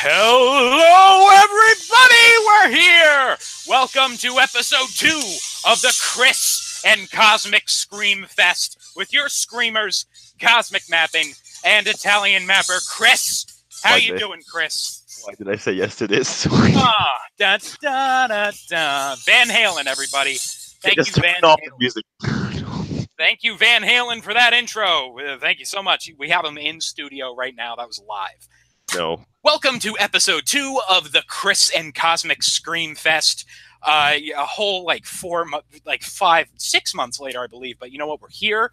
Hello, everybody! We're here! Welcome to episode 2 of the Chris and Cosmic Screamfest with your screamers, Cosmic Mapping and Italian Mapper Chris. How you doing, Chris? Why did I say yes to this? Da, da, da, da. Van Halen, everybody. Thank you, Van Halen. Thank you, Van Halen, for that intro. Thank you so much. We have him in studio right now. That was live. No. Welcome to episode 2 of the Chris and Cosmic Screamfest. A whole 6 months later, I believe. But you know what? We're here,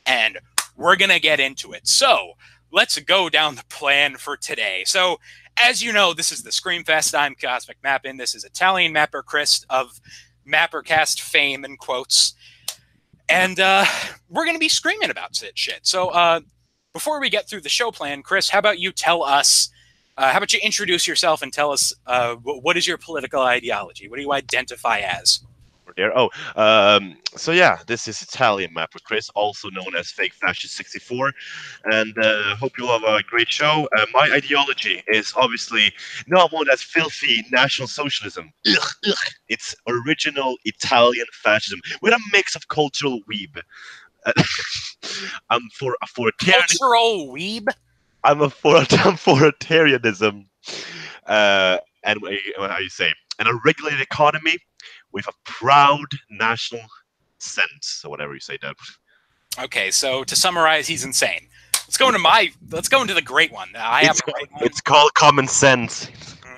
and we're gonna get into it. So let's go down the plan for today. So as you know, this is the Screamfest. I'm Cosmic Mapping. This is Italian Mapper Chris of MapperCast fame and quotes. And we're going to be screaming about shit. So before we get through the show plan, Chris, how about you tell us, how about you introduce yourself and tell us what is your political ideology? What do you identify as? There. So yeah, this is Italian Mapper Chris, also known as Fake Fascist 64, and hope you'll have a great show. My ideology is obviously not one that's filthy National Socialism. It's original Italian fascism with a mix of cultural weeb. I'm for authoritarianism. Cultural weeb. I'm for authoritarianism, and how you say, and a regulated economy with a proud national sense, or whatever you say, Deb. Okay, so to summarize, he's insane. Let's go into the great one. It's called common sense.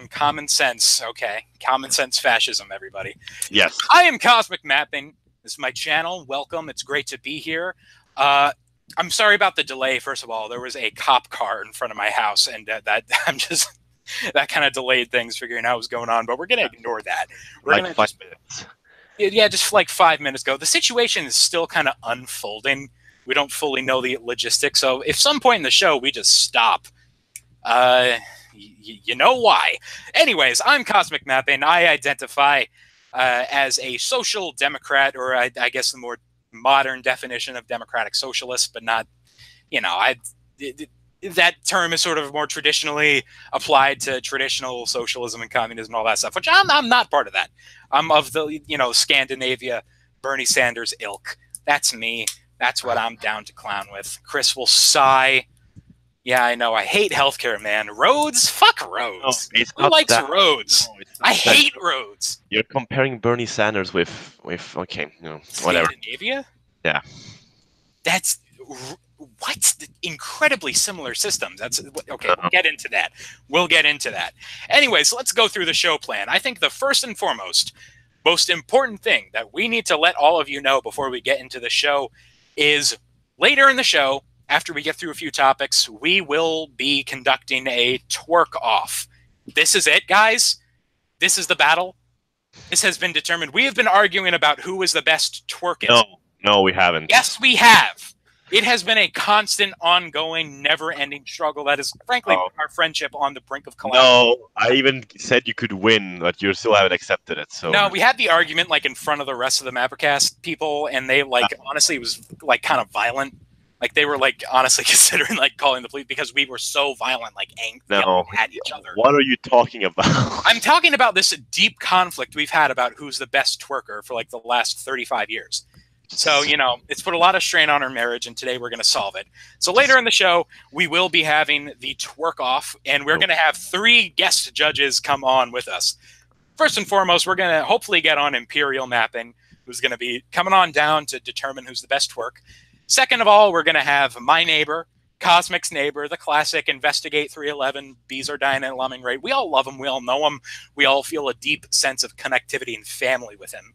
Common sense. Okay, common sense fascism. Everybody. Yes. I am Cosmic Mapping. This is my channel. Welcome. It's great to be here. I'm sorry about the delay. First of all, there was a cop car in front of my house, and that kind of delayed things, figuring out what was going on, but we're going to ignore that. We're like 5 minutes. Yeah, just like 5 minutes ago. The situation is still kind of unfolding. We don't fully know the logistics, so if some point in the show we just stop, you know why. Anyways, I'm Cosmic Mapping. I identify as a social democrat, or I guess the more modern definition of democratic socialist, but not, that term is sort of more traditionally applied to traditional socialism and communism and all that stuff, which I'm not part of that. I'm of the, Scandinavia, Bernie Sanders ilk. That's me. That's what I'm down to clown with. Chris will sigh. Yeah, I know. I hate healthcare, man. Roads? Fuck roads. No, who likes roads? No, I hate roads. You're comparing Bernie Sanders with okay, whatever. Scandinavia? Yeah. That's... What? Incredibly similar systems. That's okay. We'll get into that. Anyways, let's go through the show plan. I think the first and foremost, most important thing that we need to let all of you know before we get into the show is later in the show, after we get through a few topics, we will be conducting a twerk off. This is it, guys. This is the battle. This has been determined. We have been arguing about who is the best twerkist. No, we haven't. Yes, we have. It has been a constant, ongoing, never-ending struggle that is, frankly, our friendship on the brink of collapse. No, I even said you could win, but you still haven't accepted it. So no, we had the argument in front of the rest of the MapperCast people, and they honestly, it was kind of violent. They were honestly considering calling the police because we were so violent, angry at each other. What are you talking about? I'm talking about this deep conflict we've had about who's the best twerker for the last 35 years. So, it's put a lot of strain on our marriage, and today we're going to solve it. So later in the show, we will be having the twerk off, and we're going to have 3 guest judges come on with us. First and foremost, we're going to hopefully get on Imperial Mapping, who's going to be coming on down to determine who's the best twerk. Second of all, we're going to have my neighbor, Cosmic's neighbor, the classic Investigate 311, Bees Are Dying at Lumming Rate. We all love him. We all know him. We all feel a deep sense of connectivity and family with him.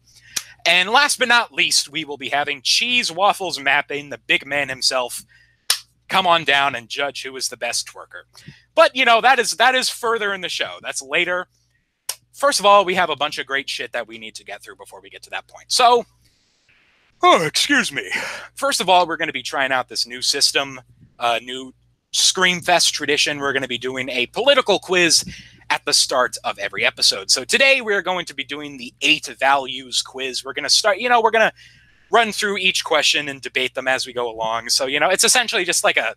And last but not least, we will be having Cheese Waffles Mapping, the big man himself, come on down and judge who is the best twerker. But, that is further in the show. That's later. First of all, we have a bunch of great shit that we need to get through before we get to that point. So, excuse me. First of all, we're going to be trying out this new system, new Screamfest tradition. We're going to be doing a political quiz at the start of every episode. So today we're going to be doing the 8 values quiz. We're going to start, we're going to run through each question and debate them as we go along. So, it's essentially just like a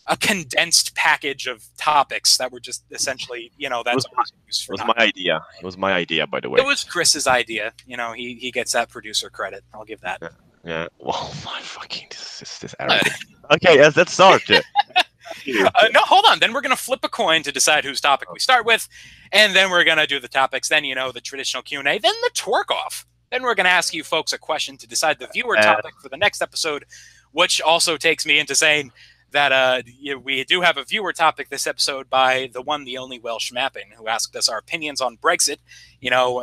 a condensed package of topics that were just essentially, that's all used for. It was my idea. It was my idea, by the way. It was Chris's idea. He gets that producer credit. I'll give that. Yeah. Well, my fucking this arrogant. Okay, let's start. No, hold on. Then we're going to flip a coin to decide whose topic we start with, and then we're going to do the topics. Then, the traditional Q&A, then the twerk off. Then we're going to ask you folks a question to decide the viewer topic for the next episode, which also takes me into saying that we do have a viewer topic this episode by the one, the only Welsh Mapping, who asked us our opinions on Brexit,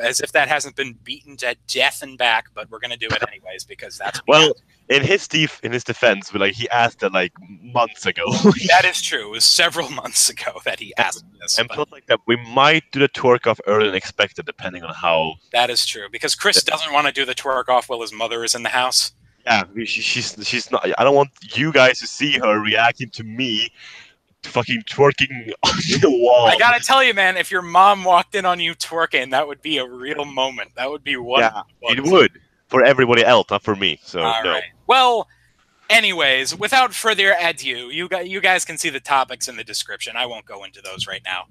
as if that hasn't been beaten to death and back, but we're going to do it anyways because that's in his defense, he asked it months ago. That is true. It was several months ago that he asked this. And plus, that we might do the twerk off earlier than expected, depending on how. That is true because Chris doesn't want to do the twerk off while his mother is in the house. Yeah, she's not. I don't want you guys to see her reacting to me fucking twerking on the wall. I gotta tell you, man, if your mom walked in on you twerking, that would be a real moment. That would be one. Yeah, it would for everybody else, not for me. So all no. Right. Well, anyways, without further ado, you guys can see the topics in the description. I won't go into those right now.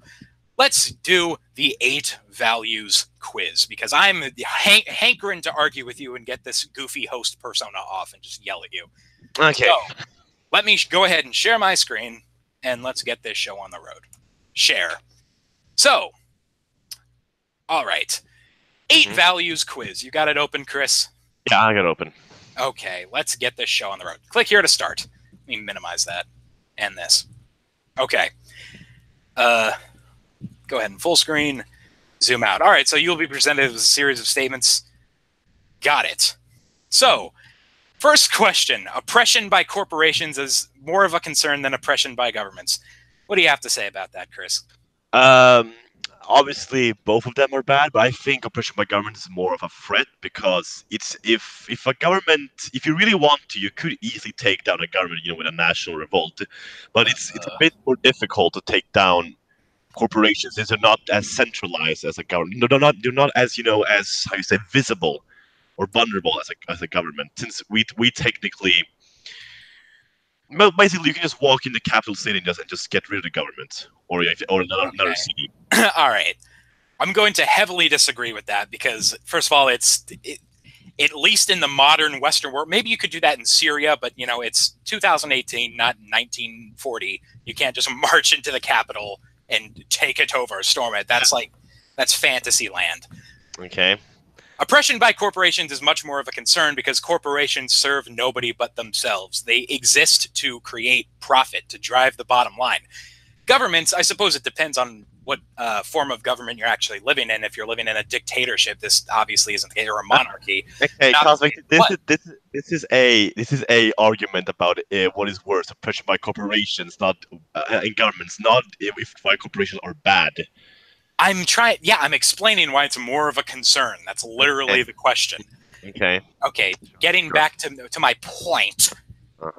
Let's do the 8 values quiz because I'm hankering to argue with you and get this goofy host persona off and just yell at you. Okay. So, let me go ahead and share my screen and let's get this show on the road. Share. So, all right. 8 values quiz. You got it open, Chris? Yeah, I got it open. Okay, let's get this show on the road. Click here to start. Let me minimize that. And this. Okay. Go ahead and full screen, zoom out. All right, so you'll be presented with a series of statements. Got it. So, first question. Oppression by corporations is more of a concern than oppression by governments. What do you have to say about that, Chris? Obviously, both of them are bad, but I think oppression by government is more of a threat because it's if a government, if you really want to, you could easily take down a government, with a national revolt. But it's a bit more difficult to take down corporations since they're not as centralized as a government. They're not as as how you say visible or vulnerable as a government. Since we technically, basically, you can just walk in the capital city and just get rid of the government or another city. All right, I'm going to heavily disagree with that because first of all, it's at least in the modern Western world. Maybe you could do that in Syria, but it's 2018, not 1940. You can't just march into the capital and take it over, storm it. That's fantasy land. Okay. Oppression by corporations is much more of a concern because corporations serve nobody but themselves. They exist to create profit, to drive the bottom line. Governments, I suppose it depends on what form of government you're actually living in. If you're living in a dictatorship, this obviously isn't the case, or a monarchy. Okay, Cosmic, this is a argument about what is worse: oppression by corporations, not in governments, not if by corporations are bad. I'm explaining why it's more of a concern. That's literally the question. Okay. Okay, getting back to my point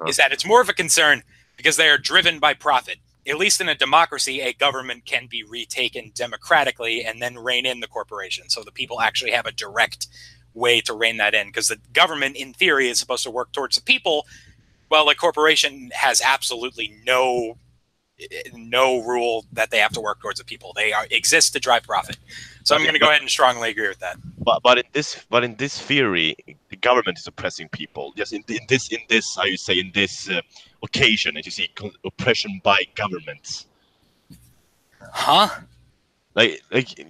is that it's more of a concern because they are driven by profit. At least in a democracy, a government can be retaken democratically and then rein in the corporation. So the people actually have a direct way to rein that in because the government, in theory, is supposed to work towards the people. Well, a corporation has absolutely no rule that they have to work towards the people. They exist to drive profit. So I'm going to go ahead and strongly agree with that. But in this theory, the government is oppressing people. Yes, in this I would say in this occasion, as you see, oppression by governments. Huh? Like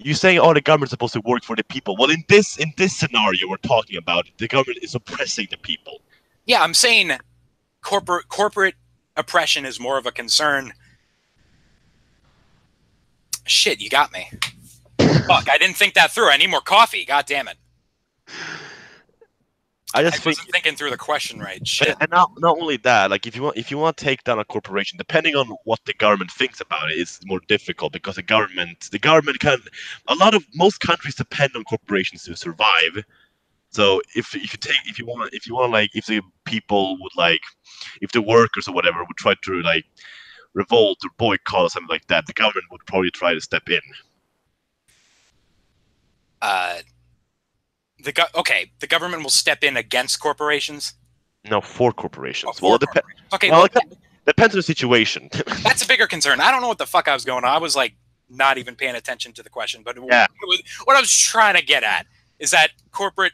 you saying, oh, the government's supposed to work for the people. Well, in this scenario we're talking about, the government is oppressing the people. Yeah, I'm saying corporate oppression is more of a concern. Shit, you got me. Fuck, I didn't think that through. I need more coffee. God damn it. I wasn't thinking through the question right. Shit. And not only that, like if you want to take down a corporation, depending on what the government thinks about it, it's more difficult because the government most countries depend on corporations to survive. So if the people would if the workers or whatever would try to revolt or boycott or something like that, the government would probably try to step in. The government will step in against corporations? No, for corporations. Oh, well, corporations. Okay, Depends on the situation. That's a bigger concern. I don't know what the fuck I was going on. I was like not even paying attention to the question, but what I was trying to get at is that corporate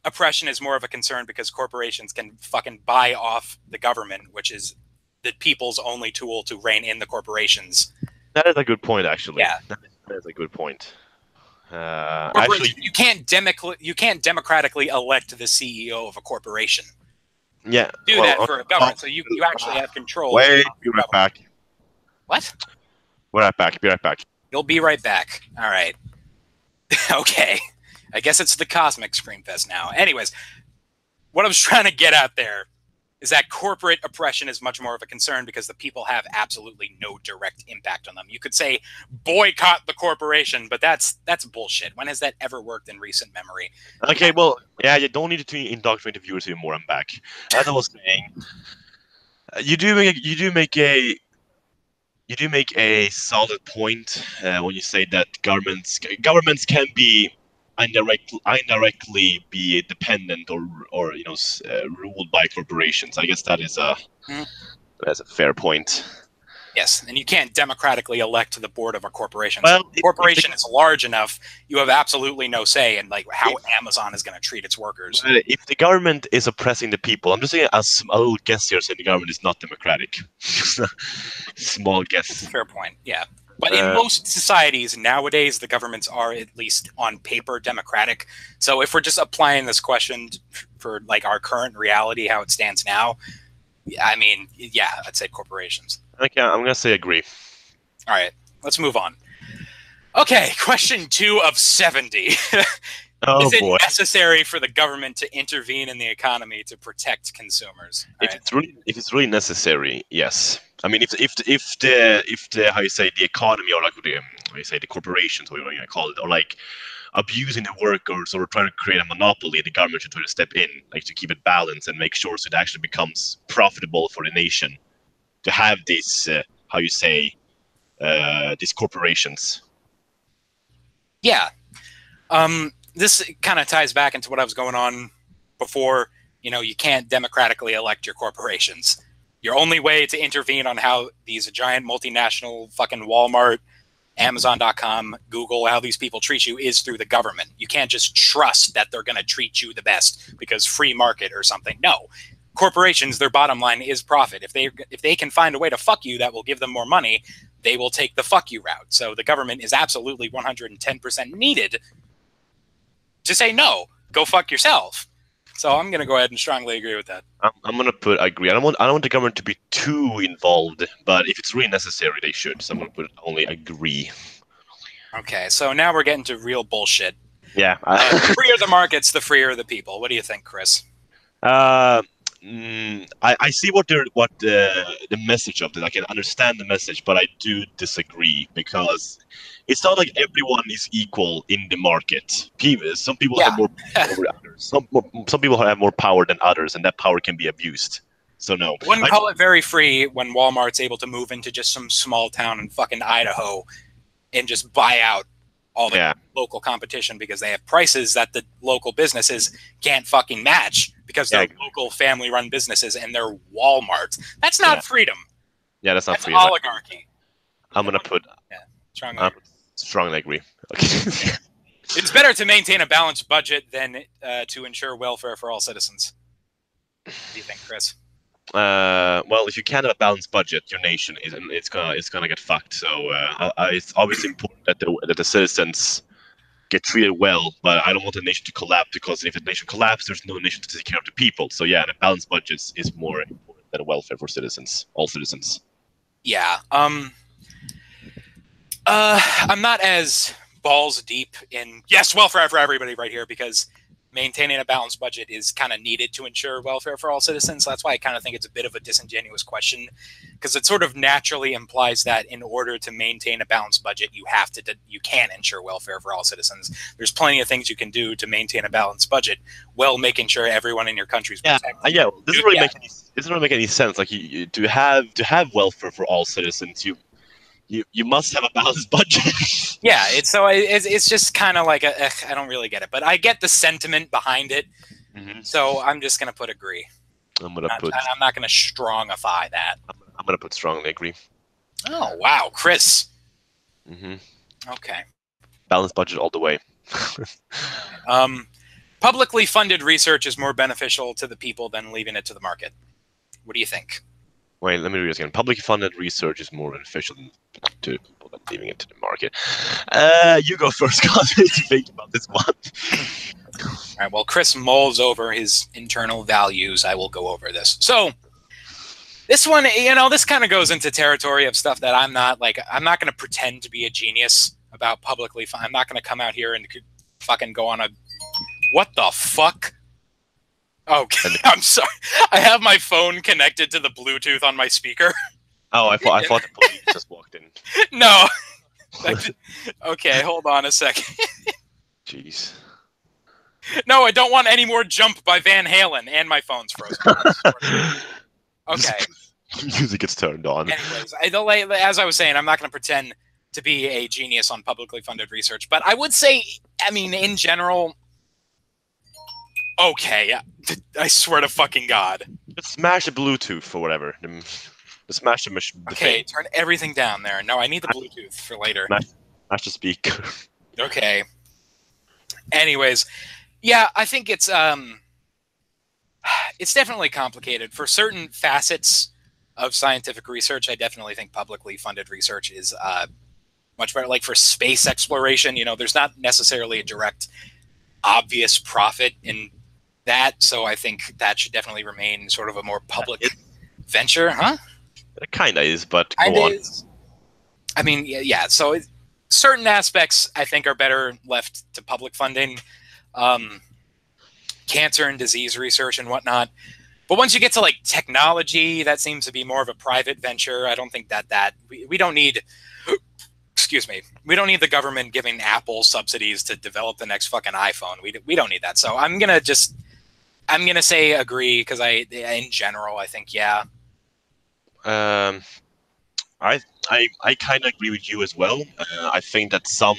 oppression is more of a concern because corporations can fucking buy off the government, which is the people's only tool to rein in the corporations. That is a good point, actually. Yeah, that is a good point. Actually, you can't democratically elect the CEO of a corporation. Yeah, do that for a government, so you actually have control. Wait, be right back. What? Be right back. You'll be right back. All right. Okay. I guess it's the Cosmic Screamfest now. Anyways, what I was trying to get at there is that corporate oppression is much more of a concern because the people have absolutely no direct impact on them. You could say boycott the corporation, but that's bullshit. When has that ever worked in recent memory? Okay, well, yeah, you don't need to indoctrinate the viewers anymore. I'm back. As I was saying, you do make a solid point when you say that governments can be indirectly be dependent or ruled by corporations. I guess that is that's a fair point. Yes, and you can't democratically elect the board of a corporation. Well, so if a corporation is large enough, you have absolutely no say in like how Amazon is going to treat its workers. If the government is oppressing the people, I'm just saying as a little guess here, saying the government is not democratic. Small guess. Fair point. Yeah. But in most societies nowadays, the governments are at least on paper democratic. So if we're just applying this question for like our current reality, how it stands now, I mean, yeah, I'd say corporations. Okay, I'm gonna say agree. All right, let's move on. Okay, question 2 of 70. Oh, is it boy. necessary for the government to intervene in the economy to protect consumers? If it's really necessary, yes. I mean, if the how you say the economy or like the corporations, whatever you call it, or like abusing the workers or trying to create a monopoly, the government should try to step in, like to keep it balanced and make sure so it actually becomes profitable for the nation to have these these corporations. Yeah. This kind of ties back into what I was going on before. You know, you can't democratically elect your corporations. Your only way to intervene on how these giant multinational fucking Walmart, Amazon.com, Google, how these people treat you is through the government. You can't just trust that they're going to treat you the best because free market or something. No. Corporations, their bottom line is profit. If they can find a way to fuck you that will give them more money, they will take the fuck you route. So the government is absolutely 110% needed to say no, go fuck yourself. So I'm going to go ahead and strongly agree with that. I'm going to put agree. I don't want the government to be too involved, but if it's really necessary, they should. So I'm going to put only agree. Okay, so now we're getting to real bullshit. Yeah. The freer the markets, the freer the people. What do you think, Chris? I see what the message of it. I can understand the message, but I do disagree because it's not like everyone is equal in the market. Some people have more power over others. Some people have more power than others, and that power can be abused. So no. Wouldn't call it very free when Walmart's able to move into just some small town in fucking Idaho and just buy out all the local competition because they have prices that the local businesses can't fucking match because they're local family-run businesses and they're Walmarts. That's not freedom. Yeah, that's not freedom. Oligarchy. I'm going to put... Yeah, strongly agree. Okay. It's better to maintain a balanced budget than to ensure welfare for all citizens. What do you think, Chris? Well, if you can't have a balanced budget, your nation it's gonna get fucked. So it's obviously important that the citizens get treated well, but I don't want the nation to collapse because if the nation collapses, there's no nation to take care of the people. So yeah, the balanced budget is more important than welfare for citizens, all citizens. Yeah. I'm not as balls deep in welfare for everybody right here because maintaining a balanced budget is kind of needed to ensure welfare for all citizens. So that's why I kind of think it's a bit of a disingenuous question because it sort of naturally implies that in order to maintain a balanced budget, you can ensure welfare for all citizens. There's plenty of things you can do to maintain a balanced budget while making sure everyone in your country is protected. Yeah. This doesn't really make any sense. Like to have welfare for all citizens, you must have a balanced budget. Yeah, it's just kind of like I don't really get it, but I get the sentiment behind it. Mm-hmm. So I'm just gonna put agree. I'm not gonna strongify that. I'm gonna put strongly agree. Oh wow, Chris. Mm-hmm. Okay. Balanced budget all the way. Publicly funded research is more beneficial to the people than leaving it to the market. What do you think? Wait, let me read this again. Publicly funded research is more beneficial to people than leaving it to the market. You go first, Scott. What do you think about this one? All right, well, Chris mulls over his internal values. I will go over this. So, this one, this kind of goes into territory of stuff that I'm not going to pretend to be a genius about publicly. I'm not going to come out here and fucking go on a, what the fuck? Okay, I'm sorry. I have my phone connected to the Bluetooth on my speaker. Oh, I thought the police just walked in. No. Okay, hold on a second. Jeez. No, I don't want any more Jump by Van Halen, and my phone's frozen. Okay. Music gets turned on. Anyways, as I was saying, I'm not going to pretend to be a genius on publicly funded research, but I would say, in general, okay, I swear to fucking God. Just smash the Bluetooth or whatever. Just smash the machine. Okay, turn everything down there. No, I need the Bluetooth for later. Smash the speaker. Okay. Anyways, yeah, I think it's definitely complicated. For certain facets of scientific research, I definitely think publicly funded research is much better. Like for space exploration, there's not necessarily a direct, obvious profit in that. So I think that should definitely remain sort of a more public venture, huh? It kind of is, but go on. Yeah. So certain aspects I think are better left to public funding, cancer and disease research and whatnot. But once you get to like technology, that seems to be more of a private venture. I don't think that we don't need. Excuse me. We don't need the government giving Apple subsidies to develop the next fucking iPhone. We don't need that. So I'm gonna say agree because in general I think yeah. I kind of agree with you as well. I think that some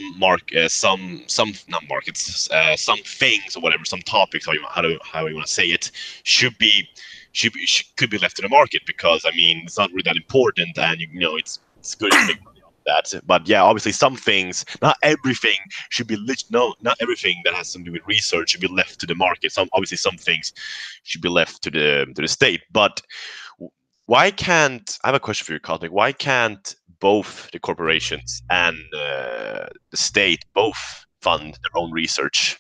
things or whatever, some topics, how you want to say it, could be left to the market because it's not really that important, and it's good to make money off that. But yeah, obviously some things, not everything should be not everything that has something to do with research should be left to the market. Some things should be left to the state, but. Why can't I have a question for you, Cosmic? Why can't both the corporations and the state both fund their own research?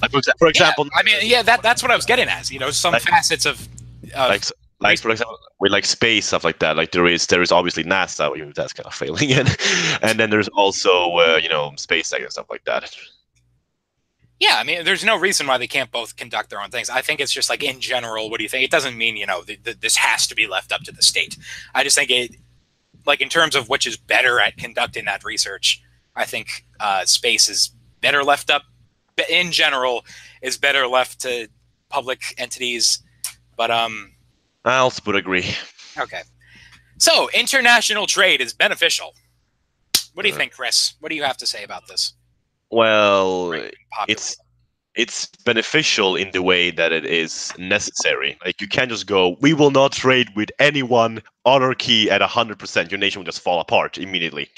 Like for example, that's what I was getting at. Some facets of like for example, with like space stuff like that. Like there is obviously NASA, that's kind of failing, and then there's also SpaceX and stuff like that. Yeah, there's no reason why they can't both conduct their own things. I think it's just like in general, what do you think? It doesn't mean, this has to be left up to the state. I just think like in terms of which is better at conducting that research, I think space is better left up, in general, is better left to public entities. But I also would agree. Okay. So international trade is beneficial. What do you think, Chris? What do you have to say about this? Well, it's beneficial in the way that it is necessary. Like you can't just go, we will not trade with anyone, anarchy at 100%. Your nation will just fall apart immediately.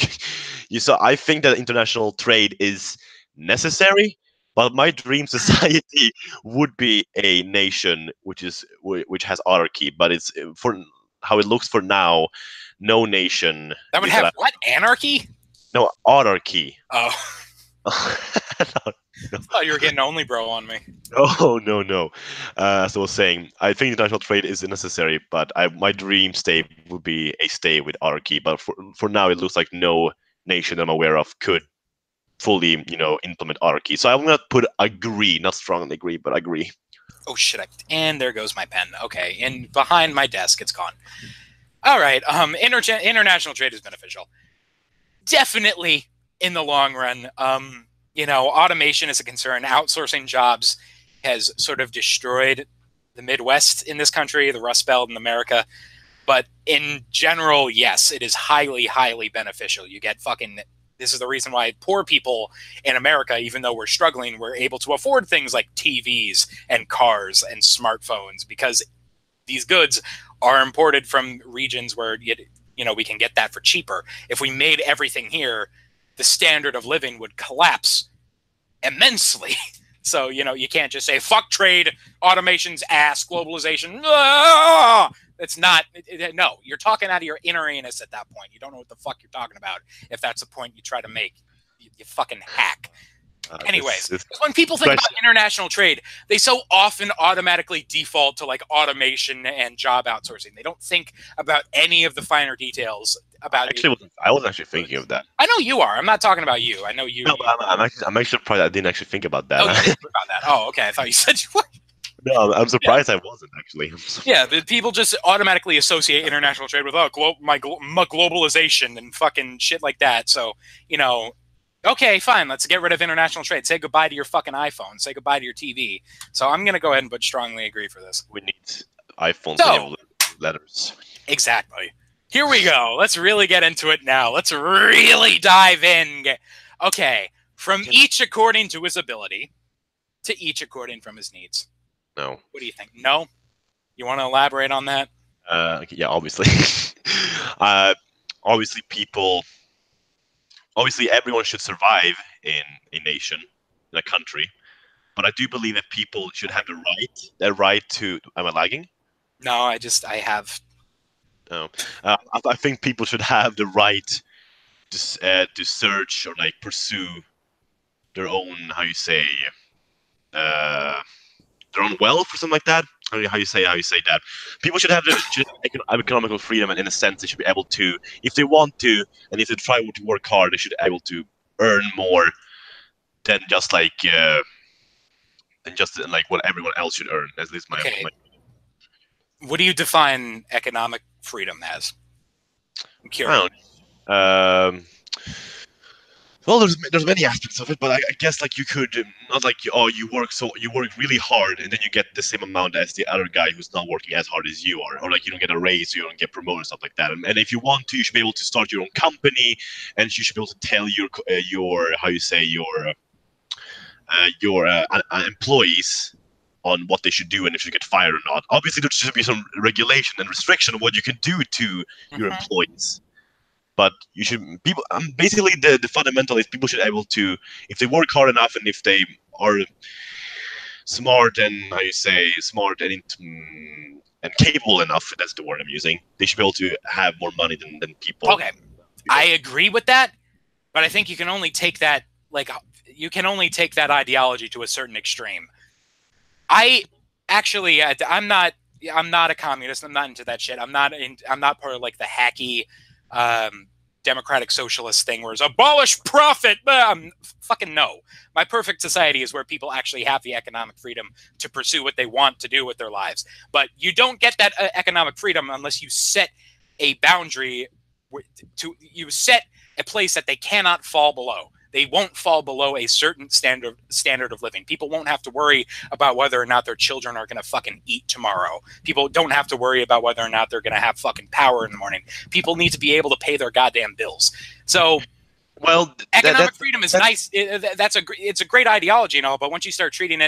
So I think that international trade is necessary, but my dream society would be a nation which has anarchy. But it's for how it looks for now, no nation that would have what? Anarchy? No, anarchy. Oh. No. I thought you were getting only bro on me. Oh no. As I was saying, I think international trade is necessary, but my dream state would be a state with anarchy. But for now, it looks like no nation I'm aware of could fully, implement anarchy. So I'm gonna put agree, not strongly agree, but agree. Oh shit! And there goes my pen. Okay, and behind my desk, it's gone. All right. International trade is beneficial. Definitely. In the long run, automation is a concern. Outsourcing jobs has sort of destroyed the Midwest in this country, the Rust Belt in America. But in general, yes, it is highly, highly beneficial. You get this is the reason why poor people in America, even though we're struggling, we're able to afford things like TVs and cars and smartphones because these goods are imported from regions where we can get that for cheaper. If we made everything here, the standard of living would collapse immensely. So, you can't just say, fuck trade, automation's ass, globalization. Ah! It's not, no, you're talking out of your inner anus at that point. You don't know what the fuck you're talking about if that's the point you try to make. You fucking hack. Anyways, when people think about international trade, they so often automatically default to like automation and job outsourcing. They don't think about any of the finer details about it. I wasn't actually thinking of that. I know you are. I'm not talking about you. I know you. No, but I'm actually surprised I didn't actually think about that. Oh, you didn't think about that. Oh, okay. I thought you said you were. No, I'm surprised I wasn't actually. Yeah, the people just automatically associate international trade with my globalization and fucking shit like that. So, okay, fine. Let's get rid of international trade. Say goodbye to your fucking iPhone. Say goodbye to your TV. So I'm going to go ahead and put strongly agree for this. We need iPhones and letters. Exactly. Here we go. Let's really get into it now. Let's really dive in. Okay. From each according to his ability to each according from his needs. No. What do you think? No? You want to elaborate on that? Yeah, obviously. Obviously, everyone should survive in a nation, in a country. But I do believe that people should have the right to. Am I lagging? No, I have. No, I think people should have the right to search or like pursue their own their own wealth or something like that. How you say that? People should have economical freedom, and in a sense, they should be able to, if they want to, and if they try to work hard, they should be able to earn more than just like what everyone else should earn. At least my. What do you define economic freedom as? I'm curious. Well, there's many aspects of it, but I guess like you could not like you work really hard and then you get the same amount as the other guy who's not working as hard as you are, or like you don't get a raise, you don't get promoted, stuff like that. And if you want to, you should be able to start your own company, and you should be able to tell your employees on what they should do and if you should get fired or not. Obviously, there should be some regulation and restriction of what you can do to your employees. But you should basically the fundamental is people should be able to, if they work hard enough and if they are smart and and capable enough, that's the word I'm using, they should be able to have more money than people. Okay, I agree with that, but I think you can only take that ideology to a certain extreme. I'm not a communist. I'm not into that shit. I'm not part of like the hacky democratic socialist thing where it's abolish profit. Fucking no. My perfect society is where people actually have the economic freedom to pursue what they want to do with their lives. But you don't get that economic freedom unless you set a boundary you set a place that they cannot fall below. They won't fall below a certain standard of living. People won't have to worry about whether or not their children are going to fucking eat tomorrow. People don't have to worry about whether or not they're going to have fucking power in the morning. People need to be able to pay their goddamn bills. So, economic freedom is nice. It's a great ideology and all, but once you start treating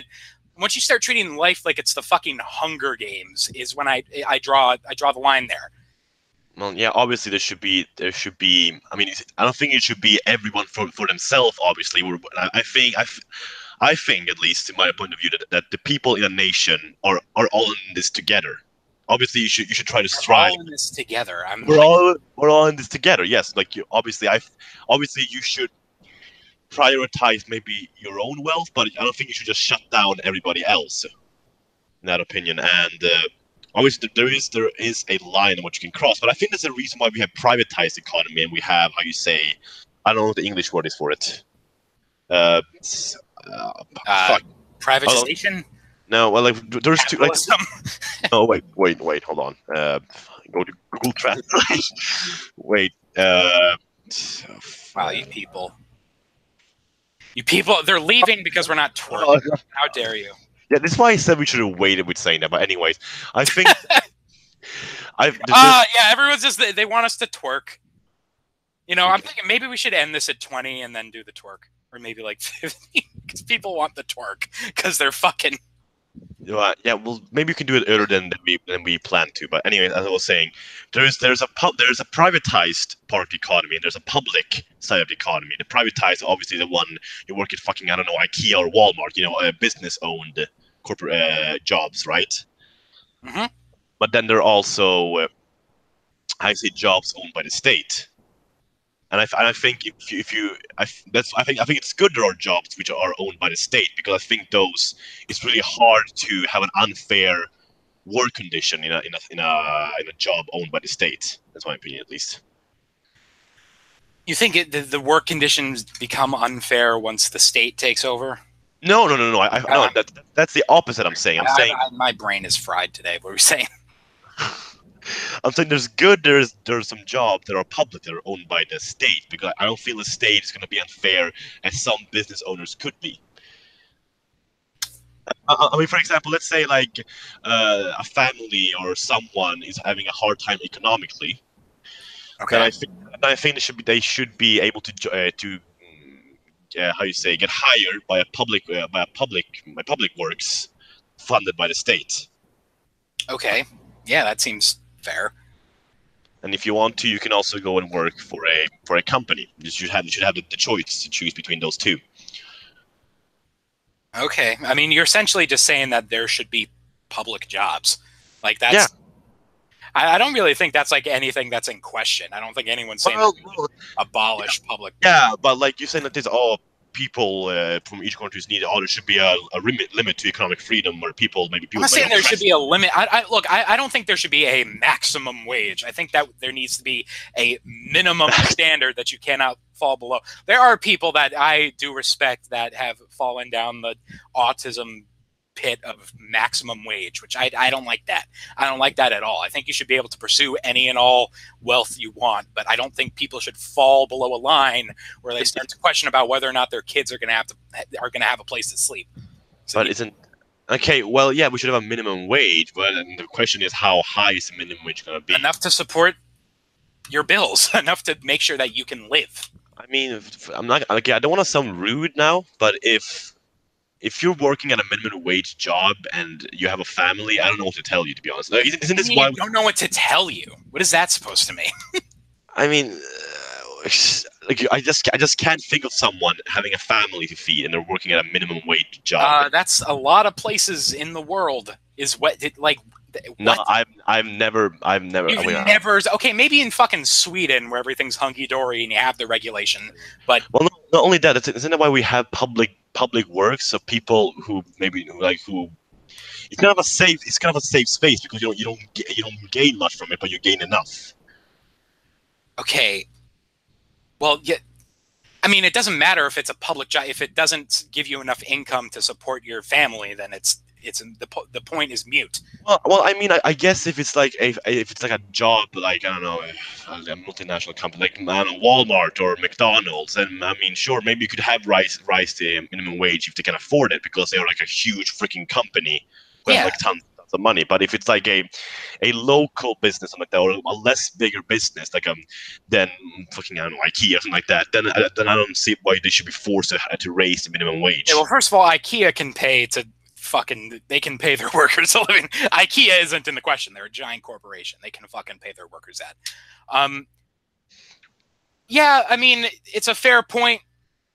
life like it's the fucking Hunger Games, is when I draw the line there. Well, yeah, obviously there should be. I mean, I don't think it should be everyone for themselves. Obviously, I think, at least in my point of view, that the people in a nation are all in this together. Obviously, you should try to strive. We're all in this together. We're all in this together. Yes, like obviously you should prioritize maybe your own wealth, but I don't think you should just shut down everybody else. In that opinion, and. Obviously, there is a line on what you can cross, but I think that's the reason why we have privatized economy and we have I don't know what the English word is for it. Privatization? No, well, like there's two. Like, oh wait, hold on. Go to Google Translate. Wait. Wow, you people, they're leaving because we're not twerking. How dare you? Yeah, this is why I said we should have waited with saying that. But anyways, I think everyone's just they want us to twerk. I'm thinking maybe we should end this at 20 and then do the twerk, or maybe like 50, because people want the twerk because they're fucking. Yeah, well, maybe you can do it earlier than we plan to. But anyway, as I was saying, there's a privatized part of the economy, and there's a public side of the economy. The privatized, obviously, the one you work at fucking, I don't know, IKEA or Walmart, business-owned corporate jobs, right? Hmm. But then there are also, I say, jobs owned by the state. And I think I think it's good there are jobs which are owned by the state, because I think those it's really hard to have an unfair work condition in a job owned by the state. That's my opinion, at least. You think the work conditions become unfair once the state takes over? No, no, no, no. No. That's the opposite. I'm saying. My brain is fried today. What are we saying? I'm saying there's some jobs that are public that are owned by the state, because I don't feel the state is going to be unfair as some business owners could be. I mean, for example, let's say like a family or someone is having a hard time economically. Then Okay. I think they should be able to how you say, get hired by a public works funded by the state. Okay. Yeah, that seems fair. And if you want to, you can also go and work for a company. You should have the choice to choose between those two. Okay. I mean, you're essentially just saying that there should be public jobs. Like that's. Yeah. I don't really think that's like anything that's in question. I don't think anyone's saying abolish public. Yeah, but like you saying that there's all people from each country need. Oh, there should be a limit to economic freedom, where I'm not saying there should be a limit. I don't think there should be a maximum wage. I think that there needs to be a minimum standard that you cannot fall below. There are people that I do respect that have fallen down the autism pit of maximum wage, which I don't like that. I don't like that at all. I think you should be able to pursue any and all wealth you want, but I don't think people should fall below a line where they start to question about whether or not their kids are going to have a place to sleep. So but isn't okay? Well, yeah, we should have a minimum wage, but the question is, how high is the minimum wage going to be? Enough to support your bills, enough to make sure that you can live. I mean, I'm not okay. I don't want to sound rude now, but if you're working at a minimum wage job and you have a family, I don't know what to tell you, to be honest. Isn't this why you don't know what to tell you? What is that supposed to mean? I mean, like I just can't think of someone having a family to feed and they're working at a minimum wage job. That's a lot of places in the world. Is what like. No, what? I've never. You've never. Okay, maybe in fucking Sweden where everything's hunky dory and you have the regulation, but well, not only that. Isn't that why we have public works of people who maybe who? It's kind of a safe. It's kind of a safe space, because you don't gain much from it, but you gain enough. Okay. Well, yeah. I mean, it doesn't matter if it's a public job. If it doesn't give you enough income to support your family, then the point is mute. Well, I mean, I guess if it's like a job, like, I don't know, a multinational company like, I don't know, Walmart or McDonald's, and I mean, sure, maybe you could have rise the minimum wage if they can afford it, because they are like a huge freaking company who have like tons of money. But if it's like a local business, something like that, or a less bigger business, like then fucking, I don't know, IKEA or something like that, then I don't see why they should be forced to raise the minimum wage. Yeah, well, first of all, IKEA can pay they can pay their workers a living. IKEA isn't in the question. They're a giant corporation. They can fucking pay their workers that. Yeah, I mean, it's a fair point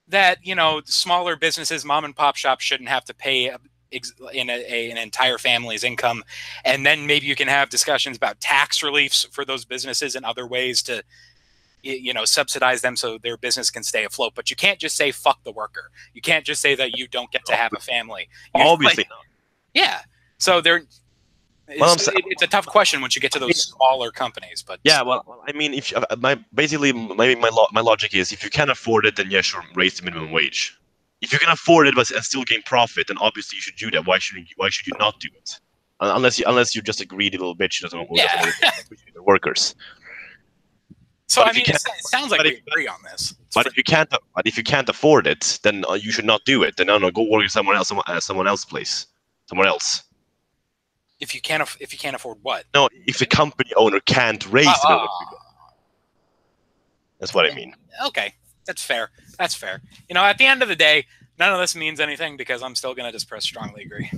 that, smaller businesses, mom and pop shops shouldn't have to pay in an entire family's income. And then maybe you can have discussions about tax reliefs for those businesses and other ways to, subsidize them so their business can stay afloat. But you can't just say fuck the worker. You can't just say that you don't get to have a family. Obviously not. Yeah. So it's a tough question once you get to those smaller companies. But yeah, well, I mean, if my logic is, if you can afford it, then yeah, sure, raise the minimum wage. If you can afford it but and still gain profit, then obviously you should do that. Why should you not do it? Unless you're just a greedy little bitch who doesn't appreciate the workers. So I mean, it sounds like we agree on this. But if you can't afford it, then you should not do it. Then no, go work at someone else's place, somewhere else. If you can't afford what? No, if the company owner can't raise the minimum wage. That's what I mean. Okay, that's fair. That's fair. At the end of the day, none of this means anything, because I'm still going to just press strongly agree.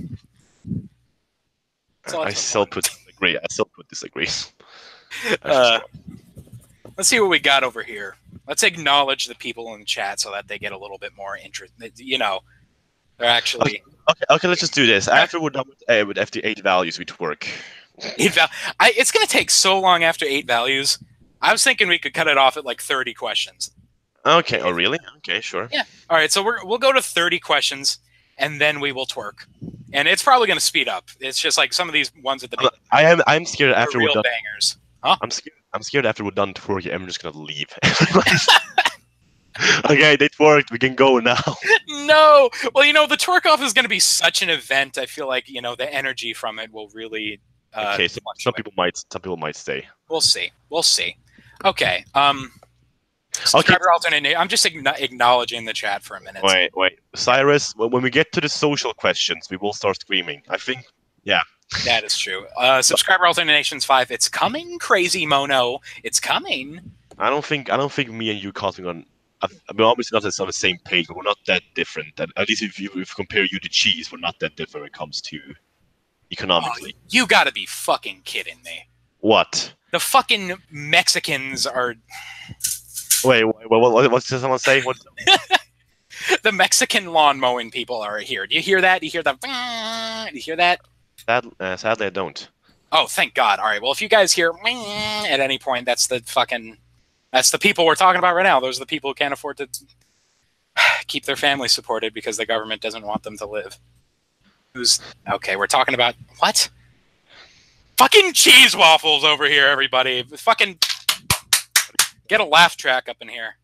So I let's move still on. put disagree. I still put disagree. Let's see what we got over here. Let's acknowledge the people in the chat so that they get a little bit more interest. You know, they're actually... Okay, let's just do this. After we're done with after 8 values, we twerk. It's going to take so long after 8 values. I was thinking we could cut it off at like 30 questions. Okay. Oh, really? Okay, sure. Yeah. All right. So we'll go to 30 questions, and then we will twerk. And it's probably going to speed up. It's just like some of these ones at the beginning. I'm scared after we're done. Bangers. Huh? I'm scared after we're done twerking. I'm just gonna leave. Okay, they twerked. We can go now. No. Well, you know, the twerk off is going to be such an event. I feel like, you know, the energy from it will really. Okay, so some people might stay. We'll see. We'll see. Okay. Subscriber alternate. I'm just acknowledging the chat for a minute. Wait. Cyrus, when we get to the social questions, we will start screaming. I think, yeah. That is true. Subscriber alternations 5. It's coming, Crazy Mono. It's coming. I don't think me and you Cosmic on. We're obviously not on the same page, but we're not that different. At least if you compare you to cheese, we're not that different when it comes to economically. Oh, you gotta be fucking kidding me. What? The fucking Mexicans are... Wait, what's someone say? What? The Mexican lawn mowing people are here. Do you hear that? Do you hear that? Do you hear that? Sadly, I don't. Oh, thank God. All right. Well, if you guys hear at any point, that's the people we're talking about right now. Those are the people who can't afford to keep their family supported because the government doesn't want them to live. Okay, we're talking about what? Fucking cheese waffles over here, everybody. Fucking get a laugh track up in here.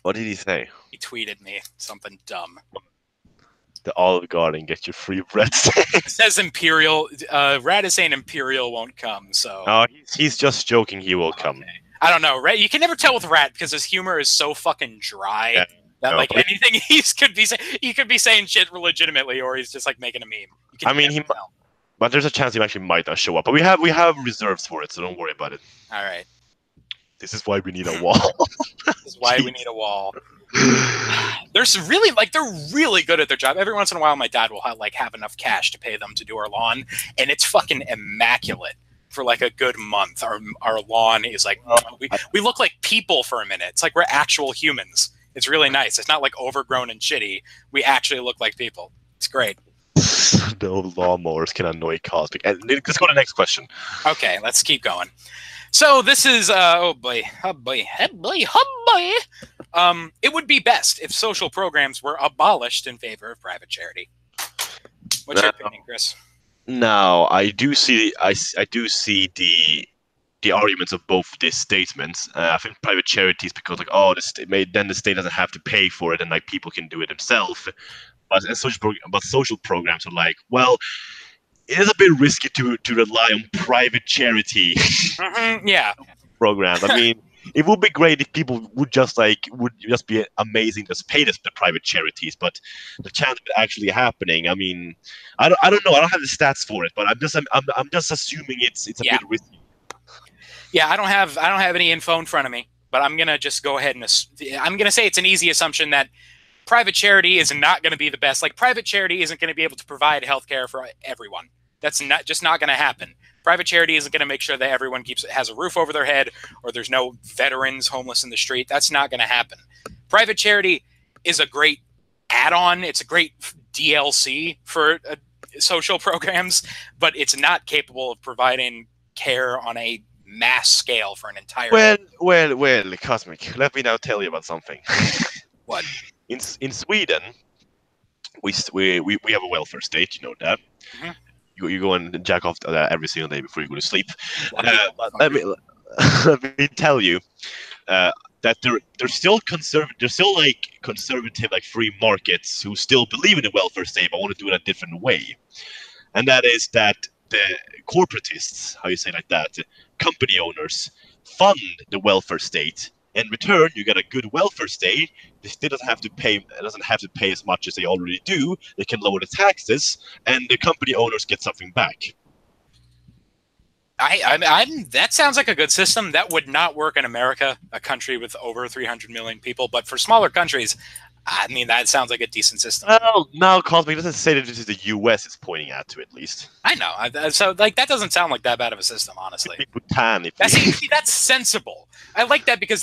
What did he say? He tweeted me something dumb. The Olive Garden, get your free breadsticks. It says Imperial. Rad is saying Imperial won't come, so... No, he's just joking. He will come. I don't know. You can never tell with Rat because his humor is so fucking dry that like anything he could be saying shit legitimately, or he's just like making a meme. I mean, but there's a chance he actually might not show up. But we have reserves for it, so don't worry about it. All right. This is why we need a wall. This is why we need a wall. They're really good at their job. Every once in a while, my dad will have enough cash to pay them to do our lawn, and it's fucking immaculate for like a good month. Our lawn is like we look like people for a minute. It's like we're actual humans. It's really nice. It's not like overgrown and shitty. We actually look like people. It's great. The lawnmowers can annoy Cosmic. And let's go to the next question. Okay, let's keep going. So this is oh boy. It would be best if social programs were abolished in favor of private charity. What's your opinion, Chris? No, I do see the arguments of both these statements. I think private charities, because then the state doesn't have to pay for it, and like people can do it themselves. But social programs are like, well, it is a bit risky to rely on private charity programs. I mean, it would be great if people would just be amazing, just pay the private charities. But the chance of it actually happening, I mean, I don't know. I don't have the stats for it, but I'm just assuming it's a bit risky. Yeah, I don't have any info in front of me, but I'm gonna just go ahead and I'm gonna say it's an easy assumption that private charity is not going to be the best. Like, private charity isn't going to be able to provide healthcare for everyone. That's not going to happen. Private charity isn't going to make sure that everyone has a roof over their head, or there's no veterans homeless in the street. That's not going to happen. Private charity is a great add-on. It's a great DLC for social programs, but it's not capable of providing care on a mass scale for an entire... Well, Cosmic, let me now tell you about something. What? In Sweden, we have a welfare state. You know that. Mm-hmm. You go and jack off every single day before you go to sleep. Let me tell you that they're still conservative. They're still like conservative, like free markets who still believe in the welfare state, but want to do it a different way. And that is that the corporatists, how you say like that, company owners fund the welfare state. In return, you get a good welfare state. The state doesn't have to pay as much as they already do. They can lower the taxes, and the company owners get something back. That sounds like a good system. That would not work in America, a country with over 300 million people. But for smaller countries, I mean, that sounds like a decent system. Well, now Cosmic doesn't say that this is the U.S. is pointing at to, at least. I know. So, like, that doesn't sound like that bad of a system, honestly. Bhutan, if That's sensible. I like that because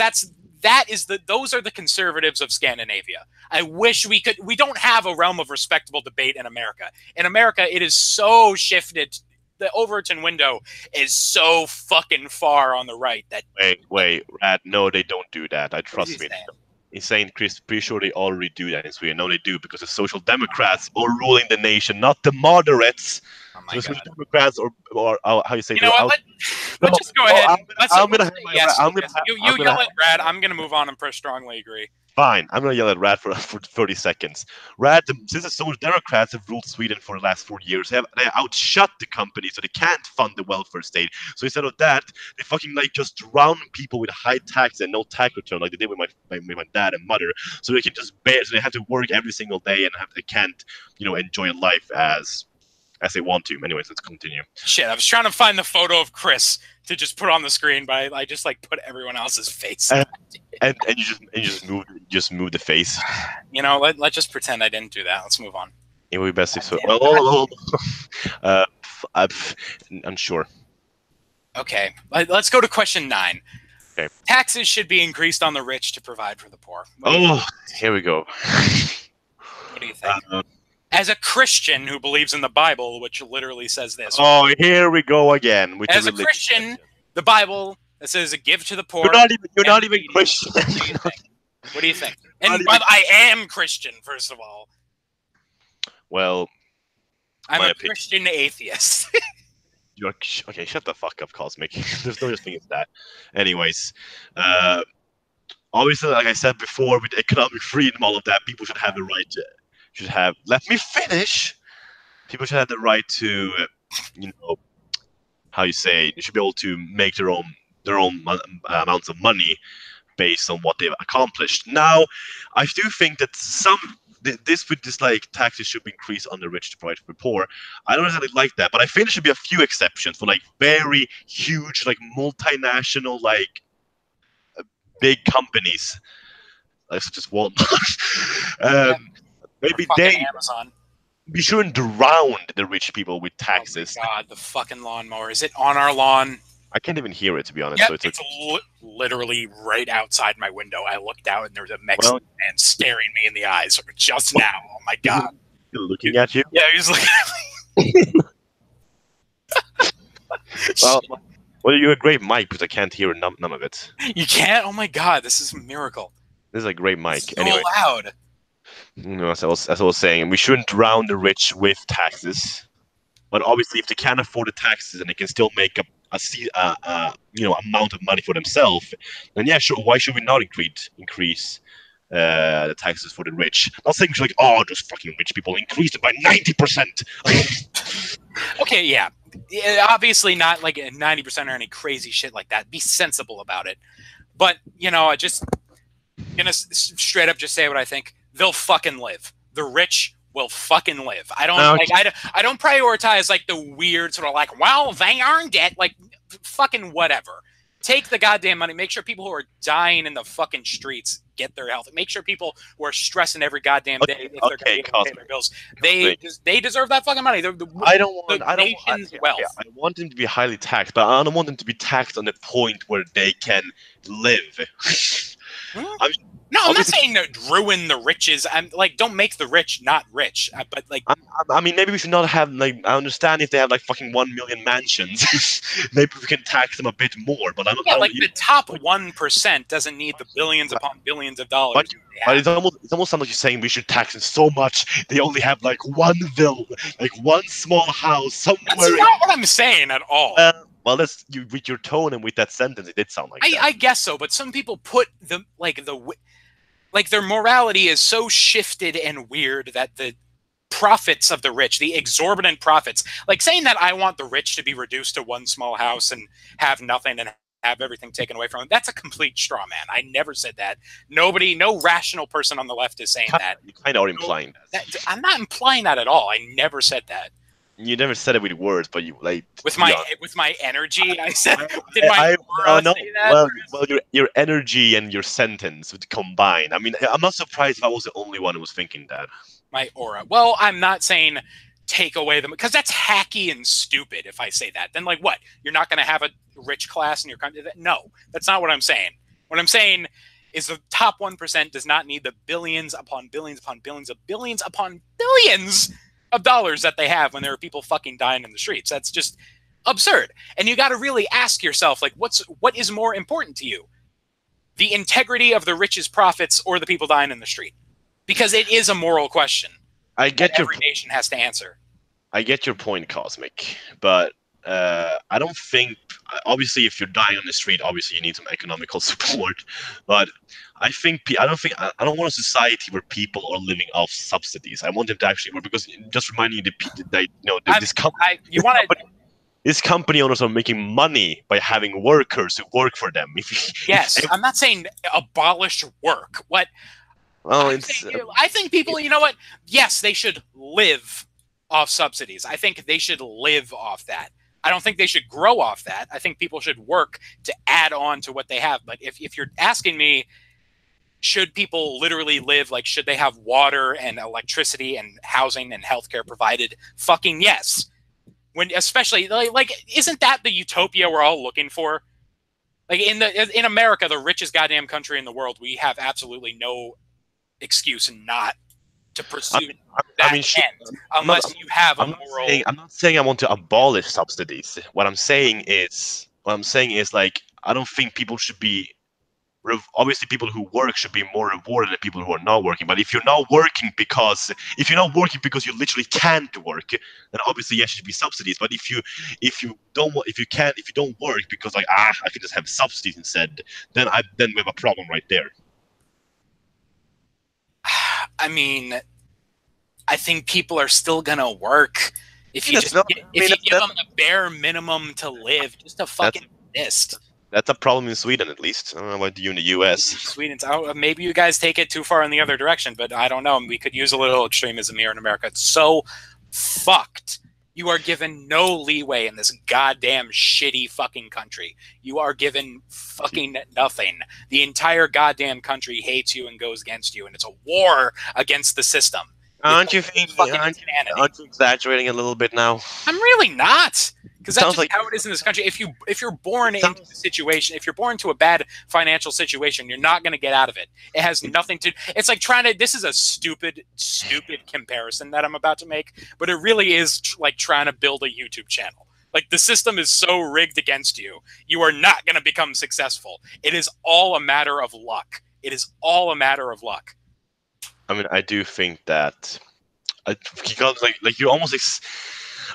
those are the conservatives of Scandinavia. I wish we don't have a realm of respectable debate in America. In America, it is so shifted. The Overton window is so fucking far on the right that. Wait, Rad, no, they don't do that. I trust me. Saying? He's saying, Chris, pretty sure they already do that in Sweden. No, they do, because the Social Democrats are ruling the nation, not the moderates. Oh so the Social Democrats, or how you say? You know what? Let's just go ahead. You yell at Rad. I'm gonna move on and strongly agree. Fine, I'm gonna yell at Rad for 30 seconds. Rad, since the Social Democrats have ruled Sweden for the last 4 years, they outshut the company, so they can't fund the welfare state. So instead of that, they fucking like just drown people with high tax and no tax return, like they did with my dad and mother. So they can just bear. So they have to work every single day and they can't, enjoy life as they want to. Anyways, let's continue. Shit, I was trying to find the photo of Chris to just put on the screen, but I just like put everyone else's face. And you just move the face. Let's just pretend I didn't do that. Let's move on. It would be best if so. I'm sure. Okay, let's go to question 9. Okay. Taxes should be increased on the rich to provide for the poor. Here we go. What do you think? As a Christian who believes in the Bible, which literally says this. Oh, here we go again. As a Christian, the Bible that says give to the poor. You're not even Christian. What do you think? And I am Christian, first of all. Well, I'm a Christian atheist. Okay, shut the fuck up, Cosmic. There's no such thing as that. Anyways, obviously, like I said before, with economic freedom, all of that, people should have the right to. Let me finish. People should have the right to, how you say, they should be able to make their own amounts of money based on what they've accomplished. Now, I do think that taxes should be increased on the rich to provide for the poor. I don't really like that, but I think there should be a few exceptions for like very huge, like multinational, like big companies, like such as Walmart. Maybe Amazon. We shouldn't drown the rich people with taxes. Oh my God, the fucking lawnmower. Is it on our lawn? I can't even hear it, to be honest. Yep, so it's literally right outside my window. I looked out and there was a Mexican man staring me in the eyes just now. Oh my God. Looking at you? Yeah, he's looking at me. Well, you're a great mic, because I can't hear none of it. You can't? Oh my God, this is a miracle. This is a great mic. So anyway. Loud. As I was saying, we shouldn't drown the rich with taxes, but obviously, if they can't afford the taxes and they can still make amount of money for themselves, then yeah, sure. Why should we not increase the taxes for the rich? Not saying like, those fucking rich people increased it by 90%. Okay, yeah, obviously not like 90% or any crazy shit like that. Be sensible about it. But I just gonna straight up just say what I think. They'll fucking live. The rich will fucking live. I don't I don't prioritize like the weird sort of like, well, they earned it. Like fucking whatever. Take the goddamn money. Make sure people who are dying in the fucking streets get their health. Make sure people who are stressing every goddamn day if they're going to pay their bills. They deserve that fucking money. I want them to be highly taxed, but I don't want them to be taxed on the point where they can live. I'm not saying to ruin the riches. I'm like, don't make the rich not rich. But like, I mean, maybe we should not have like. I understand if they have like fucking 1 million mansions, maybe we can tax them a bit more. But the top 1% doesn't need the billions upon billions of dollars. But it almost sounds like you're saying we should tax them so much they only have like one villa, like one small house somewhere. That's not what I'm saying at all. Well, with your tone and with that sentence, it did sound like that. I guess so, but some people put their morality is so shifted and weird that the profits of the rich, the exorbitant profits, like saying that I want the rich to be reduced to one small house and have nothing and have everything taken away from them, that's a complete straw man. I never said that. No rational person on the left is saying that. You kind of are implying that. I'm not implying that at all. I never said that. You never said it with words, but you like with to be my energy. I said, honest. did my aura no, say that? well, your energy and your sentence would combine. I mean, I'm not surprised if I was the only one who was thinking that. My aura. Well, I'm not saying take away them because that's hacky and stupid. If I say that, then like what? You're not going to have a rich class in your country? No, that's not what I'm saying. What I'm saying is the top 1% does not need the billions upon billions upon billions of billions upon billions of dollars that they have when there are people fucking dying in the streets. That's just absurd. And you got to really ask yourself, like, what is more important to you? The integrity of the rich's profits or the people dying in the street? Because it is a moral question. I get every nation has to answer. I get your point, Cosmic, but I don't think. Obviously, if you're dying on the street, obviously you need some economical support. But I don't want a society where people are living off subsidies. I want them to actually work because just reminding you that these company owners are making money by having workers who work for them. Yes, I'm not saying abolish work. What? Well, I think people, you know what? Yes, they should live off subsidies. I think they should live off that. I don't think they should grow off that. I think people should work to add on to what they have. But if you're asking me, should people literally live, like, should they have water and electricity and housing and healthcare provided? Fucking yes. Especially, like, isn't that the utopia we're all looking for? Like, in America, the richest goddamn country in the world, we have absolutely no excuse not to pursue that end, unless you have a moral. I'm not saying I want to abolish subsidies. What I'm saying is like I don't think people should be. Obviously, people who work should be more rewarded than people who are not working. But if you're not working because you literally can't work, then obviously yes, there should be subsidies. But if you don't work because like I can just have subsidies instead, then we have a problem right there. I mean, I think people are still gonna work if you give them the bare minimum to live, just to fucking exist. That's a problem in Sweden, at least. I don't know about you in the U.S. Sweden's out. Maybe you guys take it too far in the other direction, but I don't know. We could use a little extremism here in America. It's so fucked. You are given no leeway in this goddamn shitty fucking country. You are given fucking nothing. The entire goddamn country hates you and goes against you, and it's a war against the system. Aren't you exaggerating a little bit now? I'm really not. Because that's just how it is in this country. If you're born into the situation, if you're born into a bad financial situation, you're not going to get out of it. It has nothing to. It's like this is a stupid comparison that I'm about to make, but it really is like trying to build a YouTube channel. Like, the system is so rigged against you, you are not going to become successful. It is all a matter of luck. It is all a matter of luck. I mean, I do think that, like you're almost.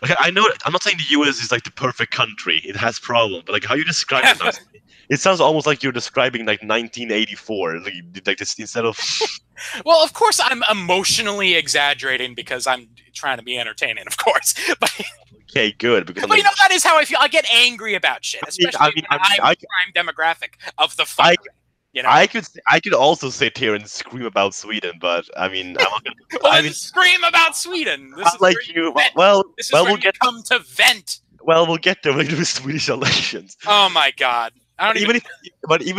Okay, I know. I'm not saying the U.S. is like the perfect country. It has problems, but like how you describe it, it sounds almost like you're describing like 1984, like this instead of. Well, of course, I'm emotionally exaggerating because I'm trying to be entertaining, of course. But okay, good. Because but you know, that is how I feel. I get angry about shit, especially when I'm the prime demographic of the fuck. You know? I could also sit here and scream about Sweden, but I mean, scream about Sweden. This is like you. This is where we'll get come to vent. Well, we'll get there when we do Swedish elections. Oh my god! Even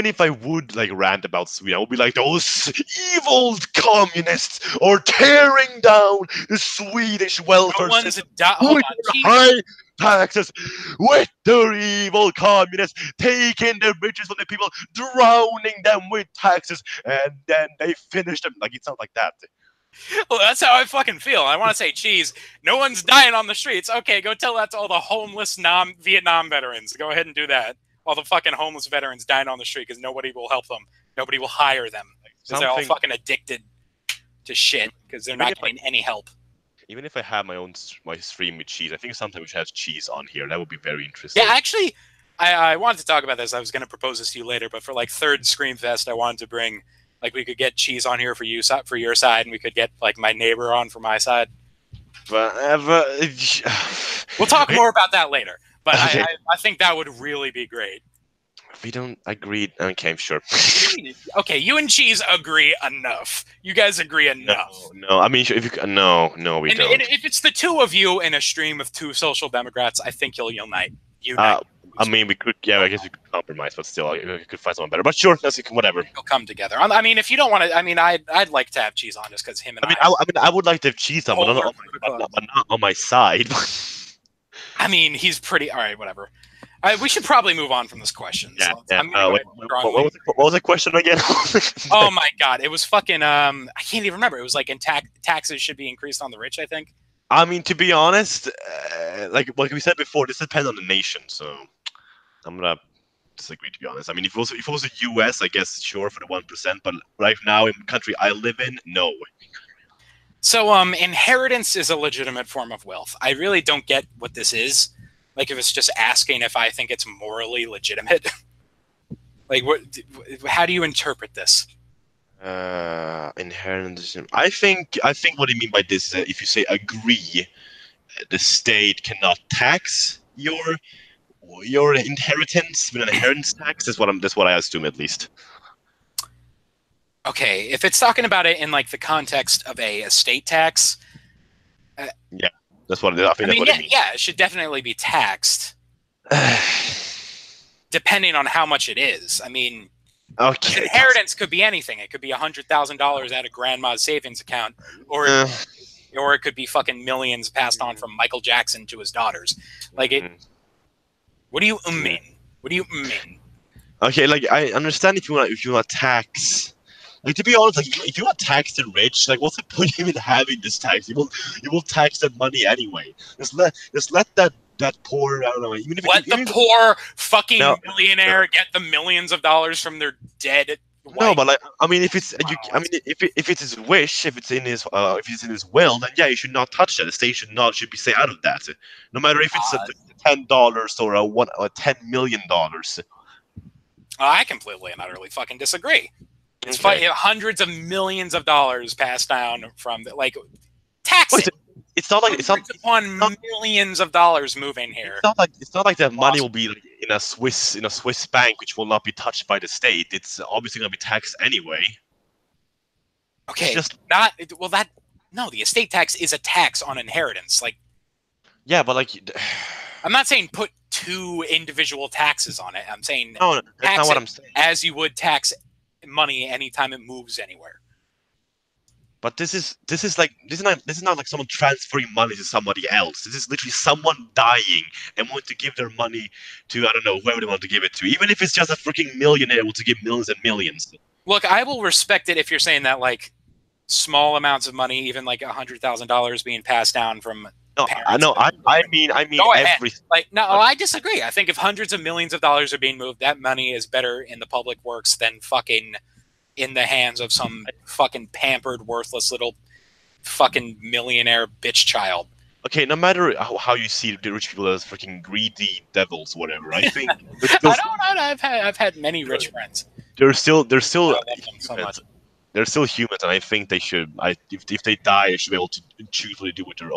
if I would like rant about Sweden, I would be like, those evil communists are tearing down the Swedish welfare system. High taxes with their evil communists, taking the riches from the people, drowning them with taxes, and then they finish them. Like, it sounds like that. Well, that's how I fucking feel. I want to say, geez, no one's dying on the streets. Okay, go tell that to all the homeless Vietnam veterans. Go ahead and do that. All the fucking homeless veterans dying on the street because nobody will help them. Nobody will hire them because they're all fucking addicted to shit because they're not getting any help. Even if I have my stream with cheese, I think sometimes we should have cheese on here. That would be very interesting. Yeah, actually, I wanted to talk about this. I was going to propose this to you later, but for like third Screamfest, I wanted to bring, like, we could get cheese on here for your side, and we could get like my neighbor on for my side. But we'll talk more about that later. But okay. I think that would really be great. We don't agree. Okay, sure. Okay, you and Cheese agree enough. You guys agree No, enough. no. I mean, if you no, we And don't. if it's the two of you in a stream of two social democrats, I think you'll unite. I mean, we could. Yeah, I guess we could compromise, but still, we could find someone better. But sure, that's whatever. You'll come together. I mean, if you don't want to, I mean, I'd like to have Cheese on just because him and I would like to have Cheese on, but not on my side. I mean, he's pretty. All right, whatever. We should probably move on from this question. Yeah. So what was the question again? Oh my god, it was fucking. I can't even remember. It was like taxes should be increased on the rich, I think. I mean, to be honest, like we said before, this depends on the nation. So I'm gonna disagree. To be honest, I mean, if it was the U.S., I guess sure for the 1%, but right now in the country I live in, no. So inheritance is a legitimate form of wealth. I really don't get what this is. Like, if it's just asking if I think it's morally legitimate. Like, how do you interpret this? Inheritance. I think what you mean by this is that if you say agree, the state cannot tax your inheritance with an inheritance tax. That's what I assume, at least. Okay, if it's talking about it in like the context of a estate tax, yeah, that's what I think. Yeah, it should definitely be taxed, depending on how much it is. I mean, okay, inheritance could be anything. It could be $100,000 out of grandma's savings account, or it could be fucking millions passed on from Michael Jackson to his daughters. Like it. What do you mean? What do you mean? Okay, like I understand if you want to tax. Like, to be honest, like if you want to tax the rich, like what's the point of even having this tax? You will tax that money anyway. Just let that poor, I don't know. Let the poor fucking millionaire get the millions of dollars from their dead wife. No, but like I mean, if it's if it's his wish, if it's in his will, then yeah, you should not touch that. The state should be stay out of that. No matter if it's $10 or $10 million. I completely and utterly fucking disagree. It's hundreds of millions of dollars passed down from like taxing. It's not like upon millions of dollars moving here. It's not like that money will be like in a Swiss bank, which will not be touched by the state. It's obviously going to be taxed anyway. Okay, the estate tax is a tax on inheritance. Like, yeah, but like, I'm not saying put two individual taxes on it. I'm saying no, that's not what I'm saying. As you would tax money anytime it moves anywhere. But this is not like someone transferring money to somebody else. This is literally someone dying and want to give their money to, I don't know, whoever they want to give it to. Even if it's just a freaking millionaire who to give millions and millions. Look, I will respect it if you're saying that like small amounts of money, even like $100,000 being passed down from. No, I mean every. Like, no, I disagree. I think if hundreds of millions of dollars are being moved, that money is better in the public works than fucking in the hands of some fucking pampered, worthless little fucking millionaire bitch child. Okay, no matter how you see the rich people as freaking greedy devils, whatever. I think. I don't know. I've had many rich friends. They're still so much. They're still humans, and I think they should. If they die, they should be able to choose what they do with their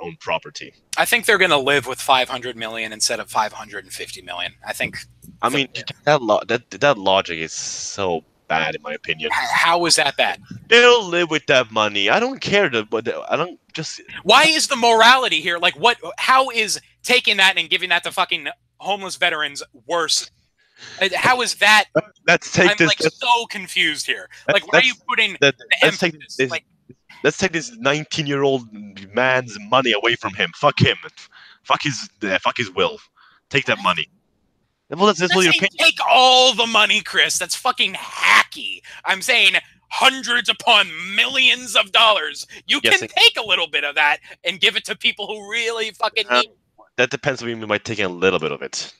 own property. I think they're going to live with 500 million instead of 550 million. I think. I mean, that logic is so bad, in my opinion. How is that bad? They'll live with that money. I don't care, but I don't just. Why is the morality here? Like, what? How is taking that and giving that to fucking homeless veterans worse? How is that? Let's take this. I'm like so confused here. Like, why are you putting the emphasis? Let's take this 19-year-old man's money away from him. Fuck him. Fuck his will. Take that money. Well, that's what your opinion. Take all the money, Chris. That's fucking hacky. I'm saying hundreds upon millions of dollars. You can take a little bit of that and give it to people who really fucking need it. That depends on what you mean by taking a little bit of it.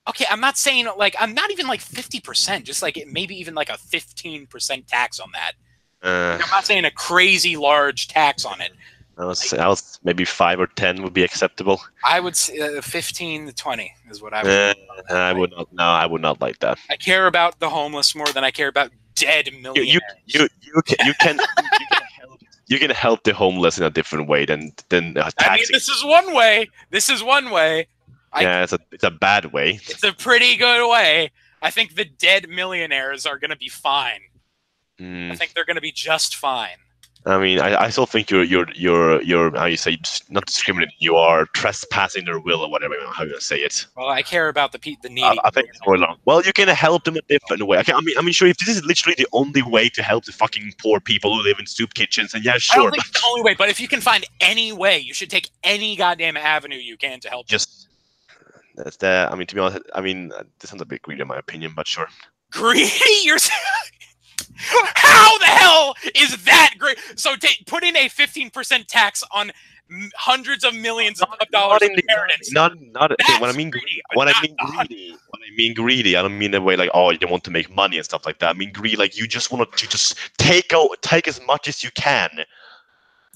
Okay, I'm not saying like I'm not even like 50%, just like maybe even like a 15% tax on that. I'm not saying a crazy large tax on it. I was maybe 5 or 10 would be acceptable. I would say 15 to 20 is what I would. I would not. No, I would not like that. I care about the homeless more than I care about dead millionaires. You can help the homeless in a different way than. I mean, this is one way. Yeah, it's a bad way. It's a pretty good way. I think the dead millionaires are going to be fine. I think they're going to be just fine. I mean, I still think you're how you say, not discriminating. You are trespassing their will or whatever, how you say it. Well, I care about the needy. I think it's more long. Well, you can help them a different way. Okay, I mean, sure. If this is literally the only way to help the fucking poor people who live in soup kitchens, then yeah, sure. I don't think it's the only way, but if you can find any way, you should take any goddamn avenue you can to help. Just that's the. I mean, to be honest, I mean, this sounds a bit greedy in my opinion, but sure. Greedy? You're. How the hell is that great? So putting a 15% tax on hundreds of millions of dollars in inheritance. Not when I mean greedy. When I mean greedy, I don't mean the way like, oh, you want to make money and stuff like that. I mean greedy, like you just want to just take as much as you can.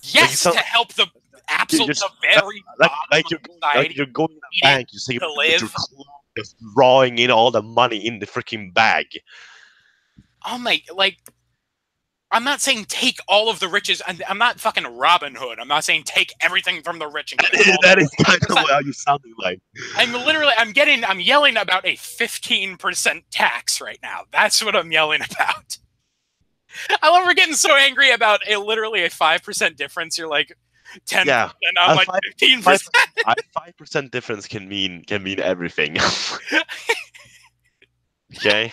Yes, like, to help the absolute very like you're going to the bank, you say you're just drawing in all the money in the freaking bag. Oh my, like, I'm not saying take all of the riches. I'm not fucking Robin Hood. I'm not saying take everything from the rich and get all that is kind of how you sounding like. I'm yelling about a 15% tax right now. That's what I'm yelling about. I love we're getting so angry about literally a 5% difference. You're like 10%, yeah. I'm like 15%. 5% difference can mean everything. Okay.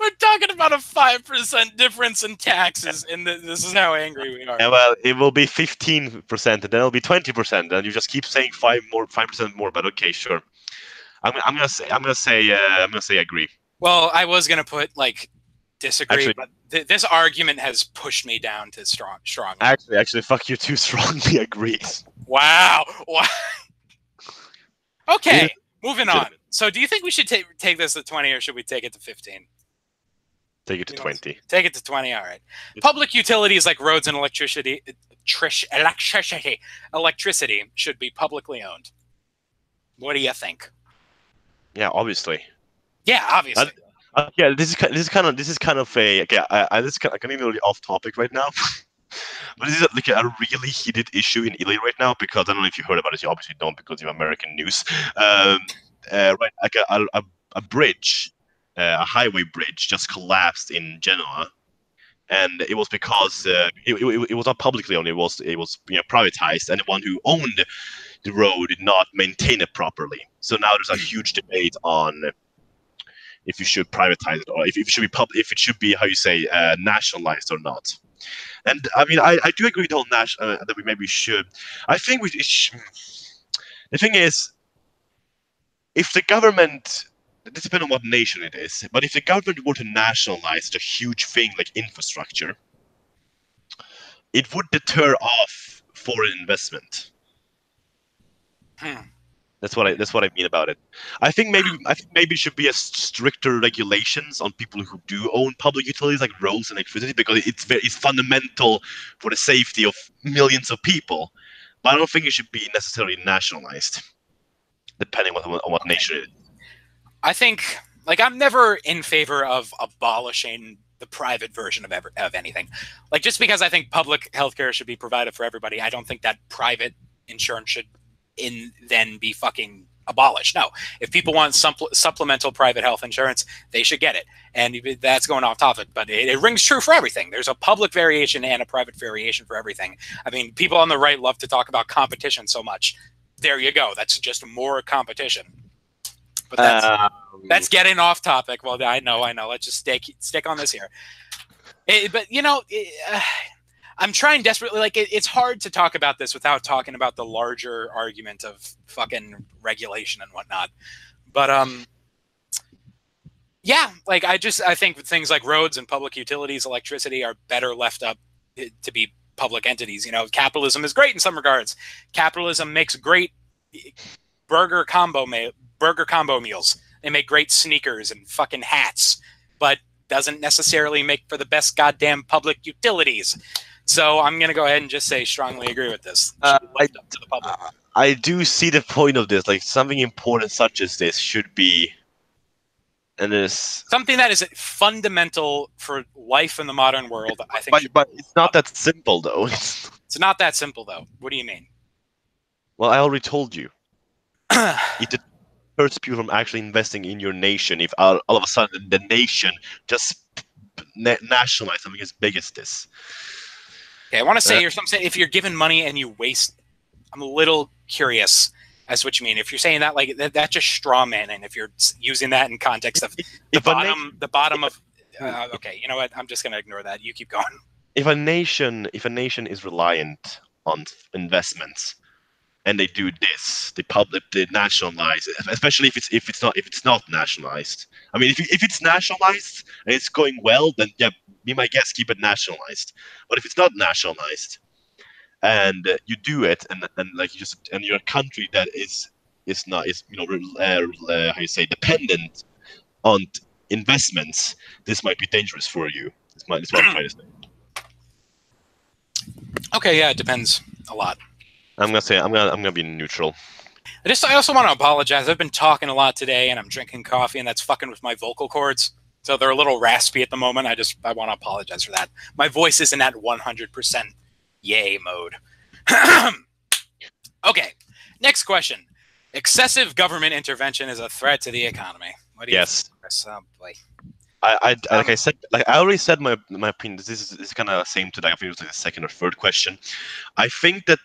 We're talking about a 5% difference in taxes, and this is how angry we are. Yeah, well, it will be 15%, and then it'll be 20%, and you just keep saying 5% more. But okay, sure. I'm gonna say agree. Well, I was gonna put like disagree, but this argument has pushed me down to strong. Actually, fuck you too. Strongly agree. Wow. Okay, moving on. So, do you think we should take this to 20, or should we take it to 15? Take it to 20. Take it to 20. All right. Public utilities like roads and electricity should be publicly owned. What do you think? Yeah, obviously. Yeah, obviously. Yeah, this is kind of a okay. This is kind of getting a little off topic right now, but this is like a really heated issue in Italy right now because I don't know if you heard about it. You obviously don't because you're American news. Right, like a bridge. A highway bridge just collapsed in Genoa, and it was because it was not publicly owned. It was privatized, and the one who owned the road did not maintain it properly. So now there's a huge debate on if you should privatize it or if it should be how you say nationalized or not. And I mean, I do agree that we maybe should. I think the thing is, if the government. It depends on what nation it is, but if the government were to nationalize a huge thing like infrastructure, it would deter off foreign investment. That's what I mean about it. I think maybe it should be a stricter regulations on people who do own public utilities like roads and electricity because it's fundamental for the safety of millions of people. But I don't think it should be necessarily nationalized, depending on what nation it is. I think, like, I'm never in favor of abolishing the private version of anything. Like, just because I think public healthcare should be provided for everybody, I don't think that private insurance should then be fucking abolished. No, if people want supplemental private health insurance, they should get it. And that's going off topic, but it rings true for everything. There's a public variation and a private variation for everything. I mean, people on the right love to talk about competition so much. There you go. That's just more competition. But that's getting off topic. Well, I know. Let's just stick on this here. But I'm trying desperately. Like it's hard to talk about this without talking about the larger argument of fucking regulation and whatnot. But yeah, like I think things like roads and public utilities, electricity are better left up to be public entities. You know, capitalism is great in some regards. Capitalism makes great burger combo meals. They make great sneakers and fucking hats, but doesn't necessarily make for the best goddamn public utilities. So I'm going to go ahead and just say strongly agree with this. I do see the point of this. Like something important such as this should be, and this something that is fundamental for life in the modern world. I think, but it's not that simple though. It's not that simple though. What do you mean? Well, I already told you. It deters people from actually investing in your nation if all of a sudden the nation just nationalize something as big as this. Okay, I want to say if you're given money and you waste, I'm a little curious as to what you mean. If you're saying that like that's just straw man, and if you're using that in context of the bottom of, okay, you know what? I'm just gonna ignore that. You keep going. If a nation is reliant on investments, and they do this, they nationalize it, especially if it's not nationalized. I mean, if it's nationalized and it's going well, then yeah, be my guest, keep it nationalized. But if it's not nationalized, and you do it, and like you're a country that is not how you say, dependent on investments, this might be dangerous for you. That's what I'm trying to say. Okay, yeah, it depends a lot. I'm gonna be neutral. I also want to apologize. I've been talking a lot today, and I'm drinking coffee, and that's fucking with my vocal cords. So they're a little raspy at the moment. I want to apologize for that. My voice isn't at 100% yay mode. Okay, next question. Excessive government intervention is a threat to the economy. What do you think, Chris? Oh, boy. Like I said, like I already said my opinion. This is kind of same to, like, I think it was like the second or third question. I think that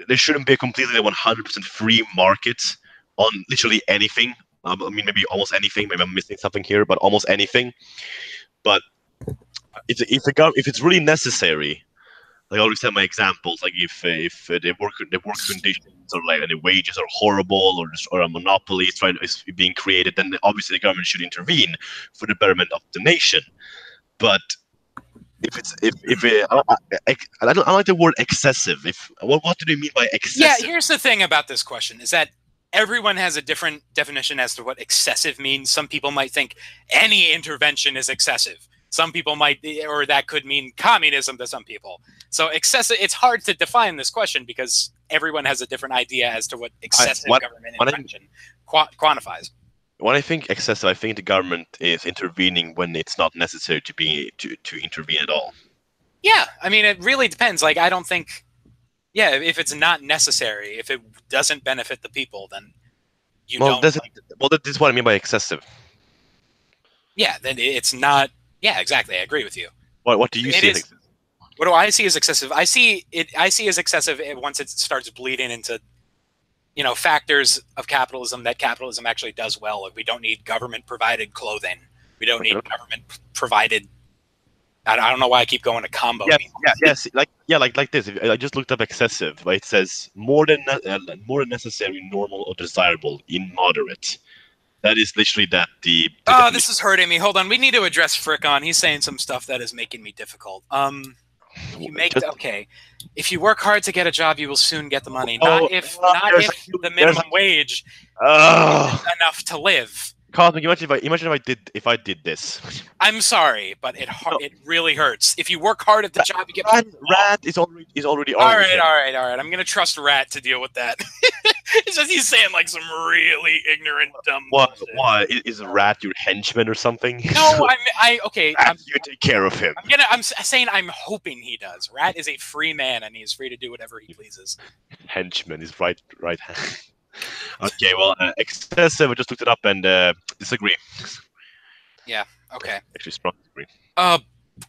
there shouldn't be a completely 100% free market on literally anything. I mean, maybe almost anything. Maybe I'm missing something here, but almost anything. But if it's really necessary, like I already said, my examples, like if the work conditions or like the wages are horrible, or a monopoly is being created, then obviously the government should intervene for the betterment of the nation. But I don't like the word excessive. What do they mean by excessive? Yeah, here's the thing about this question is that everyone has a different definition as to what excessive means. Some people might think any intervention is excessive. Some people might, or that could mean communism to some people. So excessive, it's hard to define this question because everyone has a different idea as to what excessive government intervention quantifies. When I think excessive, I think the government is intervening when it's not necessary to intervene at all. Yeah, I mean, it really depends. Like, I don't think, yeah, if it's not necessary, if it doesn't benefit the people, then you don't. This is what I mean by excessive. Yeah, then it's not. Yeah, exactly. I agree with you. What do you see? What do I see as excessive? I see as excessive once it starts bleeding into, factors of capitalism that capitalism actually does well. Like, we don't need government-provided clothing. We don't need government-provided. I don't know why I keep going to combo. Yes, like this. I just looked up excessive. Right? It says more than necessary, normal, or desirable in moderate. That is literally that oh, this is hurting me. Hold on. We need to address Frickon. He's saying some stuff that is making me difficult. Okay. If you work hard to get a job, you will soon get the money. Not if the minimum wage is enough to live. Cosmic, imagine if I did this. I'm sorry, but it really hurts. If you work hard at the job, you get Rat is already all right. I'm gonna trust Rat to deal with that. It's just he's saying like some really ignorant, dumb. What is Rat your henchman or something? No, okay. You take care of him. I'm saying I'm hoping he does. Rat is a free man and he is free to do whatever he pleases. Henchman is right hand. Okay, well, excessive. I just looked it up and disagree. Yeah. Okay. Actually, strong disagree. Oh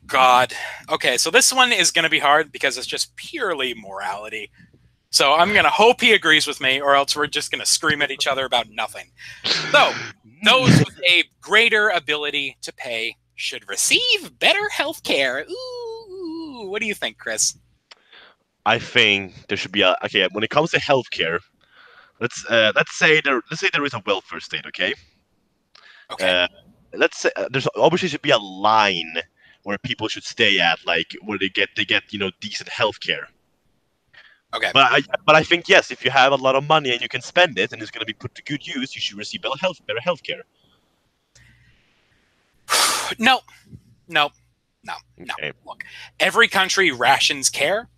God. Okay, so this one is going to be hard because it's just purely morality. So I'm going to hope he agrees with me, or else we're just going to scream at each other about nothing. So those with a greater ability to pay should receive better health care. Ooh, what do you think, Chris? I think there should be when it comes to health care. Let's say there is a welfare state, okay? Okay. Let's say there's obviously should be a line where people should stay at, like where they get decent healthcare. Okay. But I think yes, if you have a lot of money and you can spend it and it's going to be put to good use, you should receive better healthcare. No. Okay. Look, every country rations care.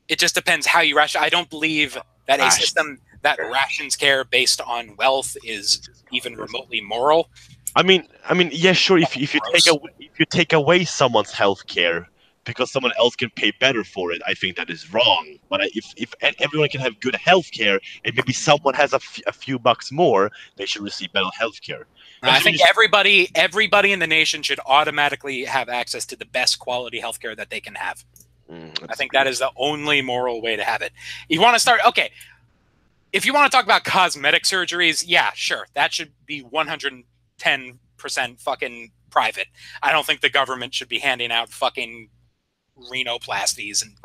It just depends how you ration. I don't believe that a system that rations care based on wealth is even remotely moral. I mean, yeah, sure. If you take away someone's health care because someone else can pay better for it, I think that is wrong. But if everyone can have good healthcare, and maybe someone has a few bucks more, they should receive better healthcare. I think everybody in the nation should automatically have access to the best quality healthcare that they can have. I think that is the only moral way to have it. You want to start, okay. If you want to talk about cosmetic surgeries, yeah, sure. That should be 110% fucking private. I don't think the government should be handing out fucking rhinoplasties and.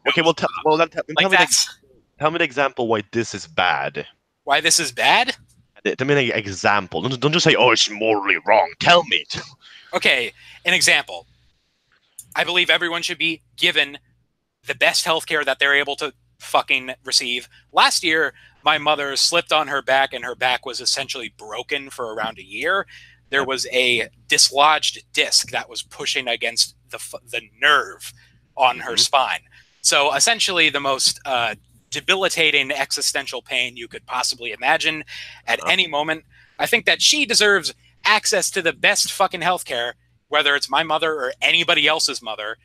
Okay. Well, tell me the example why this is bad. Why this is bad? Tell me an example. Don't just say, "Oh, it's morally wrong." Tell me. Okay, an example. I believe everyone should be given the best healthcare that they're able to fucking receive. Last year, my mother slipped on her back, and her back was essentially broken for around a year. There was a dislodged disc that was pushing against the nerve on her spine. So essentially the most debilitating existential pain you could possibly imagine at any moment. I think that she deserves access to the best fucking healthcare, whether it's my mother or anybody else's mother.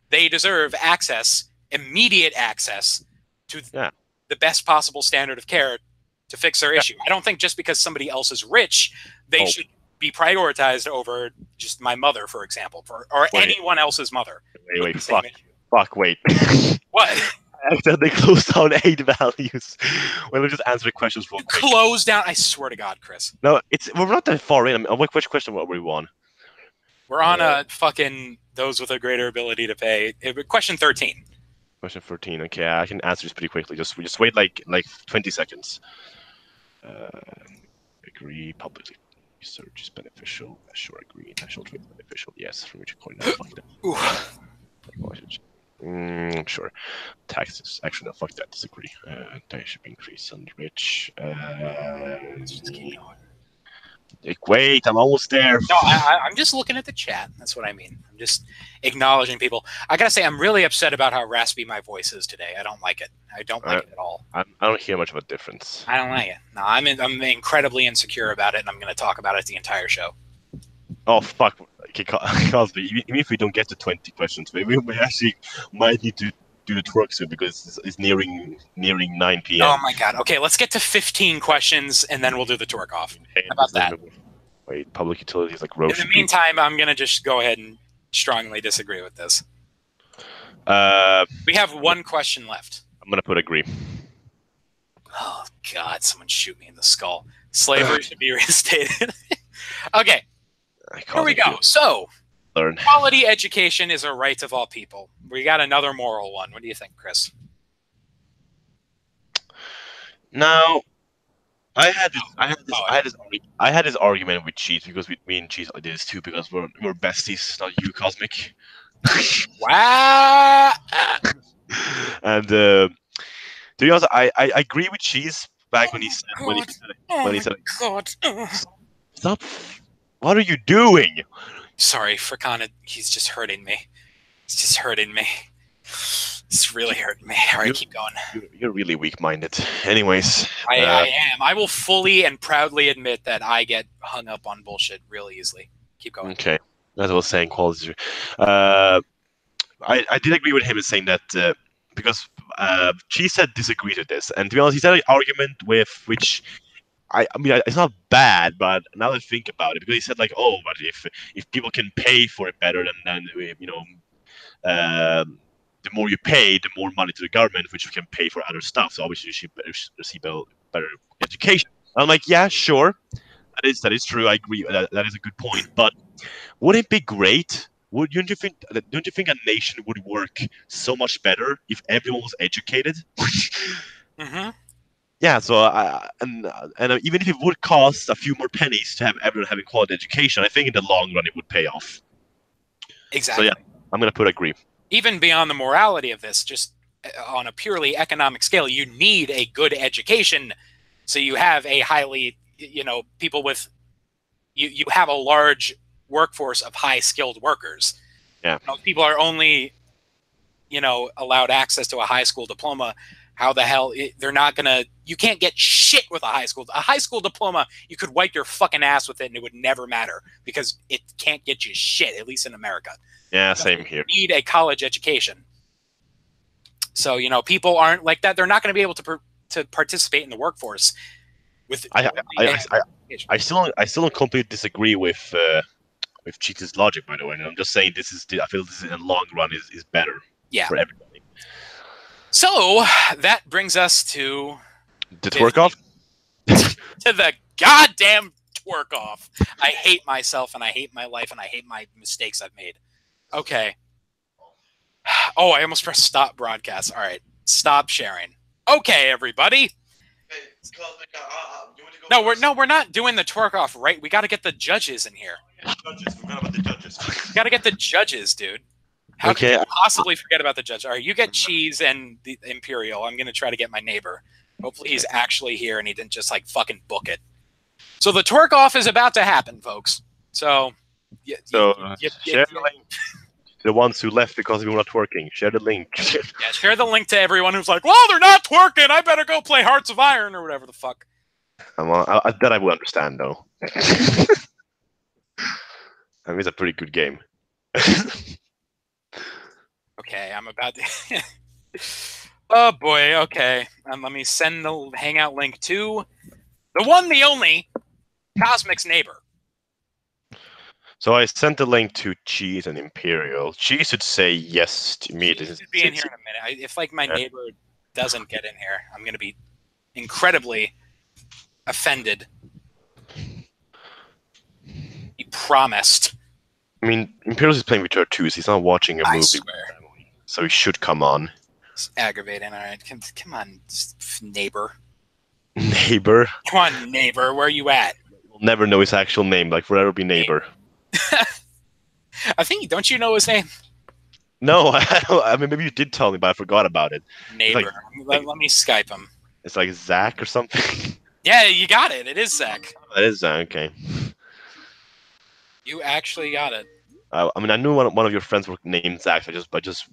They deserve access, immediate access to the best possible standard of care to fix their issue. I don't think just because somebody else is rich, they should be prioritized over just my mother, for example, or anyone else's mother. Wait, wait. What? They closed down 8 values. Well, we'll just answer the questions real quick. Close down? I swear to God, Chris. No, we're not that far in. Which question were we on? We're on a fucking those with a greater ability to pay. Question 13. Question 13. Okay, I can answer this pretty quickly. Just wait like 20 seconds. Agree publicly. Research is beneficial. Sure, agree. National trade is beneficial. Yes, from which coin? No, fuck that. Sure. Taxes. Actually, no, fuck that. Disagree. They should be increased on the rich. Let's just keep going. Wait, I'm almost there. No, I'm just looking at the chat. That's what I mean. I'm just acknowledging people. I gotta say, I'm really upset about how raspy my voice is today. I don't like it. I don't like it at all. I don't hear much of a difference. I don't like it. No, I'm incredibly insecure about it, and I'm going to talk about it the entire show. Oh, fuck. Cosby, even if we don't get to 20 questions, we actually might need to do the twerk soon because it's nearing 9 p.m. Oh my God. Okay, let's get to 15 questions and then we'll do the twerk off. How about that? Wait, public utilities like road. In the meantime, I'm going to just go ahead and strongly disagree with this. We have one question left. I'm going to put agree. Oh God, someone shoot me in the skull. Slavery should be reinstated. Okay, here we go. So, quality education is a right of all people. We got another moral one. What do you think, Chris? Now, I had this argument with Cheese because me and Cheese did this too because we're besties, not you, Cosmic. Wow. And to be honest, I agree with Cheese back when he said God. Stop! What are you doing? Sorry, Fricana. He's just hurting me. He's just hurting me. It's really hurting me. All right, keep going. You're really weak-minded. Anyways. I am. I will fully and proudly admit that I get hung up on bullshit really easily. Keep going. Okay. As I was saying, quality. I did agree with him in saying that because Cheese said disagree to this. And to be honest, he said an argument with which... I mean, it's not bad, but now that I think about it, because he said like, oh, but if people can pay for it better, then the more you pay, the more money to the government, which you can pay for other stuff. So obviously you should receive better education. I'm like, yeah, sure, that is true. I agree. That is a good point. But wouldn't it be great? Don't you think a nation would work so much better if everyone was educated? Mm-hmm. Yeah, so and even if it would cost a few more pennies to have everyone having quality education, I think in the long run it would pay off. Exactly. So yeah, I'm gonna put agree. Even beyond the morality of this, just on a purely economic scale, you need a good education, so you have a highly, people with, you have a large workforce of high skilled workers. Yeah. People are only, allowed access to a high school diploma. How the hell they're not gonna? You can't get shit with a high school diploma. You could wipe your fucking ass with it, and it would never matter because it can't get you shit. At least in America. Yeah, same here. Need a college education. So, you know, people aren't like that. They're not going to be able to participate in the workforce with I still don't completely disagree with Cheetah's logic, by the way. And I'm just saying I feel this in the long run is better for everybody. So that brings us to the twerk off. To the goddamn twerk off. I hate myself and I hate my life and I hate my mistakes I've made. Okay. Oh, I almost pressed stop broadcast. All right, stop sharing. Okay, everybody. No, we're not doing the twerk off, right? We got to get the judges in here. Forgot about the judges. We got to get the judges, dude. How could you possibly forget about the judge? All right, you get cheese and the Imperial. I'm gonna try to get my neighbor. Hopefully he's actually here and he didn't just like fucking book it. So the twerk off is about to happen, folks. So share the link. The ones who left because we were not twerking. Share the link. Yeah, share the link to everyone who's like, well, they're not twerking. I better go play Hearts of Iron or whatever the fuck. That I will understand, though. I mean, it's a pretty good game. Okay, I'm about to... Oh, boy, okay. Let me send the Hangout link to the one, the only, Cosmic's neighbor. So I sent the link to Cheese and Imperial. Cheese should say yes to me. Cheese should be in here in a minute. If, like, my neighbor doesn't get in here, I'm going to be incredibly offended. He promised. I mean, Imperial is playing with her too, so he's not watching a movie. I swear. So he should come on. It's aggravating. All right, come on, neighbor. Neighbor. Come on, neighbor. Where are you at? We'll never know his actual name. Like forever be neighbor. I think. Don't you know his name? No, I mean maybe you did tell me, but I forgot about it. Neighbor. Let me Skype him. It's like Zach or something. Yeah, you got it. It is Zach. That is Zach. Okay. You actually got it. I mean, I knew one of your friends were named Zach. So I just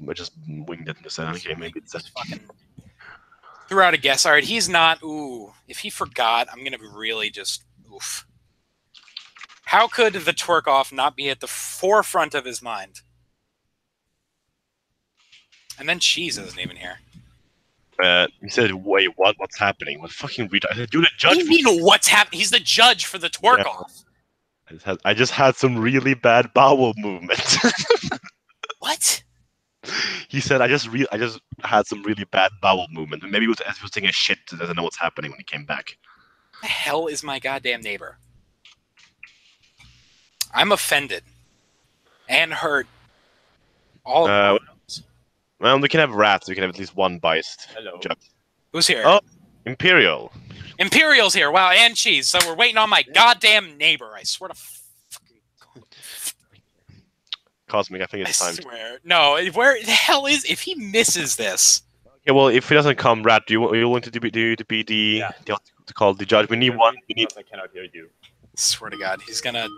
winged it and said, okay, maybe it's Zach. Fucking threw out a guess. All right, he's not. Ooh, if he forgot, I'm gonna really just oof. How could the twerk off not be at the forefront of his mind? And then Cheese isn't even here. He said, "Wait, what? What's happening? What fucking retard? You're the judge." What do you mean, what's happening? He's the judge for the twerk off. I just had some really bad bowel movement. What? He said, I just had some really bad bowel movement. Maybe he was taking a shit, doesn't know what's happening when he came back. The hell is my goddamn neighbor? I'm offended. And hurt. All of well, we can have rats. We can have at least one biased judge. Who's here? Oh, Imperial. Imperial's here. Wow, and Cheese. So we're waiting on my goddamn neighbor. I swear to fucking God. Cosmic, I think it's time. I swear. No, where the hell is... If he misses this... Okay, well, if he doesn't come, Rat, do you want to be the to call the judge? We need one. We need... I cannot hear you. Swear to God, he's gonna...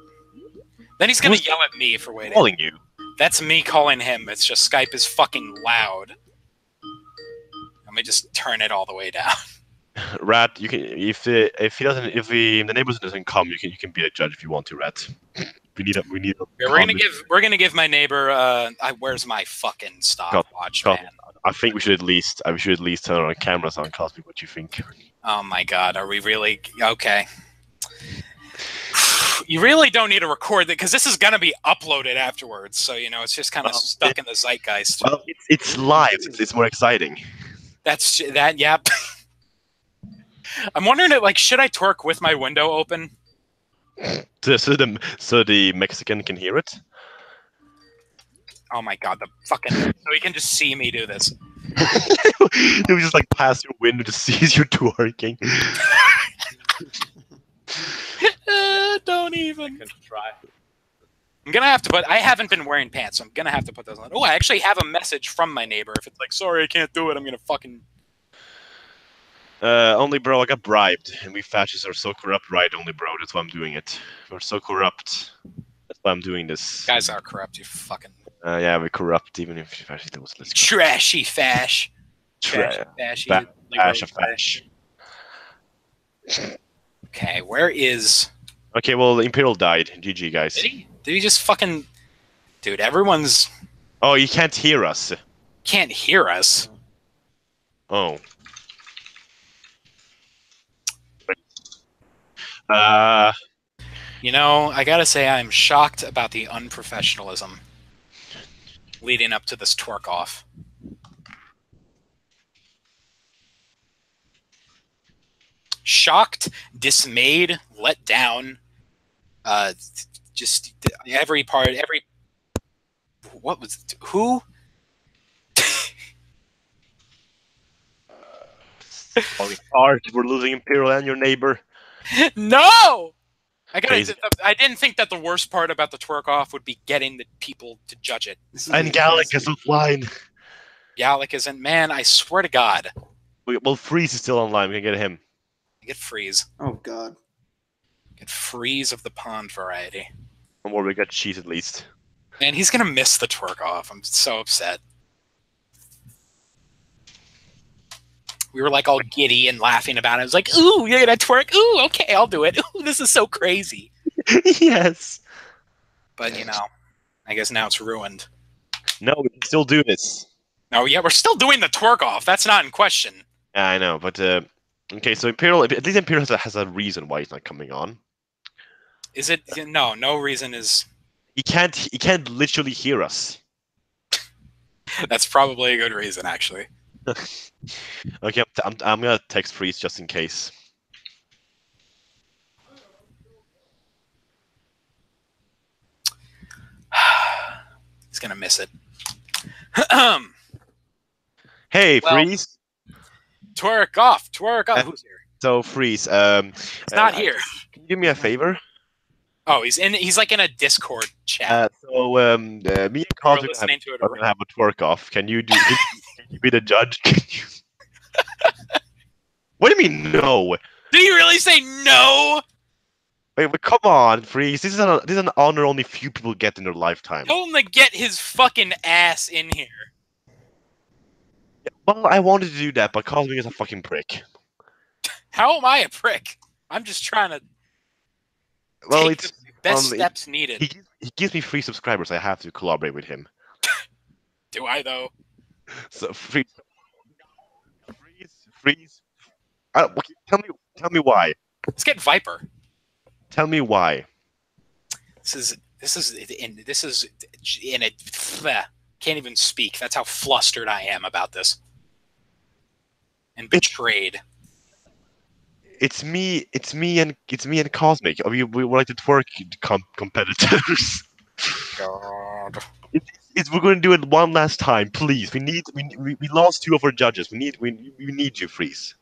Then he's gonna yell at me for waiting. Calling you. That's me calling him. It's just Skype is fucking loud. Let me just turn it all the way down. Rat, you can if the neighbor doesn't come, you can be a judge if you want to, Rat. We need a. Yeah, we're gonna give my neighbor. Where's my fucking stopwatch, man? I think we should at least turn our cameras on, Cosmic. What do you think? Oh my God, are we really okay? You really don't need to record that because this is gonna be uploaded afterwards. So you know it's just kind of stuck in the zeitgeist. Well, it's live. It's more exciting. That's that. Yep. I'm wondering, like, should I twerk with my window open? So the Mexican can hear it? Oh my God, the fucking... So he can just see me do this. He'll just, like, pass your window to see you twerking. Don't even. I can try. I'm gonna have to put... I haven't been wearing pants, so I'm gonna have to put those on. Oh, I actually have a message from my neighbor. If it's like, sorry, I can't do it, I'm gonna fucking... Only bro, I got bribed, and we fascists are so corrupt, right? Only bro, that's why I'm doing it. We're so corrupt. That's why I'm doing this. Guys are corrupt, you fucking... yeah, we're corrupt, even if fascist was... Trashy fash. Fash. Okay, where is... Okay, well, the Imperial died. GG, guys. Did he? Did he just fucking... Dude, everyone's Oh, you can't hear us. can't hear us. Oh. You know, I gotta say I'm shocked about the unprofessionalism leading up to this twerk off. Shocked, dismayed, let down. Just every part, every. What was who? Falling apart. We're losing Imperial and your neighbor. No! Crazy. I didn't think that the worst part about the twerk off would be getting the people to judge it. And Gallic is offline. Gallic isn't. Man, I swear to God. Well, Freeze is still online. We can get him. Get Freeze. Oh God. Get Freeze of the pond variety. Or we got cheese at least. Man, he's gonna miss the twerk off. I'm so upset. We were like all giddy and laughing about it. I was like, ooh, you're gonna twerk? Ooh, okay, I'll do it. Ooh, this is so crazy. Yes. But, you know, I guess now it's ruined. No, we can still do this. Oh, yeah, we're still doing the twerk off. That's not in question. Yeah, I know, but okay, so Imperial, at least Imperial has a reason why he's not coming on. Is it? No, no reason is. He can't literally hear us. That's probably a good reason, actually. Okay, I'm gonna text Freeze just in case. He's gonna miss it. Hey, Well, Freeze. Twerk off. Twerk off. Who's here? So Freeze, He's not here. Can you do me a favor? Oh, he's like in a Discord chat. Me and Cosmic listening to it are gonna have a twerk off. Can you can you be the judge? What do you mean no? Did he really say no? Wait, but come on, Freeze. This is an honor only few people get in their lifetime. Tell him to get his fucking ass in here. Yeah, well, I wanted to do that, but Cosmic is a fucking prick. How am I a prick? I'm just trying to Well, take the best steps needed. He gives me free subscribers. I have to collaborate with him. Do I, though? So Freeze. Tell me why. Let's get Viper. Tell me why. This is in a can't even speak. That's how flustered I am about this. And betrayed. It's me and Cosmic. We're like the twerk competitors. God. We're going to do it one last time, please. We lost 2 of our judges. We need you, Freeze.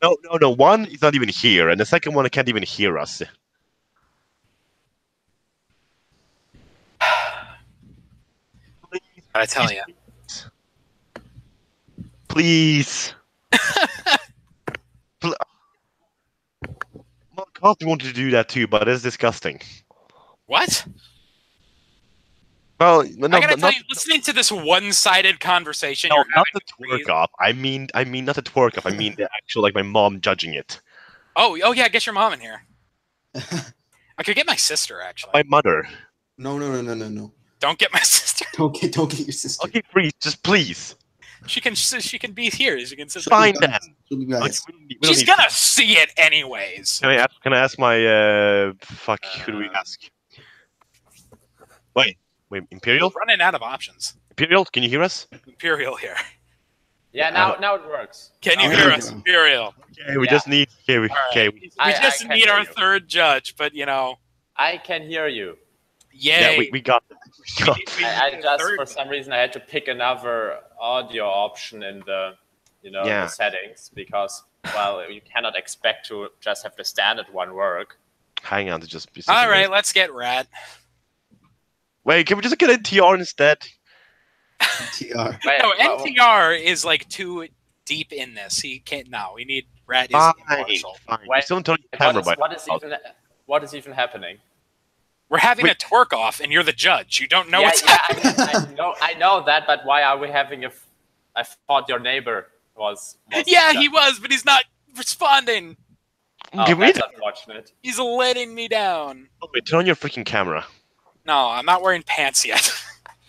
No. One is not even here, and the second one can't even hear us. I tell you. Please. Well, Cosmic wanted to do that too, but it's disgusting. What? Well, I gotta tell you, listening to this one-sided conversation. No, you're not the having twerk off. I mean not the twerk off. I mean the actual, like, my mom judging it. Oh yeah, get your mom in here. I could get my sister, actually. My mother. No. Don't get my sister. Don't get your sister. Okay, Freeze, just please. She can be here. She can sit. Fine then. She'll be Okay, back. She's gonna see it anyways. Can I ask my fuck? Who do we ask? Wait, Imperial? We're running out of options. Imperial, can you hear us? Imperial here. Yeah, now it works. Can you Oh, hear yeah. us, Imperial? Okay, we just need. Okay, we, All right. okay. We I just can need hear our you. third judge, but you know, I can hear you. yay. Yeah, we got it. I just, for some reason, I had to pick another audio option in the, the settings because, well, you cannot expect to just have the standard one work. Hang on to just be. All right, let's get Rat. Wait, can we just get a TR instead? TR. Wait, No, well, NTR is like too deep in this. He can't. No, we need Rat is Fine, impartial. fine. Wait, Still don't camera, but what is even happening? We're having Wait. a twerk off, and you're the judge. You don't know yeah, what's yeah, happening. I know that, but why are we having a? I thought your neighbor was Yeah, the he judge. was, but he's not responding. Oh, that's unfortunate. He's letting me down. Oh, wait, turn on your freaking camera. No, I'm not wearing pants yet.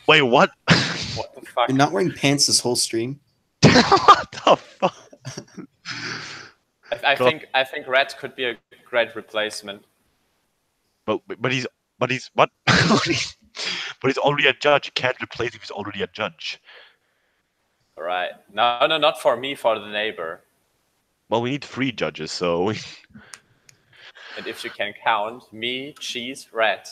Wait, what? What the fuck? You're not wearing pants this whole stream? What the fuck? I think Red could be a great replacement. But he's what? But he's already a judge. You can't replace him. He's already a judge. All right. No, not for me. For the neighbor. Well, we need 3 judges, so. And if you can count me, Cheese, Red.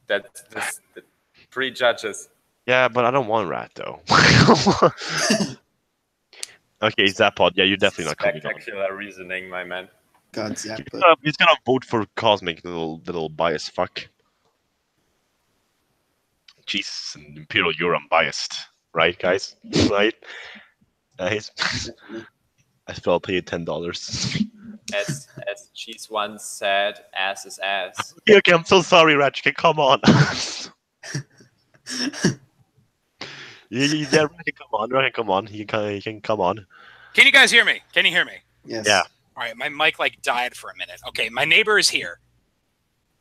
That's the 3 judges. Yeah, but I don't want Rat though. Okay, Zapod. Yeah, you're definitely not coming on. Spectacular reasoning, my man. God, Zap. He's gonna vote for Cosmic, little bias fuck. Jesus, and Imperial, you're unbiased, right, guys? Right? Nice. I still pay you $10. As Cheese once said, ass is ass. Okay, I'm so sorry, Ratchet. Come on. Yeah, come on. He can come on. Can you guys hear me? Can you hear me? Yes. Yeah. All right, my mic like died for a minute. Okay, my neighbor is here.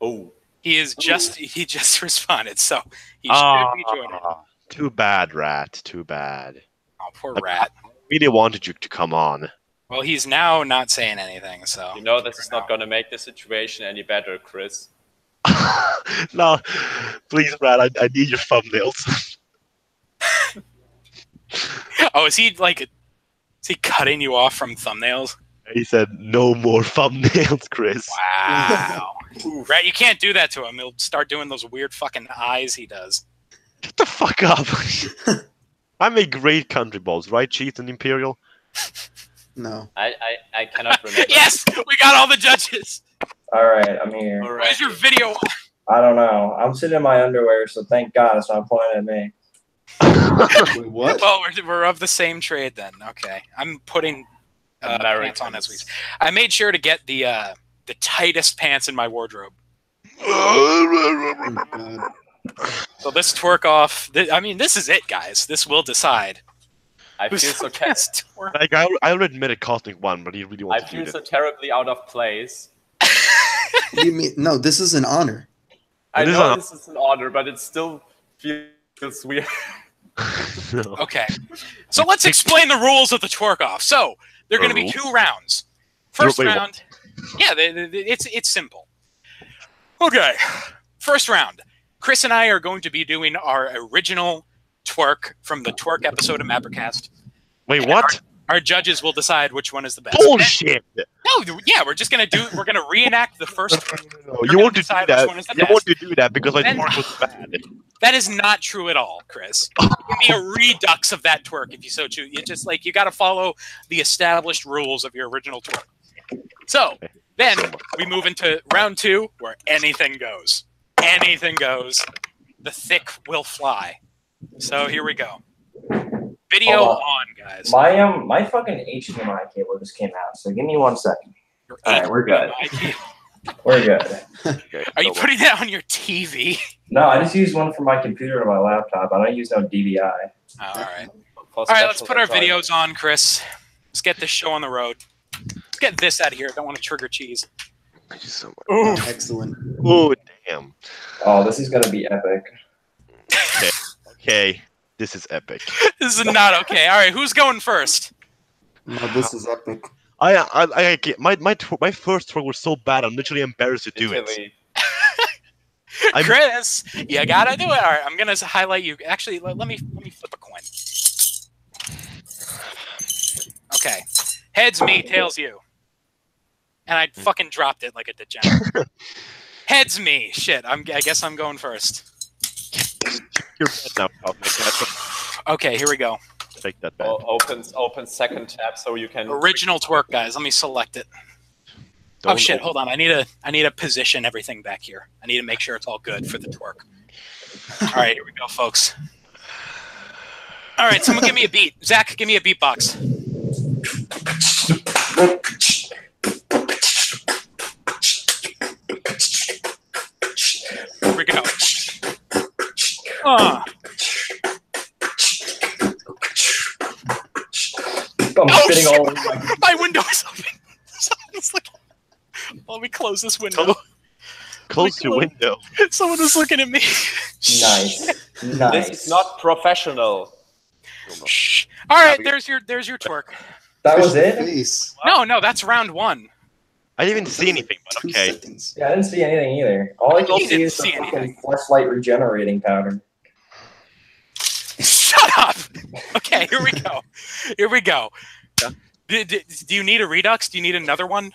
Oh. He just responded, so he should be joining. Too bad, Rat. Too bad. Oh, poor Rat. I really wanted you to come on. Well, he's now not saying anything, so. You know this is not going to make the situation any better, Chris. No, please, Rat. I need your thumbnails. Oh, is he cutting you off from thumbnails? He said, "No more thumbnails, Chris." Wow. Rat, you can't do that to him. He'll start doing those weird fucking eyes he does. Shut the fuck up. I make great country balls, right, Cheat and Imperial? No. I cannot remember. Yes! We got all the judges! Alright, I'm here. All right. Where's your video? I don't know. I'm sitting in my underwear, so thank God it's not pointing at me. Wait, what? Well, we're of the same trade then. Okay. I'm putting pants on as we. I made sure to get the tightest pants in my wardrobe. Oh, God. So this twerk off. I mean, this is it, guys. This will decide. I feel so twerk. Like I'll admit it, Cosmic won, but he really wants I to feel do so that. terribly out of place. What do you mean? No, this is an honor. I It is know a- this is an honor, but it still feels weird. No. Okay. So let's explain the rules of the twerk off. So they're going to be 2 rounds. First Wait, what? round. Yeah, it's simple. Okay. First round. Chris and I are going to be doing our original twerk from the twerk episode of MapperCast. Wait, what? Our judges will decide which one is the best. Bullshit! No, yeah, we're gonna reenact the first. No, you want to do decide that. which one is the You best. want to do that because my Then- twerk was bad. That is not true at all, Chris. It can be a redux of that twerk if you so choose. You got to follow the established rules of your original twerk. So then we move into round 2, where anything goes. Anything goes. The thick will fly. So here we go. Video Hold on, guys. My fucking HDMI cable just came out, so give me 1 second. Your Alright, we're good. HDMI. We're good. Okay, Are you so- putting that on your TV? No, I just use one for my computer or my laptop. I don't use no DVI. Oh, all right. All right, let's put our videos on, Chris. Let's get this show on the road. Let's get this out of here. I don't want to trigger cheese. Thank you so much. Oh, excellent. Oh, damn. Oh, this is gonna be epic. Okay, this is epic. This is not okay. All right, who's going first? No, this is epic. I get my first twerk was so bad. I'm literally embarrassed to do it. Italy. I'm- Chris, you gotta do it. All right, I'm gonna highlight you. Actually, let me flip a coin. Okay, heads me, tails you. And I fucking dropped it like a degenerate. Heads me. Shit. I guess I'm going first. You're bad now, Cosmic. Okay, here we go. Take that back. Open second tab so you can. Original twerk, guys. Let me select it. Oh shit! Hold on. I need to position everything back here. I need to make sure it's all good for the twerk. All right, here we go, folks. All right, someone give me a beat. Zach, give me a beatbox. Here we go. I'm spitting all over My window is open. Let me close this window. Close your window. Someone was looking at me. Nice. Nice. This is not professional. Shh. All right, there's your twerk. That was it? Face. No, that's round 1. I didn't even see anything, but 2 okay. seconds. Yeah, I didn't see anything either. All I can You see didn't is the see fucking anything. flashlight regenerating pattern. Shut up. Okay, here we go. Here we go. Do you need a redux? Do you need another one?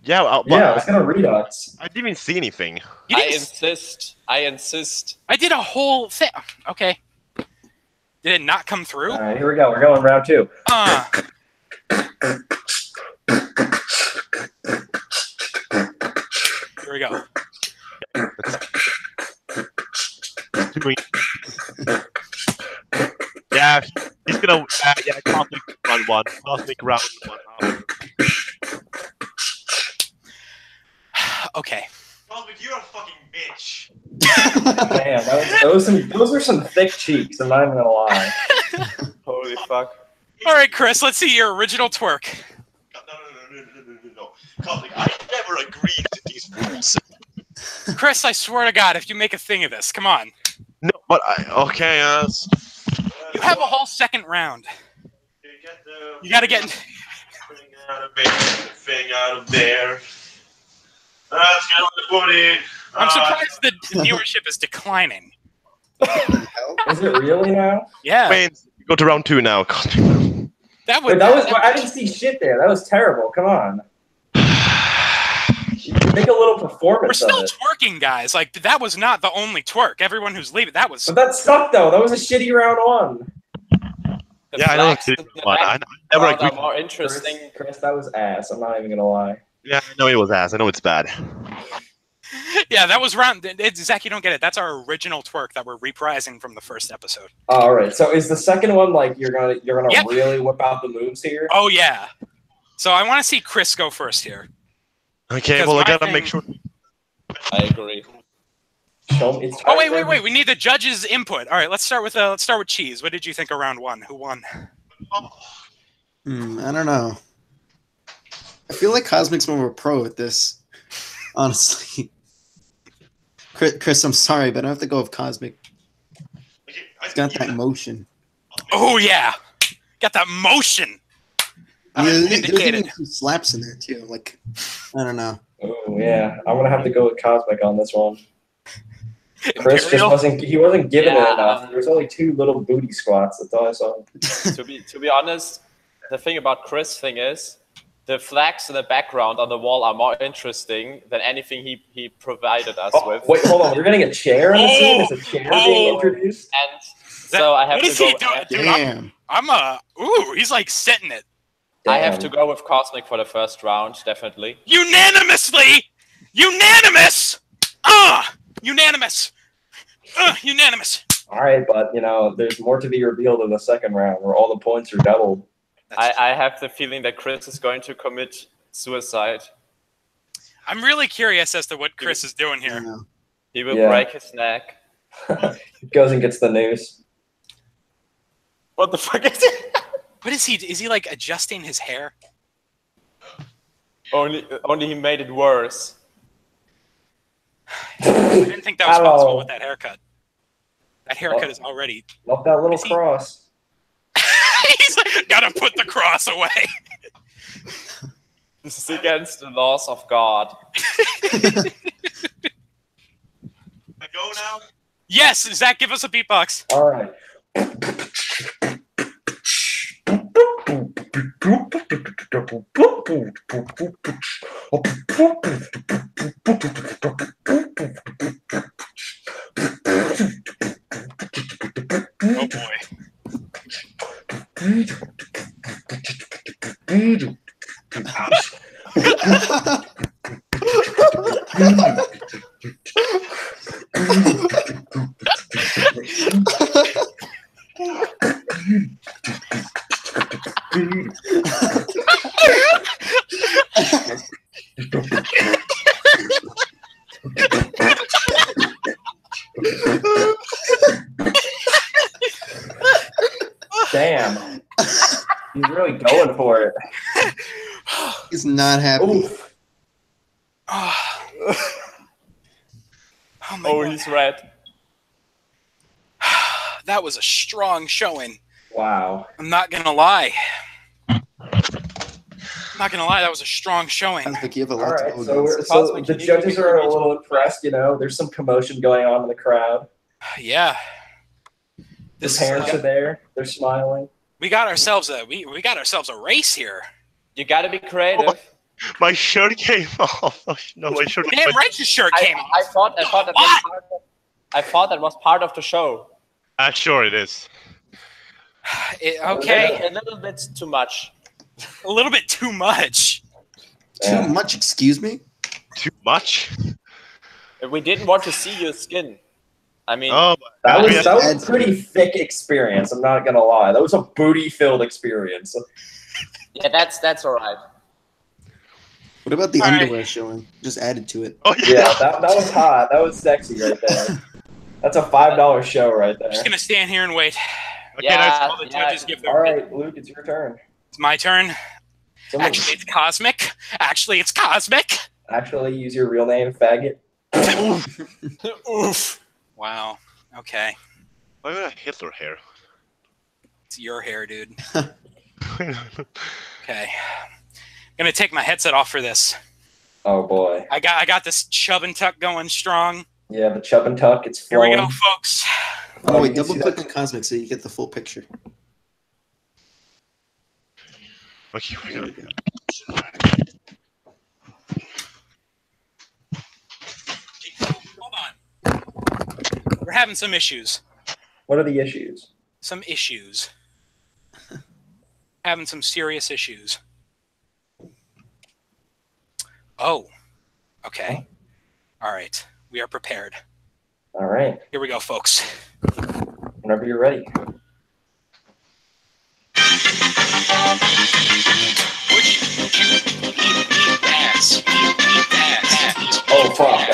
Yeah, Yeah, I was gonna redux. I didn't even see anything. You I didn't insist. I insist. I did a whole thing. Okay. Did it not come through? All right, here we go. We're going round 2. Here we go. Yeah, he's gonna. Yeah, Cosmic round 1. Cosmic round 1. Okay. Cosmic, you're a fucking bitch. Damn, those were some thick cheeks. I'm not even gonna lie. Holy fuck. All right, Chris, let's see your original twerk. No. Cosmic, I never agreed to these rules. Chris, I swear to God, if you make a thing of this, come on. No, but okay, You have a whole second round. You gotta get. Thing out of there. Let's get on the footy. I'm surprised the viewership is declining. Is it really now? Yeah. Wait, go to round 2 now. That Wait, I didn't see shit there. That was terrible. Come on. Make a little We're performance still of it. twerking, guys. Like, that was not the only twerk. Everyone who's leaving, that was. But that sucked though. That was a shitty round 1. The Yeah, I know. flags in the I never background agreed. are more interesting. Chris, that was ass. I'm not even gonna lie. Yeah, I know it was ass. I know it's bad. Yeah, that was round. Zach, you don't get it. That's our original twerk that we're reprising from the first episode. All right. So is the second one like you're gonna Yep. really whip out the moves here? Oh, yeah. So I want to see Chris go first here. Okay, Because well, I my gotta thing- make sure. I agree. Show me. It's Oh, wait. We need the judges' input. All right, let's start with Cheese. What did you think of round 1? Who won? I don't know. I feel like Cosmic's more of a pro at this. Honestly. Chris, I'm sorry, but I have to go with Cosmic. He's got that motion. Oh, yeah. Got that motion. There's Indicated. even some slaps in there, too. Like, I don't know. Oh yeah, I'm gonna have to go with Cosmic on this one. Chris just Imperial? wasn't giving it Yeah, enough. There's only 2 little booty squats. That's all I saw. To be honest, the thing about Chris thing is the flags in the background on the wall are more interesting than anything he provided us Oh, with. wait, hold on. We're getting a chair in the scene. Is a chair being introduced? And so I have What to is he go. doing? Dude, Damn. He's like setting it. I have Damn. to go with Cosmic for the first round, definitely. Unanimously! Unanimous! Unanimous! Unanimous! All right, but there's more to be revealed in the second round, where all the points are doubled. I have the feeling that Chris is going to commit suicide. I'm really curious as to what Chris is doing I here. don't know. He will Yeah. break his neck. Goes and gets the news. What the fuck is it? What is he? Is he like adjusting his hair? Only he made it worse. I didn't think that was Hello. possible with that haircut. That haircut is already. Love that little Is he- cross. He's like, gotta put the cross away. This is against the laws of God. I go now. Yes, Zach, give us a beatbox. All right. Oh boy. Damn. He's really going for it. He's not happy. Oof. Oh, my Oh, God. he's red. That was a strong showing. Wow. I'm not gonna lie. That was a strong showing. Cosmic, you have a All lot right, to so Cosmic, the you need to judges be are a really little impressed. You know, there's some commotion going on in the crowd. Yeah. The parents are there. They're smiling. We got ourselves a race here. You gotta be creative. My shirt came off. Oh, no, my shirt. Damn right your shirt came off. I thought that was part of the show. Sure it is. Okay. A little bit too much. A little bit too much. Too much, excuse me? Too much? We didn't want to see your skin. I mean, Oh, That my was God. a pretty thick experience. I'm not gonna lie. That was a booty-filled experience. yeah, that's all right. What about the All right. underwear showing? Just added to it. Oh, Yeah, that was hot. That was sexy right there. That's a $5 show right there. I'm just gonna stand here and wait. Okay, Yeah, nice. All the judges give their All right, Luke, it's your turn. It's my turn. Someone Actually, it's Cosmic. actually use your real name, faggot. Oof. Wow. Okay. Why would I Hitler hair? It's your hair, dude. Okay. Gonna take my headset off for this. Oh boy. I got this chub and tuck going strong. Yeah, the chub and tuck. It's Here we flowing. go, folks. Oh, wait, you can double see click that. on Cosmic so you get the full picture. Okay, here we go. Hold on. We're having some issues. What are the issues? Some issues. Having some serious issues. Oh. Okay. All right. We are prepared. All right. Here we go, folks. Whenever you're ready. Oh fuck.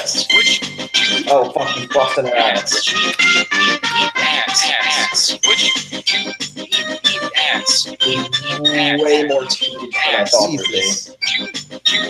Oh fuck, he's busting her ass. Way more cheeky than I thought there'd be.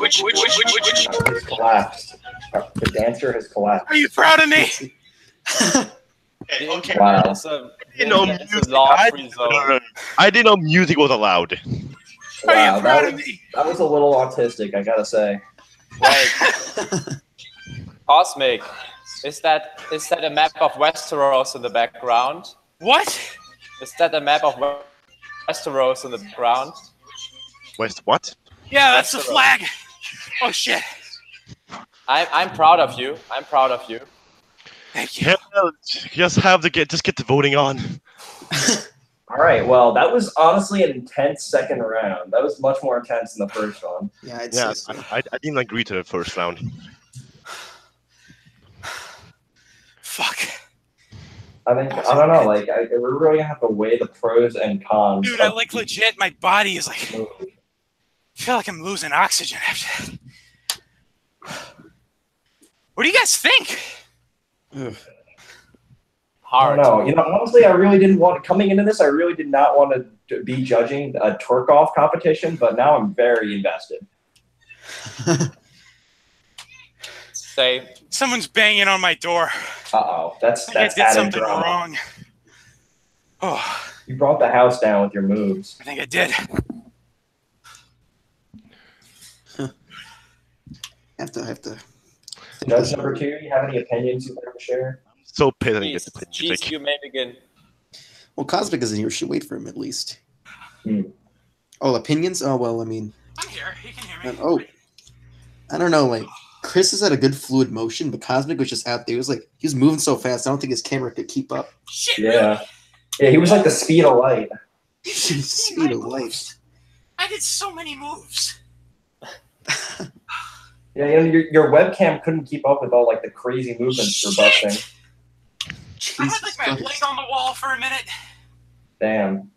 He's collapsed. The dancer has collapsed. Are you proud of me? Okay, Wow. It's a, You know, it's a music. law-free zone. I didn't know music was allowed. Are Wow, you proud that of was, me? that was a little autistic, I gotta say. Wait, Cosmic, is that a map of Westeros in the background? What? Is that a map of Westeros in the background? West what? Yeah, that's the Westeros. flag. Oh shit. I'm proud of you. I'm proud of you. Thank you. Yeah, just get the voting on. All right, well, that was honestly an intense second round. That was much more intense than the first one. Yeah, I'd Yeah, say so. I didn't agree to the first round. Fuck. I think, I don't know, like, we're really gonna have to weigh the pros and cons. Dude, I of like each legit, my body is like, move. I feel like I'm losing oxygen after that. What do you guys think? Ugh. I don't Hard. know. You know, honestly, I really didn't want coming into this. I really did not want to be judging a twerk-off competition, but now I'm very invested. Say, Someone's banging on my door. Uh-oh, that's I think I did added something drama. wrong. Oh, You brought the house down with your moves. I think I did. I have to. think Judge this number over. 2, you have any opinions you'd like to share? So pissed I didn't get to play Jeez, music. you may begin. Well, Cosmic isn't here. We should wait for him at least. Hmm. Oh, opinions? Oh, well, I mean, I'm here. You can hear me. oh, I don't know. Like, Chris has had a good fluid motion, but Cosmic was just out there. He was like, he was moving so fast. I don't think his camera could keep up. Shit, Yeah. really? Yeah, he was like the speed of light. Speed of light. I did so many moves. Yeah, you know, your webcam couldn't keep up with all like the crazy movements you're busting. I had like my leg on the wall for a minute. Damn.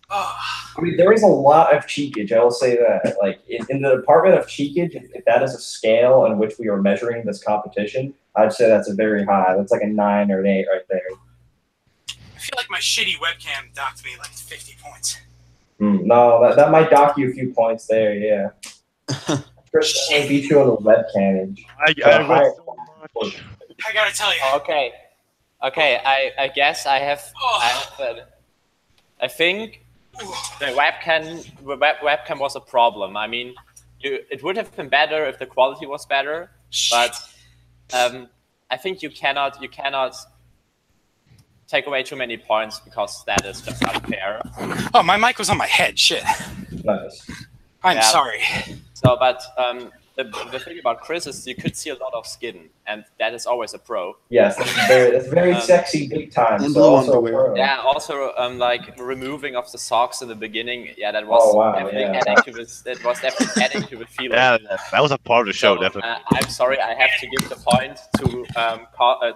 Oh. I mean, there is a lot of cheekage. I will say that. Like in the department of cheekage, if that is a scale in which we are measuring this competition, I'd say that's a very high. That's like a 9 or an 8 right there. I feel like my shitty webcam docked me like 50 points. No, that might dock you a few points there. Yeah. Chris might beat you on the webcam. I read so much. I gotta tell you. Okay. I guess I have. I think the webcam was a problem. I mean, it would have been better if the quality was better, but I think you cannot take away too many points because that is just unfair. Oh, my mic was on my head. Shit. Nice. I'm sorry. So, but the thing about Chris is you could see a lot of skin, and that is always a pro. Yes, that's very sexy big time. And so blue also underwear. Yeah, also like removing of the socks in the beginning. Yeah, that was definitely adding to this. That was definitely adding to the feeling. Yeah, that was a part of the show, definitely. I'm sorry, I have to give the point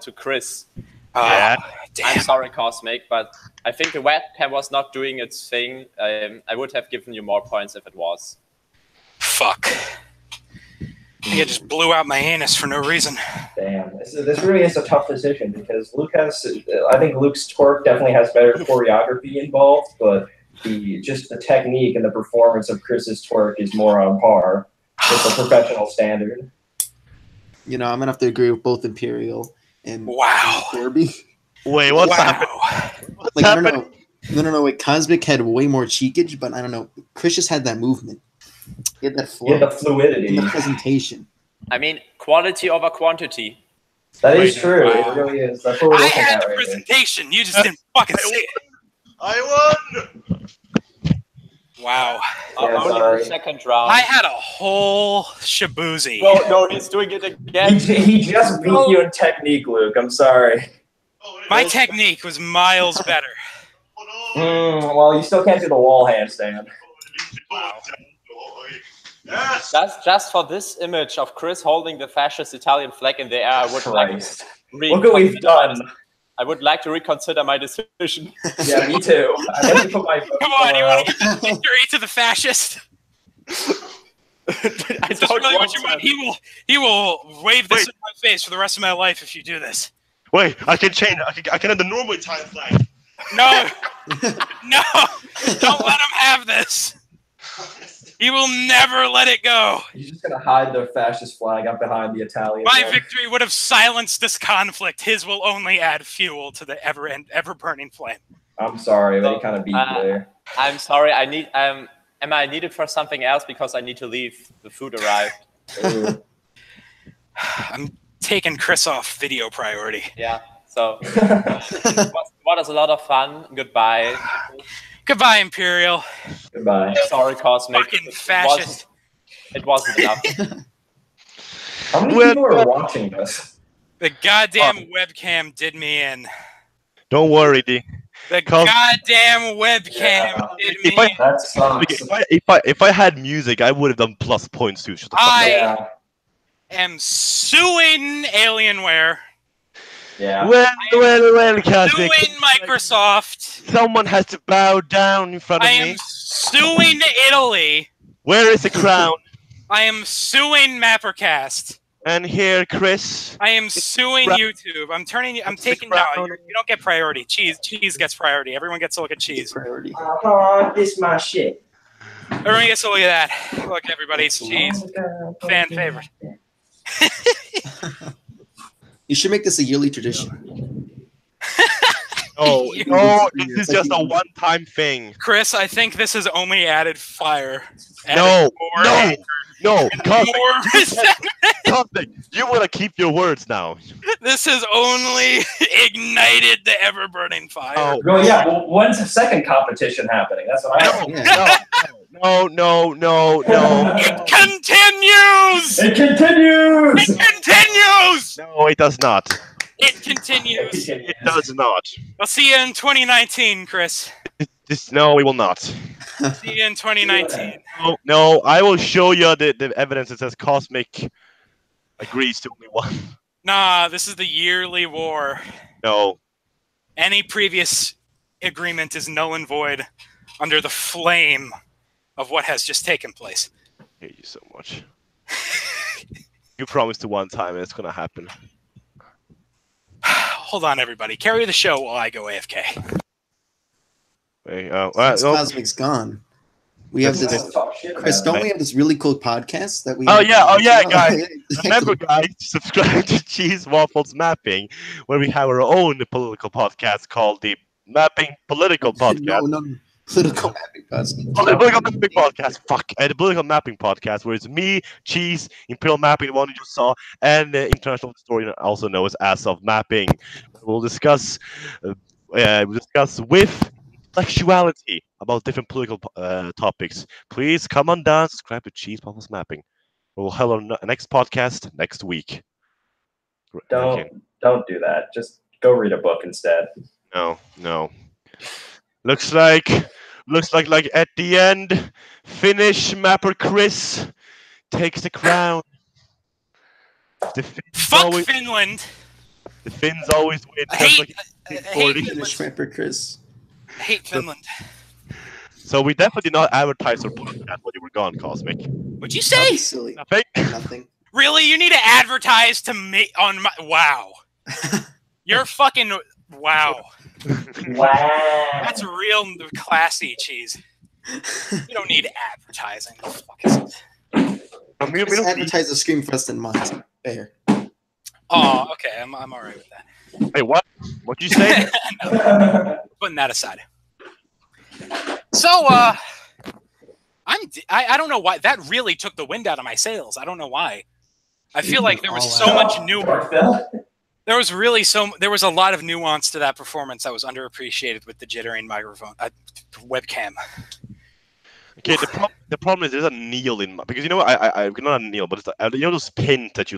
to Chris. Yeah. I'm sorry, Cosmic, but I think the webcam was not doing its thing. I would have given you more points if it was. Fuck. I just blew out my anus for no reason. Damn, this really is a tough decision because I think Luke's twerk definitely has better choreography involved, but the technique and the performance of Chris's twerk is more on par with the professional standard. You know, I'm gonna have to agree with both Imperial and Corby. Wait, what's happening? Like, I don't know. No. Wait, Cosmic had way more cheekage, but I don't know. Chris just had that movement. He had that flow. He had the fluidity. In the presentation. I mean, quality over quantity. That is true. Wow. It really is. That's what we're looking at the right presentation. Here. You just didn't fucking see it. I won! Wow. Yeah, second round. I had a whole shaboozy. No, he's doing it again. He just beat you in technique, Luke. I'm sorry. My technique was miles better. Well, you still can't do the wall handstand. Wow. Yes. Just for this image of Chris holding the fascist Italian flag in the air, I would look what we've done. I would like to reconsider my decision. Yeah, me too. Come on, you want to give victory to the fascist? I don't really what you want. He will wave this in my face for the rest of my life if you do this. Wait, I can change. I can have the normal Italian flag. No, no, don't let him have this. He will never let it go. He's just gonna hide the fascist flag up behind the Italian. My victory would have silenced this conflict. His will only add fuel to the ever-burning flame. I'm sorry, but he kind of beat you there. I'm sorry. I need. Am I needed for something else because I need to leave? The food arrived. I'm taking Chris off video priority. Yeah. So it was a lot of fun. Goodbye. Goodbye, Imperial. Goodbye. Sorry, Cosmic. Fucking fascist. It wasn't enough. How many people are watching this? The goddamn webcam did me in. Don't worry, D. The goddamn webcam did me in. That sucks. If I had music, I would have done plus points too. Shut the fuck up. I am suing Alienware. Yeah. Well, Cosmic. Suing Microsoft. Someone has to bow down in front of me. I am suing Italy. Where is the crown? I am suing MapperCast. And here, Chris. I am suing YouTube. I'm taking no. You don't get priority. Cheese gets priority. Everyone gets to look at cheese. Priority. This is my shit. Everyone gets to look at that. Look, everybody, it's cheese. Fan favorite. You should make this a yearly tradition. No, this is just a one-time thing. Chris, I think this has only added fire. No. Cosmic, you want to keep your words now. This has only ignited the ever-burning fire. Oh, yeah. Well, when's the second competition happening? That's what I know. No. It continues! It continues! It continues! No, it does not. It continues. It does not. I'll see you in 2019, Chris. No, we will not. See you in 2019. No, I will show you the evidence that says Cosmic agrees to only one. Nah, this is the yearly war. No. Any previous agreement is null and void under the flame of what has just taken place. I hate you so much. You promised to one time, and it's gonna happen. Hold on, everybody. Carry the show while I go AFK. Cosmic's gone. We have this. Chris, don't we have this really cool podcast that we? Oh yeah, guys. Remember, guys, subscribe to Cheese Waffles Mapping, where we have our own political podcast called the Mapping Political Podcast. No, political mapping podcast. Oh, the political mapping podcast. Fuck, the political mapping podcast, where it's me, Cheese, Imperial Mapping, the one you just saw, and the international historian, also known as of Mapping. We'll discuss with intellectuality about different political topics. Please come on down, subscribe to Cheese Waffles Mapping. We'll have our next podcast next week. Don't do that. Just go read a book instead. No. Looks like at the end, Finnish Mapper Chris takes the crown. Fuck Finland. The Finns always win. I hate Finnish Mapper Chris. I hate Finland. So we definitely did not advertise our podcast when you were gone, Cosmic. What'd you say? Silly. Nothing. Really? You need to advertise to me on my... Wow. You're fucking... Wow. Wow. That's real classy, Cheese. You don't need advertising. What the fuck is it? We don't advertise the Screamfest in Monster. There. Oh, okay. I'm all right with that. Hey, what? What'd you say? No, putting that aside. So, I don't know why that really took the wind out of my sails. I don't know why. I feel like there was so much new. There was a lot of nuance to that performance that was underappreciated with the jittering microphone, webcam. Okay, the problem is there's a Neil in my, because I'm not a Neil, but it's those pins that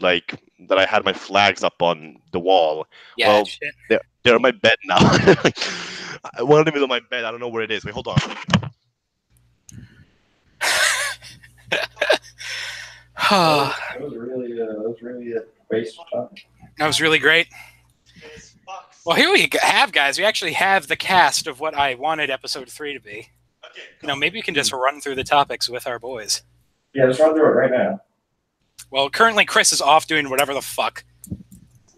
that I had my flags up on the wall. Yeah, well, shit. they're on my bed now. One of them is on my bed. I don't know where it is. Wait, hold on. That was really a waste of time. That was really great. Well, here we have, guys. We actually have the cast of what I wanted episode 3 to be. Maybe we can just run through the topics with our boys. Yeah, let's run through it right now. Well, currently Chris is off doing whatever the fuck.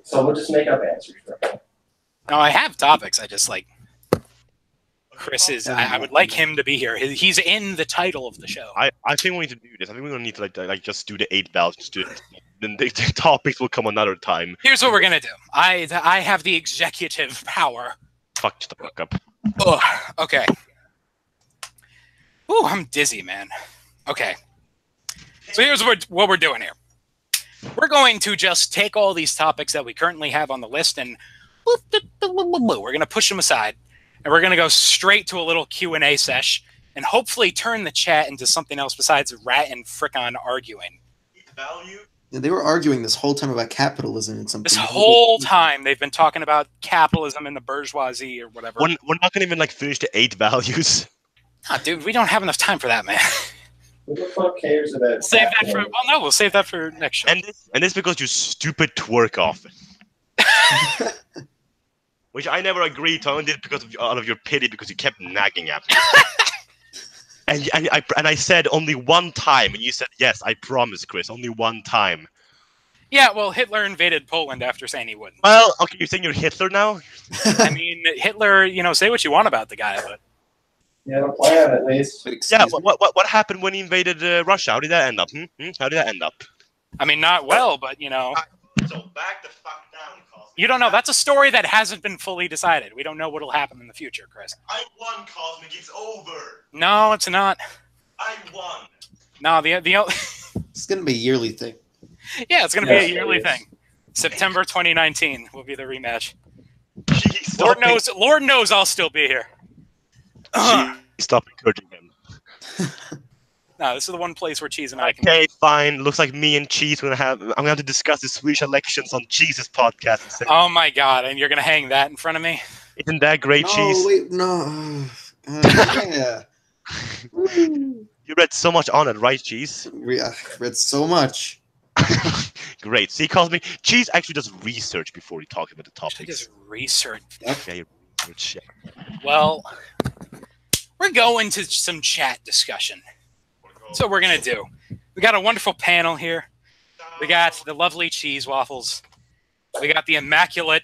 So we'll just make up answers. No, I have topics. I just Chris is. I would like him to be here. He's in the title of the show. I think we need to do this. I think we're gonna need to just do the 8 values. Then the topics will come another time. Here's what we're gonna do. I have the executive power. Fuck the fuck up. Ugh, okay. Ooh, I'm dizzy, man. Okay. So here's what we're doing here. We're going to just take all these topics that we currently have on the list and we're going to push them aside. And we're going to go straight to a little Q&A sesh and hopefully turn the chat into something else besides Rat and Fricon arguing. Yeah, they were arguing this whole time about capitalism and something. This whole time they've been talking about capitalism and the bourgeoisie or whatever. We're not going to even finish the 8 values. Nah, dude, we don't have enough time for that, man. Who the fuck cares about Save that for... Well, no, we'll save that for next show. And this because you stupid twerk off. Which I never agreed to. I only did it out of your pity because you kept nagging at me. and I said only one time, and you said, yes, I promise, Chris, only one time. Yeah, well, Hitler invaded Poland after saying he wouldn't. Well, okay, you're saying you're Hitler now? I mean, Hitler, say what you want about the guy, but... Yeah, the plan at least. Yeah, what happened when he invaded Russia? How did that end up? How did that end up? I mean, not well, but, So back the fuck down, Cosmic. You don't know. That's a story that hasn't been fully decided. We don't know what'll happen in the future, Chris. I won, Cosmic. It's over. No, it's not. I won. No, It's going to be a yearly thing. Yeah, it's going to be a yearly thing. September 2019 will be the rematch. Jeez, Lord knows I'll still be here. Stop encouraging him. No, this is the one place where Cheese and I can... Okay, fine. Looks like me and Cheese I'm going to discuss the Swedish elections on Cheese's podcast. Oh my god, and you're going to hang that in front of me? Isn't that great, Cheese? Oh, wait, no. Yeah. You read so much on it, right, Cheese? Read so much. Great. See, Cosmic, Cheese actually does research before he talks about the She topics. does research. Yep. Yeah, you research. Yeah. Well, we're going to some chat discussion. That's what we're going to do. We got a wonderful panel here. We got the lovely Cheese Waffles. We got the immaculate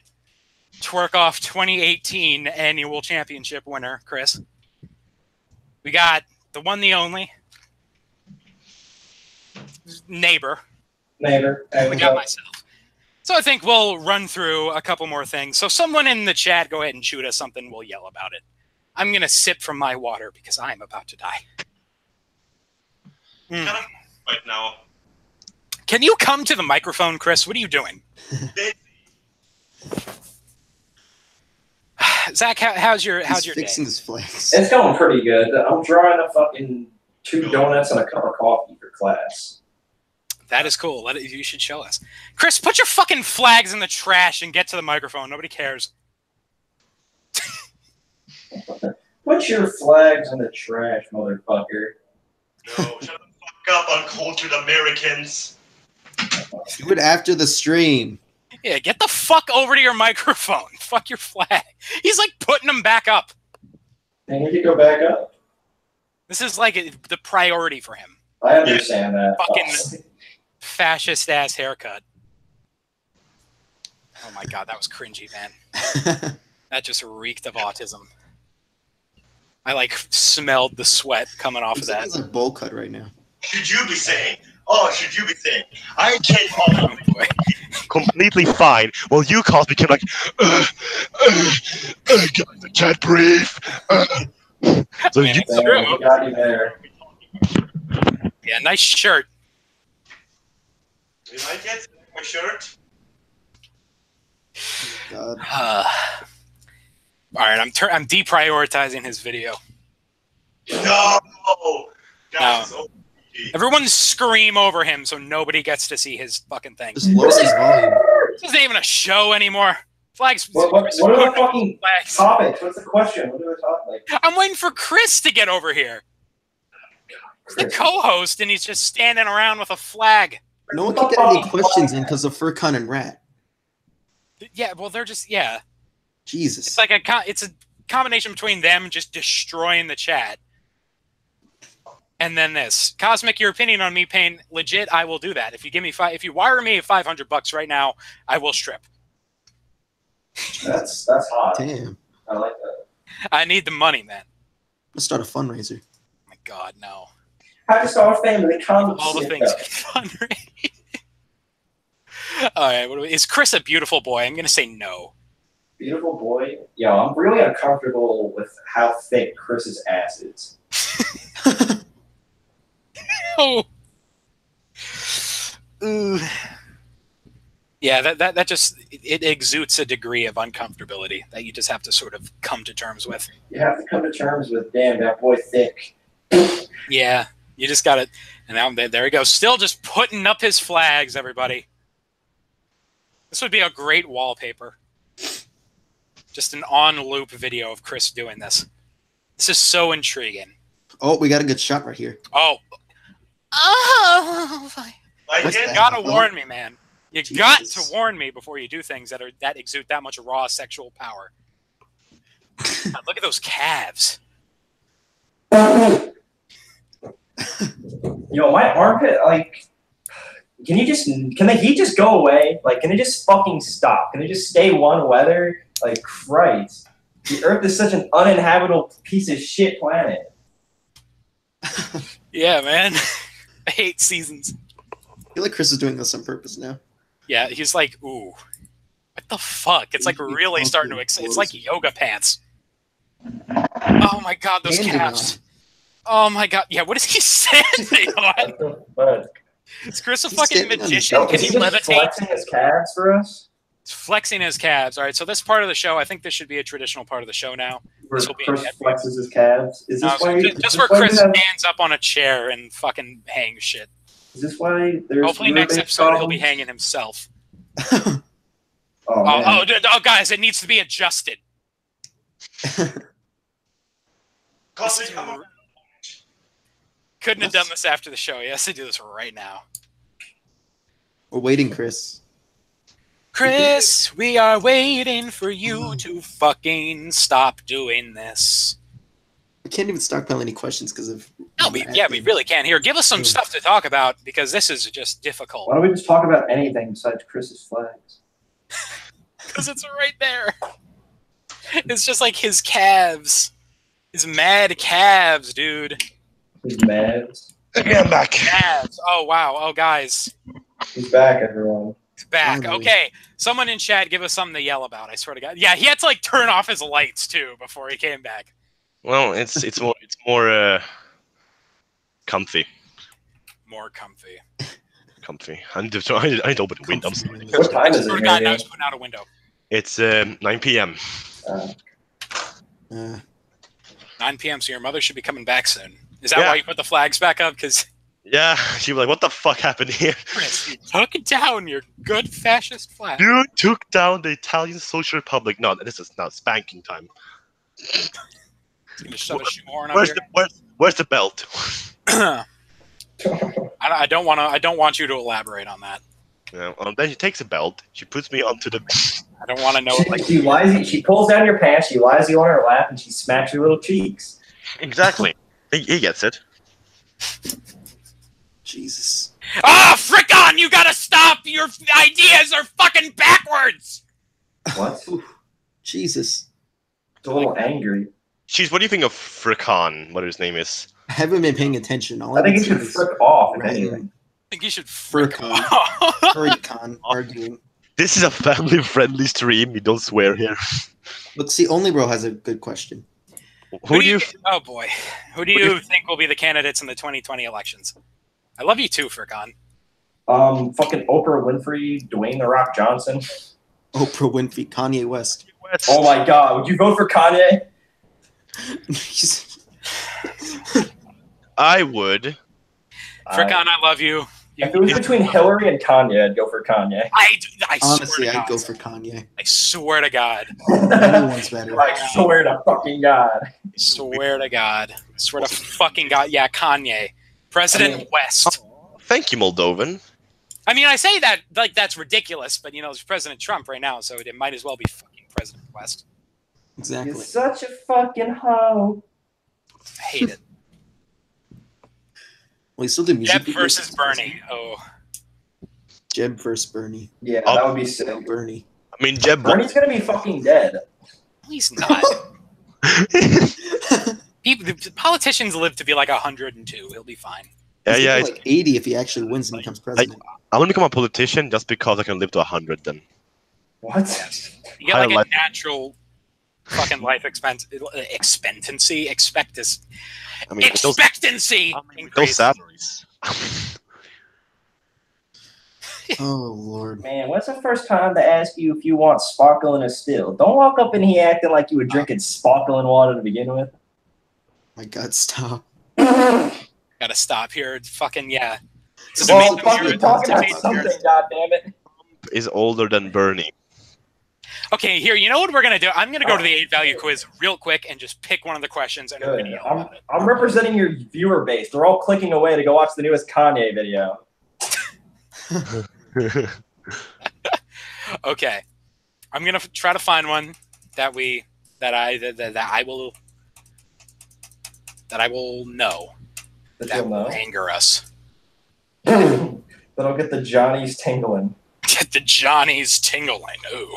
Twerk Off 2018 annual championship winner, Chris. We got the one, the only neighbor. We got myself. So I think we'll run through a couple more things. So someone in the chat, go ahead and shoot us something. We'll yell about it. I'm going to sip from my water because I'm about to die. Right now. Can you come to the microphone, Chris? What are you doing? Zach, how's your day? Fixing his flags. It's going pretty good. I'm drawing a fucking 2 donuts and a cup of coffee for class. That is cool. You should show us. Chris, put your fucking flags in the trash and get to the microphone. Nobody cares. Put your flags in the trash, motherfucker. No, shut the fuck up, uncultured Americans. Do it after the stream. Yeah, get the fuck over to your microphone. Fuck your flag. He's like putting them back up. They need to go back up. This is like the priority for him. I understand that. Fucking fascist ass haircut. Oh my god, that was cringy, man. That just reeked of autism. I like smelled the sweat coming off of that. It's a bowl cut right now. Should you be saying? Oh, should you be saying? I came off completely fine. Well, you Cosmic became like, guys, I can't breathe. So Man, you it's true. We got you there. Yeah, nice shirt. You like it? My shirt? God. All right, I'm deprioritizing his video. No! Guys, No. Everyone scream over him so nobody gets to see his fucking thing. Just lower his volume. This isn't even a show anymore. Flags. What are the fucking flags. topics? What's the question? What are the topics? I'm waiting for Chris to get over here. He's the co-host, and he's just standing around with a flag. No one can get any questions in because of Furcon and Rat. Yeah, well, they're just, yeah. Jesus. It's like it's a combination between them just destroying the chat and then this. Cosmic, your opinion on me paying legit, I will do that. If you give me if you wire me $500 right now, I will strip. That's hot. Damn. I like that. I need the money, man. Let's start a fundraiser. Oh my God, no. How to start a family? All the things fundraising. All right, is Chris a beautiful boy? I'm gonna say no. Beautiful boy. Yo, I'm really uncomfortable with how thick Chris's ass is. Oh. Ooh. Yeah, that just it exudes a degree of uncomfortability that you just have to sort of come to terms with. You have to come to terms with, damn, that boy thick. Yeah, you just got it. And now there he goes, still just putting up his flags, everybody. This would be a great wallpaper. Just an on-loop video of Chris doing this. This is so intriguing. Oh, we got a good shot right here. Oh. You gotta warn me, man. You got to warn me before you do things that exude that much raw sexual power. God, look at those calves. Yo, my armpit, like, can he just go away? Like, can it just fucking stop? Can it just stay one weather? Like, Christ. The Earth is such an uninhabitable piece of shit planet. Yeah, man. I hate seasons. I feel like Chris is doing this on purpose now. Yeah, he's like, ooh, what the fuck? It's like really starting to it's like yoga pants. Oh my God, those calves. Oh my God. Yeah, what is he standing on? Is Chris a fucking magician? Can he levitate? Flexing his calves for us? He's flexing his calves. All right, so this part of the show, I think this should be a traditional part of the show now. Where Chris flexes his calves? Is this just where Chris stands up on a chair and fucking hangs shit. Is this why there's... Hopefully next episode he'll be hanging himself. Oh, guys, it needs to be adjusted. Couldn't have done this after the show. He has to do this right now. We're waiting, Chris. Chris, we are waiting for you to fucking stop doing this. We can't even stockpile any questions because of. No, we really can't. Here, give us some stuff to talk about because this is just difficult. Why don't we just talk about anything besides Chris's flags? Because it's right there. It's just like his calves. His mad calves, dude. His mads. Okay, I'm back. Calves. Oh, wow. Oh, guys. He's back, everyone. He's back. Okay. Someone in chat give us something to yell about, I swear to God. Yeah, he had to, like, turn off his lights, too, before he came back. Well, it's more comfy. More comfy. Comfy. I need to open the window. I'm sorry. What time is I swear it? to God, now Maybe? he's putting out a window. It's 9 p.m. 9 p.m., so your mother should be coming back soon. Is that Yeah. why you put the flags back up? Because Yeah, she was like, "What the fuck happened here?" Chris, you took down your good fascist flag. You took down the Italian Social Republic. No, this is now spanking time. He's gonna shove a shoehorn up here. Where's the belt? I don't want you to elaborate on that. Yeah, then she takes a belt. She puts me onto the. I don't want to know. She pulls down your pants, she lies you on her lap, and she smacks your little cheeks. Exactly. He gets it. Jesus. Ah, frick on! You gotta stop! Your ideas are fucking backwards! What? Jesus. It's a little angry. What do you think of Fricon? What his name is? I haven't been paying attention. All I think I've he been should seeing is frick off, if Ryan anything. I think you should frick Fricon. off. Furrycon arguing. This is a family-friendly stream. You don't swear here. But see, Only Bro has a good question. Who do you? Oh boy, who do you think will be the candidates in the 2020 elections? I love you too, Fricon. Fucking Oprah Winfrey, Dwayne The Rock Johnson. Oprah Winfrey, Kanye West. Oh my God, would you vote for Kanye? I would. Fricon, I love you. If it was between Hillary and Kanye, I'd go for Kanye. I Honestly, swear to I'd go God. for Kanye. I swear to God. Anyone's better. I swear to fucking God. I swear to God. I swear to fucking God. Yeah, Kanye. President West. Thank you, Moldovan. I mean, I say that like that's ridiculous, but you know, it's President Trump right now, so it might as well be fucking President West. Exactly. You're such a fucking hoe. I hate it. Well, he still did music. Jeb versus Bernie. Oh. Jeb versus Bernie. Yeah, that would be sick. No, Bernie. I mean, Jeb. Bernie's gonna be fucking dead. He's not. The politicians live to be like 102. He'll be fine. Yeah, He's yeah. gonna be like 80 if he actually wins and becomes president. I'm gonna become a politician just because I can live to 100. Then. What? You get like Higher a natural fucking life expectancy. I mean, Expectancy. those increase. salaries. Oh Lord. Man, when's the first time to ask you if you want sparkling or still? Don't walk up in here acting like you were drinking sparkling water to begin with. My God, stop. Gotta stop here. It's fucking yeah. This is Well, amazing. fucking talking about something, goddammit. Is older than Bernie. Okay, here. You know what we're gonna do? I'm gonna go to the 8-value quiz real quick and just pick one of the questions and we're Good. gonna yell about it. I'm representing your viewer base. They're all clicking away to go watch the newest Kanye video. Okay, I'm gonna try to find one that I will know that you'll will know. anger us. That'll get the Johnnies tingling. Get the Johnnies tingling. Ooh.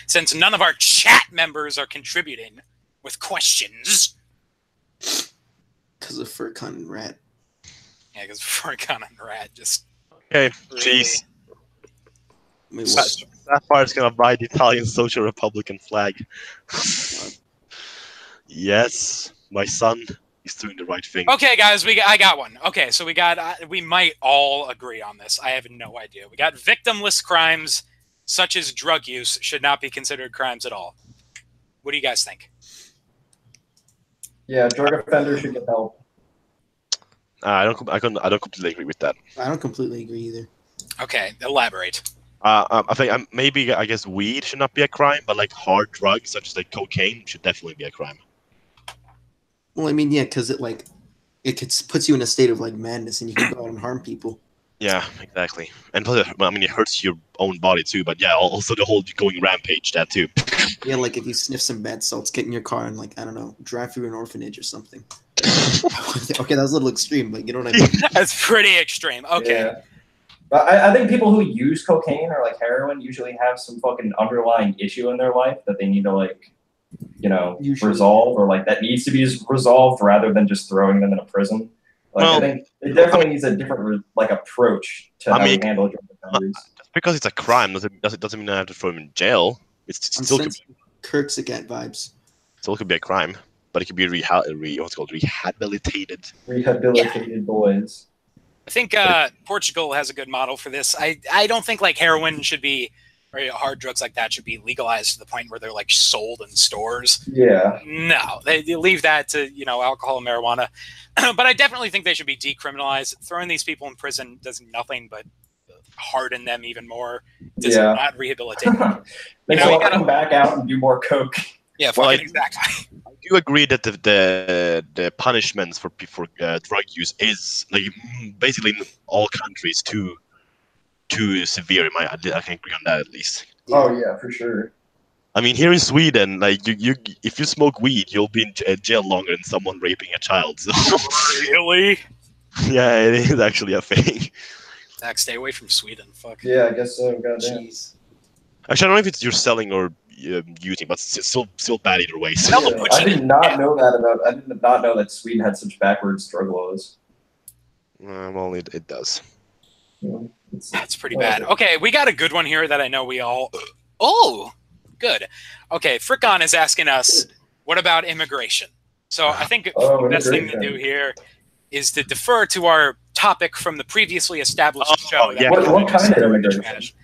Since none of our chat members are contributing with questions. Because of Furcon and Rat. Yeah, because Furcon and Rat just Okay, really... jeez. Wait, what? Sapphire's gonna buy the Italian Social Republican flag. Yes, my son is doing the right thing. Okay, guys, I got one. Okay, so we might all agree on this. I have no idea. We got victimless crimes such as drug use should not be considered crimes at all. What do you guys think? Yeah, drug offenders should get help. I don't completely agree with that. I don't completely agree either. Okay, elaborate. I think maybe I guess weed should not be a crime, but like hard drugs such as like cocaine should definitely be a crime. Well, I mean, yeah, because puts you in a state of like madness, and you can go out and harm people. Yeah, exactly. And plus, I mean, it hurts your own body too. But yeah, also the whole going rampage, that too. Yeah, like if you sniff some bad salts, get in your car and like I don't know, drive through an orphanage or something. Okay, that was a little extreme, but you know what I mean. That's pretty extreme. Okay. Yeah. But I think people who use cocaine or like heroin usually have some fucking underlying issue in their life that they need to like, Usually. resolve, or like that needs to be resolved rather than just throwing them in a prison. Like, Well, I think it definitely needs a different like approach to how we handle drug offenders. Just because it's a crime doesn't mean I have to throw him in jail. It still could, Kirksigat vibes. still could be a crime, but it could be rehabilitated. Rehabilitated boys. I think Portugal has a good model for this. I don't think like heroin should be, or hard drugs like that should be legalized to the point where they're like sold in stores. Yeah. No, they leave that to alcohol and marijuana. But I definitely think they should be decriminalized. Throwing these people in prison does nothing but harden them even more. Does not rehabilitate them. They come back out and do more coke. Yeah, exactly. I do agree that the punishments for drug use is like basically in all countries too severe. I can agree on that at least. Oh yeah, for sure. I mean, here in Sweden, like you if you smoke weed, you'll be in jail longer than someone raping a child. So. Really? Yeah, it is actually a thing. Zach, stay away from Sweden. Fuck. Yeah, I guess so. Goddamn. Jeez. Actually, I don't know if it's you're selling or using, but it's still bad either way. So. Yeah, I did not know that I did not know that Sweden had such backwards drug laws. Well, it does. Yeah, That's pretty bad. Okay, we got a good one here that I know we all... Oh, good. Okay, Frickon is asking us, what about immigration? So I think the best thing to do here is to defer to our topic from the previously established show. Yeah. What kind of immigration?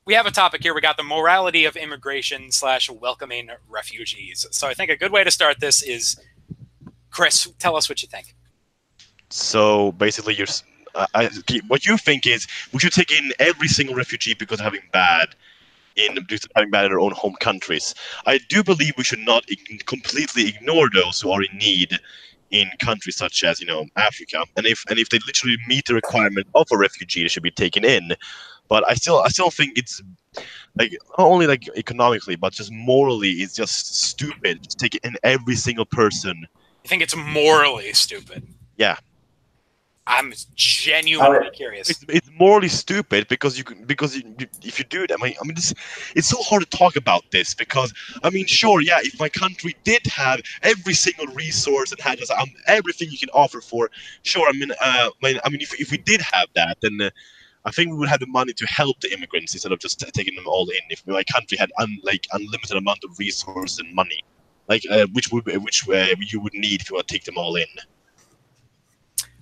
We have a topic here. We got the morality of immigration / welcoming refugees. So I think a good way to start this is, Chris, tell us what you think. So basically, what you think is we should take in every single refugee because of having bad in their own home countries. I do believe we should not completely ignore those who are in need in countries such as Africa, and if they literally meet the requirement of a refugee, they should be taken in. But I still think it's like not only like economically, but just morally, it's just stupid. Just take in every single person. You think it's morally stupid? Yeah. I'm genuinely curious. It's morally stupid because if you do that, I mean, it's so hard to talk about this because I mean, sure, yeah, if my country did have every single resource and had just, everything you can offer for, sure, I mean, if we did have that, then I think we would have the money to help the immigrants instead of just taking them all in. If my country had unlimited amount of resource and money, which you would need if you want to take them all in.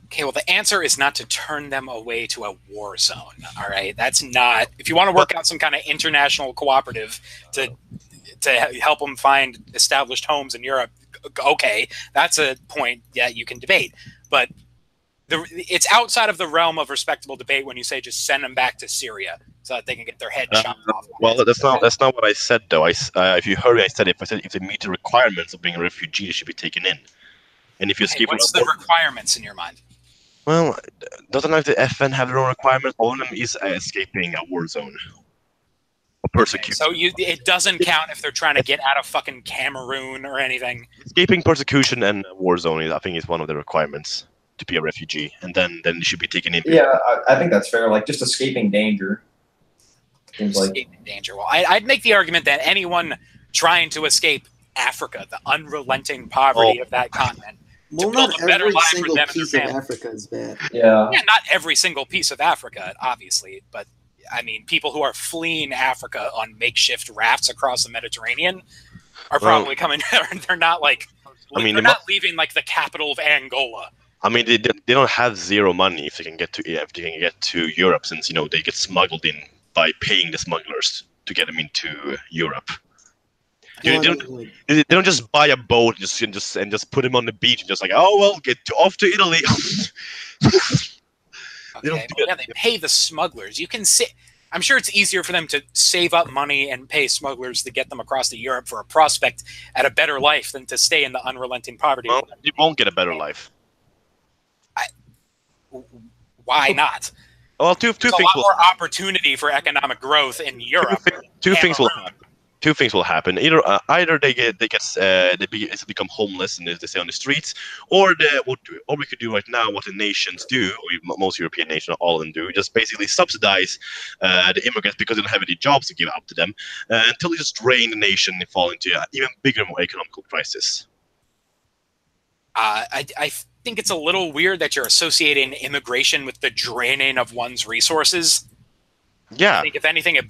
Okay, well, the answer is not to turn them away to a war zone, all right? That's not... If you want to work out some kind of international cooperative to help them find established homes in Europe, okay, that's a point that you can debate. But it's outside of the realm of respectable debate when you say just send them back to Syria so that they can get their head chopped off. Well, that's not what I said, though. If you heard me, I said if they meet the requirements of being a refugee, they should be taken in. And if you skip... What's the requirements in your mind? Well, doesn't like the FN have their own requirements? One of them is escaping a war zone. Or persecution. Okay, so it doesn't count if they're trying to get out of fucking Cameroon or anything? Escaping persecution and a war zone, I think, is one of the requirements to be a refugee. And then they should be taken in. Yeah, I think that's fair. Like, just escaping danger. Escaping danger. Well, I'd make the argument that anyone trying to escape Africa, the unrelenting poverty of that continent, well, not every single piece of Africa is bad. Yeah, not every single piece of Africa, obviously, but I mean, people who are fleeing Africa on makeshift rafts across the Mediterranean are probably coming. They're not like, they're not leaving like the capital of Angola. I mean, they don't have zero money if they can get to Europe, since they get smuggled in by paying the smugglers to get them into Europe. They don't just buy a boat and just put him on the beach and just like, oh well, off to Italy. They pay the smugglers. You can see. I'm sure it's easier for them to save up money and pay smugglers to get them across to Europe for a prospect at a better life than to stay in the unrelenting poverty. Well, you won't get a better life. Why not? Well, two There's things a lot will more opportunity for economic growth in Europe. two things will happen. Two things will happen. Either they become homeless and they stay on the streets, or we could do right now what the nations do, or most European nations, all of them do, just basically subsidize the immigrants because they don't have any jobs to give out to them until they just drain the nation and fall into an even bigger, more economical crisis. I think it's a little weird that you're associating immigration with the draining of one's resources. Yeah. I think if anything, it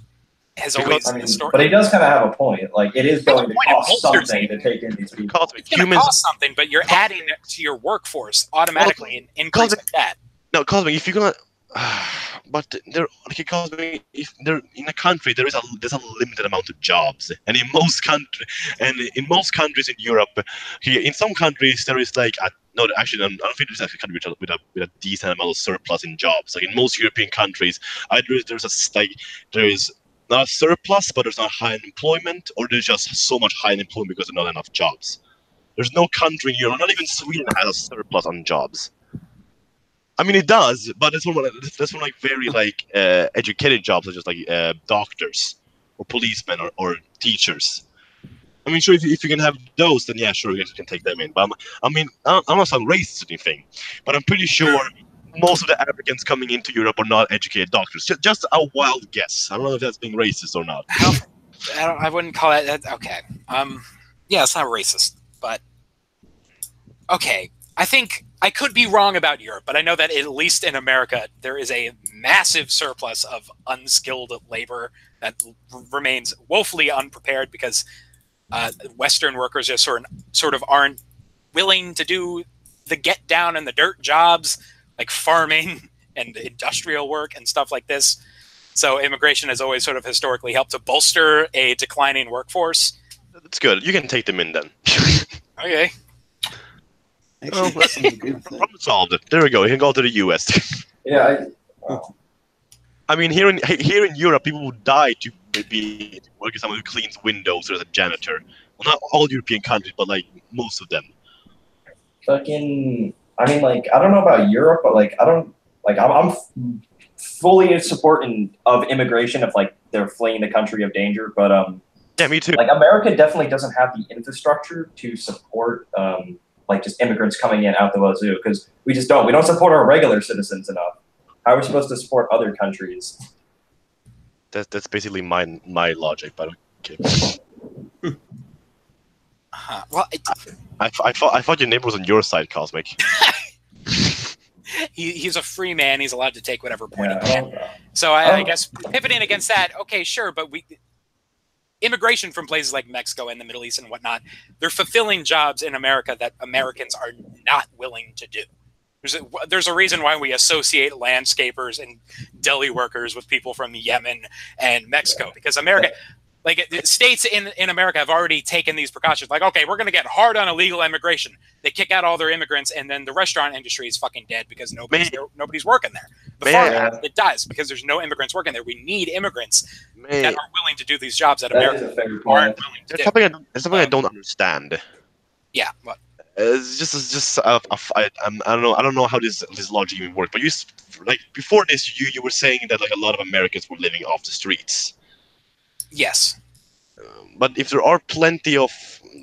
has always. But he does kind of have a point. Like, it is going to cost something to take in these people. It's going to cost something, but you're adding it to your workforce automatically and increasing that. No, Cosmic, if you're gonna, but there, like, Cosmic, if there in a country there's a limited amount of jobs, and in most countries in Europe, in some countries there is like no, actually, I don't think there's actually a country with a decent amount of surplus in jobs. Like in most European countries, either there is not a surplus, but there's not high unemployment, or there's just so much high unemployment because there's not enough jobs. There's no country in Europe, not even Sweden, has a surplus on jobs. I mean, it does, but it's one like very like educated jobs, such as like doctors or policemen or teachers. I mean, sure, if you can have those, then yeah, sure, you can take them in. But I mean, I'm not some racist or anything, but I'm pretty sure most of the Africans coming into Europe are not educated doctors. Just a wild guess. I don't know if that's being racist or not. I wouldn't call it that. Okay. Yeah, it's not racist, but okay. I think I could be wrong about Europe, but I know that at least in America, there is a massive surplus of unskilled labor that remains woefully unprepared because Western workers just sort of aren't willing to do the get down and the dirt jobs like farming and industrial work and stuff like this. So immigration has always sort of historically helped to bolster a declining workforce. That's good. You can take them in then. Okay. Problem solved. There we go. You can go to the US. Yeah. I mean, here in Europe, people would die to be working someone who cleans windows or as a janitor. Well, not all European countries, but like most of them. Fucking. I mean, like, I don't know about Europe, but like, I'm fully in support of immigration if like they're fleeing the country of danger. But yeah, me too. Like, America definitely doesn't have the infrastructure to support like just immigrants coming in out the wazoo, because we don't support our regular citizens enough. How are we supposed to support other countries? That's basically my logic, but okay. Well, I thought your neighbor was on your side, Cosmic. He's a free man. He's allowed to take whatever point Yeah, he can. So I guess pivoting against that, okay, sure, but immigration from places like Mexico and the Middle East and whatnot, they're fulfilling jobs in America that Americans are not willing to do. There's a reason why we associate landscapers and deli workers with people from Yemen and Mexico, because America, like states in America have already taken these precautions. Like, okay, we're going to get hard on illegal immigration. They kick out all their immigrants, and then the restaurant industry is fucking dead because nobody's working there. The farm, it dies because there's no immigrants working there. We need immigrants that are willing to do these jobs that Americans aren't willing to do. There's something I don't understand. Yeah, what? It's just I don't know how this logic even works. But like before this, you were saying that like a lot of Americans were living off the streets. Yes. But if there are plenty of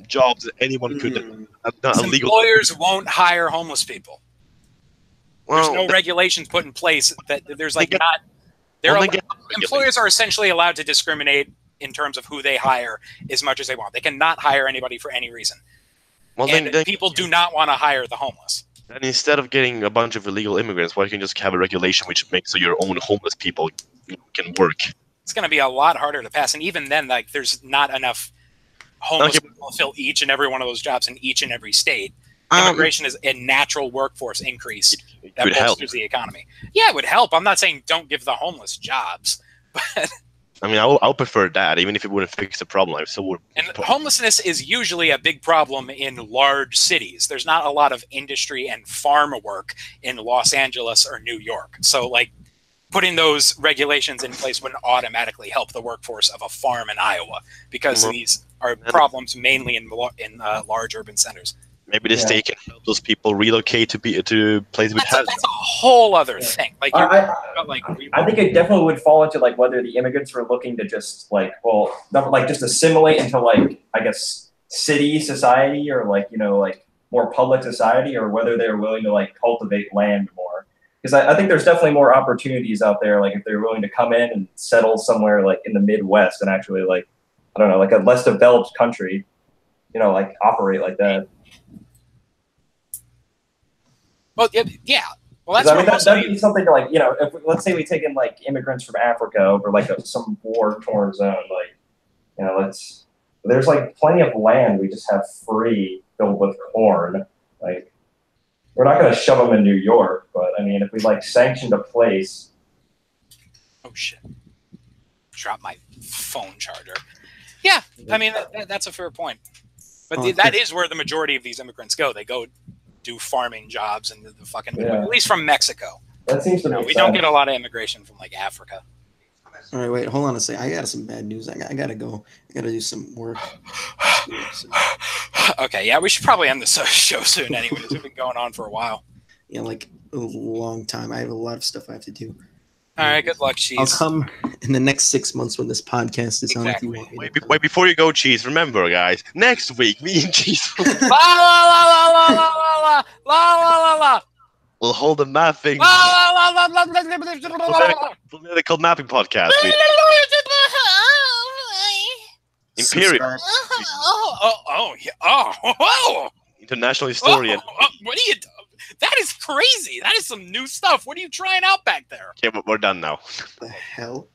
jobs that anyone could, employers won't hire homeless people. Well, there's no regulations put in place that there's like not. Employers are essentially allowed to discriminate in terms of who they hire as much as they want. They cannot hire anybody for any reason. Well, and people do not want to hire the homeless. And instead of getting a bunch of illegal immigrants, why can't you just have a regulation which makes so your own homeless people can work? It's going to be a lot harder to pass, and even then, like, there's not enough homeless people to fill each and every one of those jobs in each and every state. Immigration is a natural workforce increase that bolsters the economy. Yeah, it would help. I'm not saying don't give the homeless jobs, but I mean, I'll prefer that, even if it wouldn't fix the problem. I still would. And homelessness is usually a big problem in large cities. There's not a lot of industry and farm work in Los Angeles or New York. So, like, putting those regulations in place wouldn't automatically help the workforce of a farm in Iowa, because these are problems mainly in large urban centers. Maybe the state can help those people relocate to places with hazards. That's a whole other thing. Like, I think it definitely would fall into like whether the immigrants were looking to just like, well, like just assimilate into like, I guess, city society or like, you know, like more public society, or whether they're willing to like cultivate land more. Because I think there's definitely more opportunities out there. Like if they're willing to come in and settle somewhere like in the Midwest and actually like, I don't know, like a less developed country, you know, like operate like that. Well, yeah. Well, that's that'd be something to, like, you know, if let's say we take in like immigrants from Africa over like some war-torn zone, like, you know, there's like plenty of land we just have free filled with corn. Like, we're not going to shove them in New York, but I mean, if we like sanctioned a place. Oh shit! Drop my phone charger. Yeah, I mean that's a fair point, but that is where the majority of these immigrants go. They go do farming jobs in the fucking at least from Mexico. That seems to make sense. We don't get a lot of immigration from like Africa. All right, wait, hold on a second. I got some bad news. I gotta go. I gotta do some work. Okay, yeah, we should probably end the show soon. Anyways, we've been going on for a while. Yeah, like a long time. I have a lot of stuff I have to do. All right, good luck, Cheese. I'll come in the next 6 months when this podcast is on. If you want me Wait, before you go, Cheese, remember, guys, next week, me and Cheese la la la la la la la la la. We'll hold a mapping political mapping podcast. Imperial. International historian. What are you? That is crazy. That is some new stuff. What are you trying out back there? Okay, we're done now. What the hell?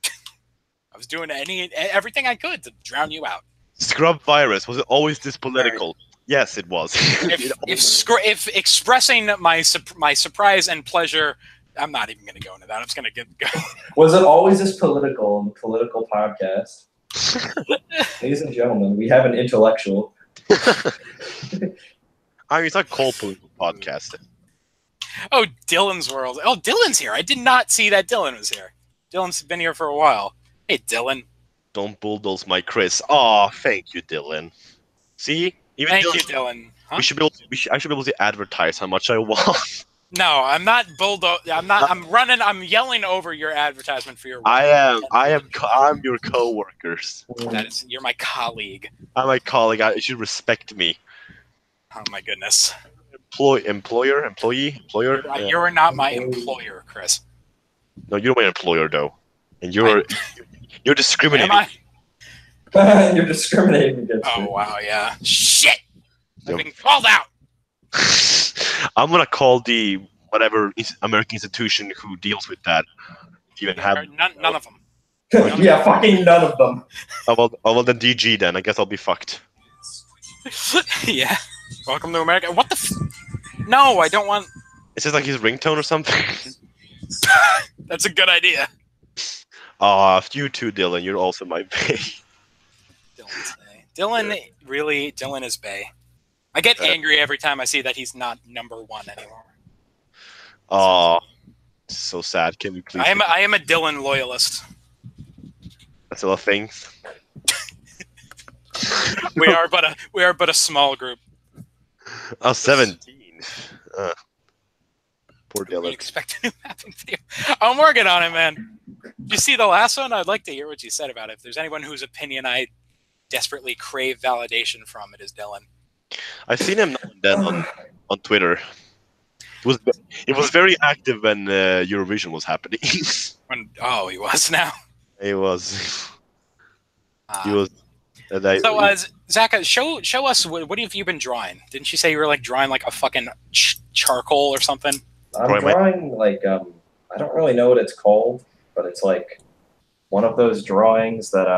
I was doing everything I could to drown you out. Scrub virus, was it always this political? Right. Yes, it was. if expressing my surprise and pleasure, I'm not even going to go into that. I'm just going to go. Was it always this political on the political podcast? Ladies and gentlemen, we have an intellectual. I mean, it's not cold political podcasting. Oh, Dylan's World. Oh, Dylan's here. I did not see that Dylan was here. Dylan's been here for a while. Hey, Dylan. Don't bulldoze my Chris. Oh, thank you, Dylan. See? Even thank Dylan, you, Dylan. Huh? I should be able to advertise how much I want. No, I'm not I'm yelling over your advertisement for your work. I'm your co-workers. You're my colleague. I'm my colleague. You should respect me. Oh my goodness. Employer? You're not my employer, Chris. No, you're my employer though. And you're discriminating. Am I? You're discriminating against me. Oh wow, yeah. Shit! I've been called out! I'm gonna call the whatever American institution who deals with that. Even have none of them. Yeah, fucking none of them. Well, then DG then. I guess I'll be fucked. Yeah. Welcome to America. What the? No, I don't want. Is this like his ringtone or something? That's a good idea. You too, Dylan. You're also my bae. Dylan is bae. I get angry every time I see that he's not #1 anymore. Oh, so sad. Can we please? I am a Dylan loyalist. That's a thing. we are but a small group. Oh, 17. Poor Dylan. We expect a new mapping video. I'm working on it, man. Did you see the last one? I'd like to hear what you said about it. If there's anyone whose opinion I desperately crave validation from, it is Dylan. I've seen him now and then on Twitter. It was very active when Eurovision was happening. He was now. He was. Zach, show us what have you been drawing? Didn't you say you were like drawing like a fucking charcoal or something? I'm drawing like I don't really know what it's called, but it's like one of those drawings that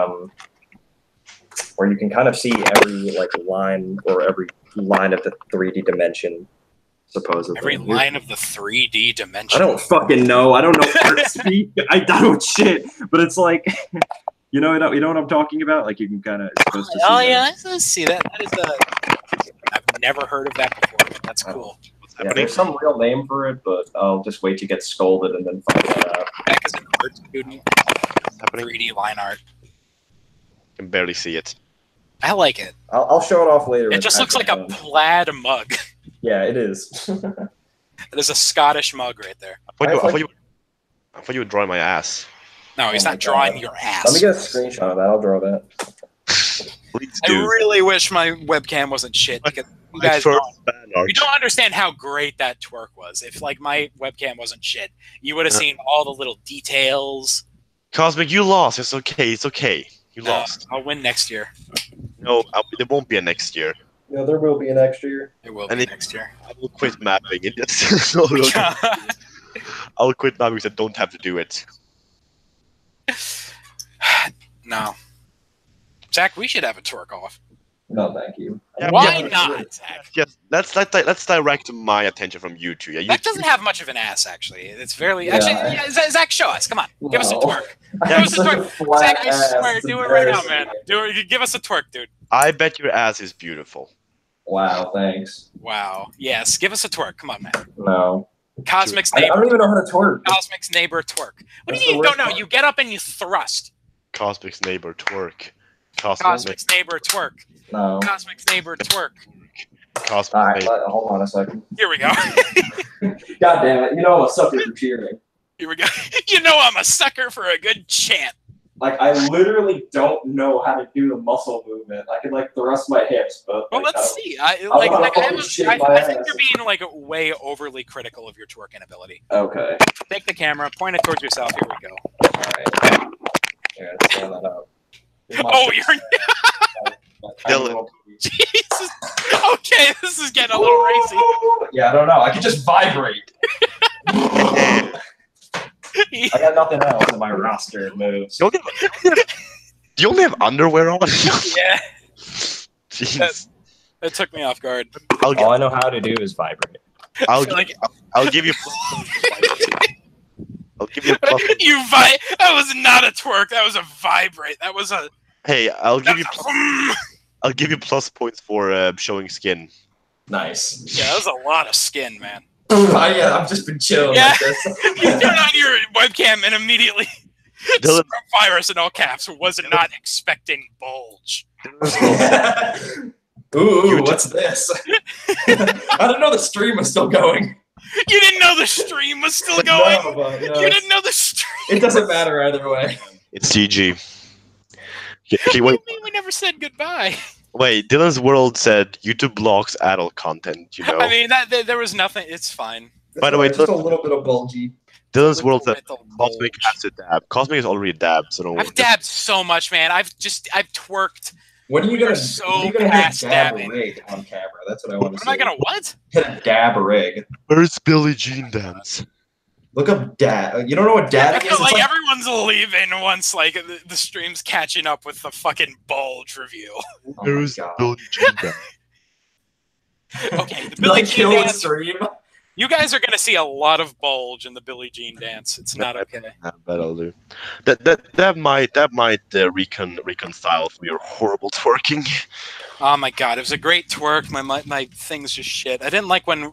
where you can kind of see every like line or every line of the 3D dimension, supposedly. Every line of the 3D dimension. I don't fucking know. I don't know art speak. I don't shit. But it's like, you know what I'm talking about? Like you can kind of. Oh yeah, I see that. That is I've never heard of that before. That's cool. Yeah, there's some real name for it, but I'll just wait to get scolded and then find that out. Beck is an art student. 3D line art. I can barely see it. I like it. I'll show it off later. It just looks like a plaid mug. Yeah, it is. It is a Scottish mug right there. I thought you would draw my ass. No, he's not drawing your ass. Let me get a screenshot of that. I'll draw that. Please I do. really wish my webcam wasn't shit because you guys first don't, fan art. you don't understand how great that twerk was. If like my webcam wasn't shit, you would have seen all the little details. Cosmic, you lost. It's okay. It's okay. You lost. I'll win next year. No, there won't be a next year. Yeah, there will be an extra year. There will be next year. I will quit mapping. I'll quit mapping because I don't have to do it. No. Zach, we should have a twerk off. No, thank you. Yeah, Why yeah, not, Zach? Yes, let's direct my attention from you two. Yeah, you Zach doesn't have much of an ass, actually. It's fairly... Yeah. Actually, yeah, Zach, show us. Come on. Give us a No. twerk. I Give have us a such twerk. flat Zach, I ass, swear, it's do it right now, man. embarrassing. Do it. Give us a twerk, dude. I bet your ass is beautiful. Wow, thanks. Wow. Yes, give us a twerk. Come on, man. No. Cosmic's I neighbor. don't even know how to twerk. Cosmic's neighbor twerk. What That's do you the don't worst know? part. You get up and you thrust. Cosmic's neighbor twerk. Cosmic's neighbor twerk. No. Cosmic's neighbor twerk. Cosmic's Alright, neighbor. hold on a second. Here we go. God damn it. You know I'm a sucker for cheering. Here we go. You know I'm a sucker for a good chant. Like, I literally don't know how to do the muscle movement. I can, like, thrust my hips, but... Well, like, let's see. I wanna fucking shit my I think ass. you're being like way overly critical of your twerking ability. Okay. Take the camera, point it towards yourself. Here we go. Alright. Yeah, let's throw that out. Oh, you're Dylan. Jesus. Okay, this is getting a little racy. Yeah, I don't know. I can just vibrate. I got nothing else in my roster of moves. Do you only have underwear on? Yeah, Jeez. that took me off guard. All I know how to do is vibrate. I'll Like- give you. I'll give you a plus. That was not a twerk. That was a vibrate. That was a. Hey, I'll give you. Yeah, I'll give you plus points for showing skin. Nice. that was a lot of skin, man. I've just been chilling Yeah. like this. You turn on your webcam and immediately. Dylan- Virus in all caps was not expecting bulge. Ooh, what's this? I didn't know the stream was still going. You didn't know the stream was still going. No, but, You didn't know the stream. it doesn't matter either way. It's GG. Okay, wait, We never said goodbye. wait. Dylan's World said YouTube blocks adult content. You know. I mean, there was nothing. It's fine. By the way, just a little bit of bulgy. Dylan's World said Little Cosmic bulge. has to dab. Cosmic is already a dab, so don't worry. I've dabbed so much, man. I've twerked. When are you You're gonna? so when are you gonna hit past a dab dabbing. rig on camera? That's what I want to Am I see. gonna what? Hit a dab rig. Where's Billie Jean dance? Look up dab. You don't know what I dabbing feel is? like It's like, everyone's leaving once like the stream's catching up with the fucking bulge review. oh my Where's God. Billie Jean dance? Okay, the Did Billie I Jean kill the dance. stream? You guys are gonna see a lot of bulge in the Billie Jean dance. It's not okay. That'll do. That might reconcile for your horrible twerking. Oh my god, it was a great twerk. My thing's just shit. I didn't like when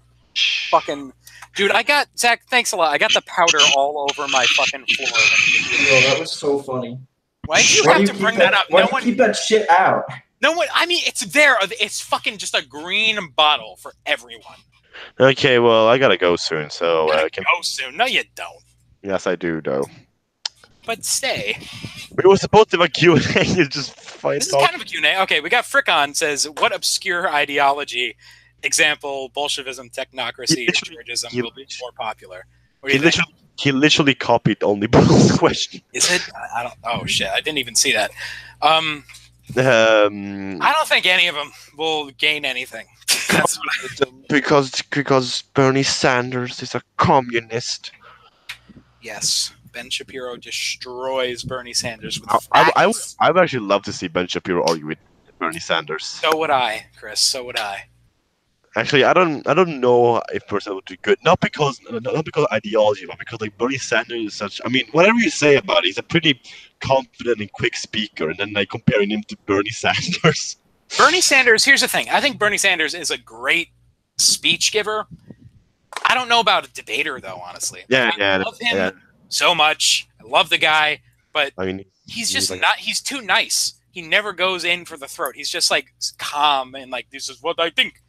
fucking dude. I got Zach. Thanks a lot. I got the powder all over my fucking floor. Yo, that was so funny. Why did you Why do have you to keep bring that up? Why No do you one. keep that shit out? No one. I mean, it's there. It's fucking just a green bottle for everyone. Okay, well I gotta go soon, so can... Go soon. No, you don't. Yes, I do, though. But stay. We were supposed to have a Q&A. You just fight. This is kind of a Q&A. Okay, we got Frickon says, what obscure ideology, example, Bolshevism, technocracy, or Georgism, will be more popular? What do you think? He literally copied only Bruno's question. Is it? I don't. Oh shit! I didn't even see that. I don't think any of them will gain anything. That's what because Bernie Sanders is a communist. yes, Ben Shapiro destroys Bernie Sanders with I facts. would actually love to see Ben Shapiro argue with Bernie Sanders. So would I, Chris. So would I. Actually, I don't know if person would do good. Not because of ideology, but because like Bernie Sanders is such. I mean, whatever you say about it, he's a pretty confident and quick speaker, and then like comparing him to Bernie Sanders. Bernie Sanders. Here's the thing. I think Bernie Sanders is a great speech giver. I don't know about a debater though, honestly. Yeah, I love him yeah. so much. I love the guy, but I mean, he's he's just like- not. He's too nice. He never goes in for the throat. He's just like calm and like, this is what I think.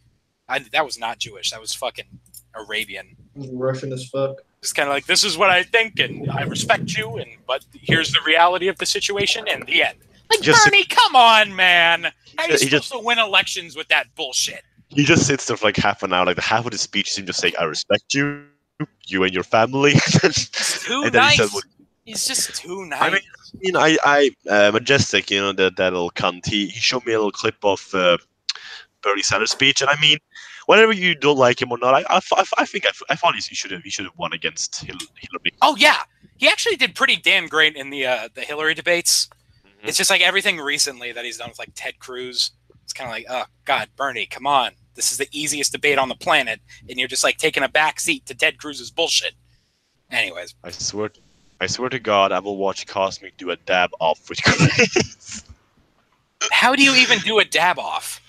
That was not Jewish. That was fucking Arabian. Russian as fuck. It's kind of like, this is what I think, and I respect you, but here's the reality of the situation, and the end. Like, Just- Bernie, come on, man. How are you He supposed just- to win elections with that bullshit? he just sits there for like half an hour. Like half of the speech is him just saying, "I respect you, you and your family." He's too And then he nice. says, He's just too nice. I mean, Majestic, you know, that little cunt. He showed me a little clip of Bernie Sanders' speech, and I mean, whatever you don't like him or not, I thought he should have won against Hillary. Oh yeah, he actually did pretty damn great in the Hillary debates. Mhm. It's just like everything recently that he's done with like Ted Cruz. It's kind of like, oh God, Bernie, come on. This is the easiest debate on the planet, and you're just like taking a back seat to Ted Cruz's bullshit. Anyways, I swear to God, I will watch Cosmic do a dab off with Chris. how do you even do a dab off?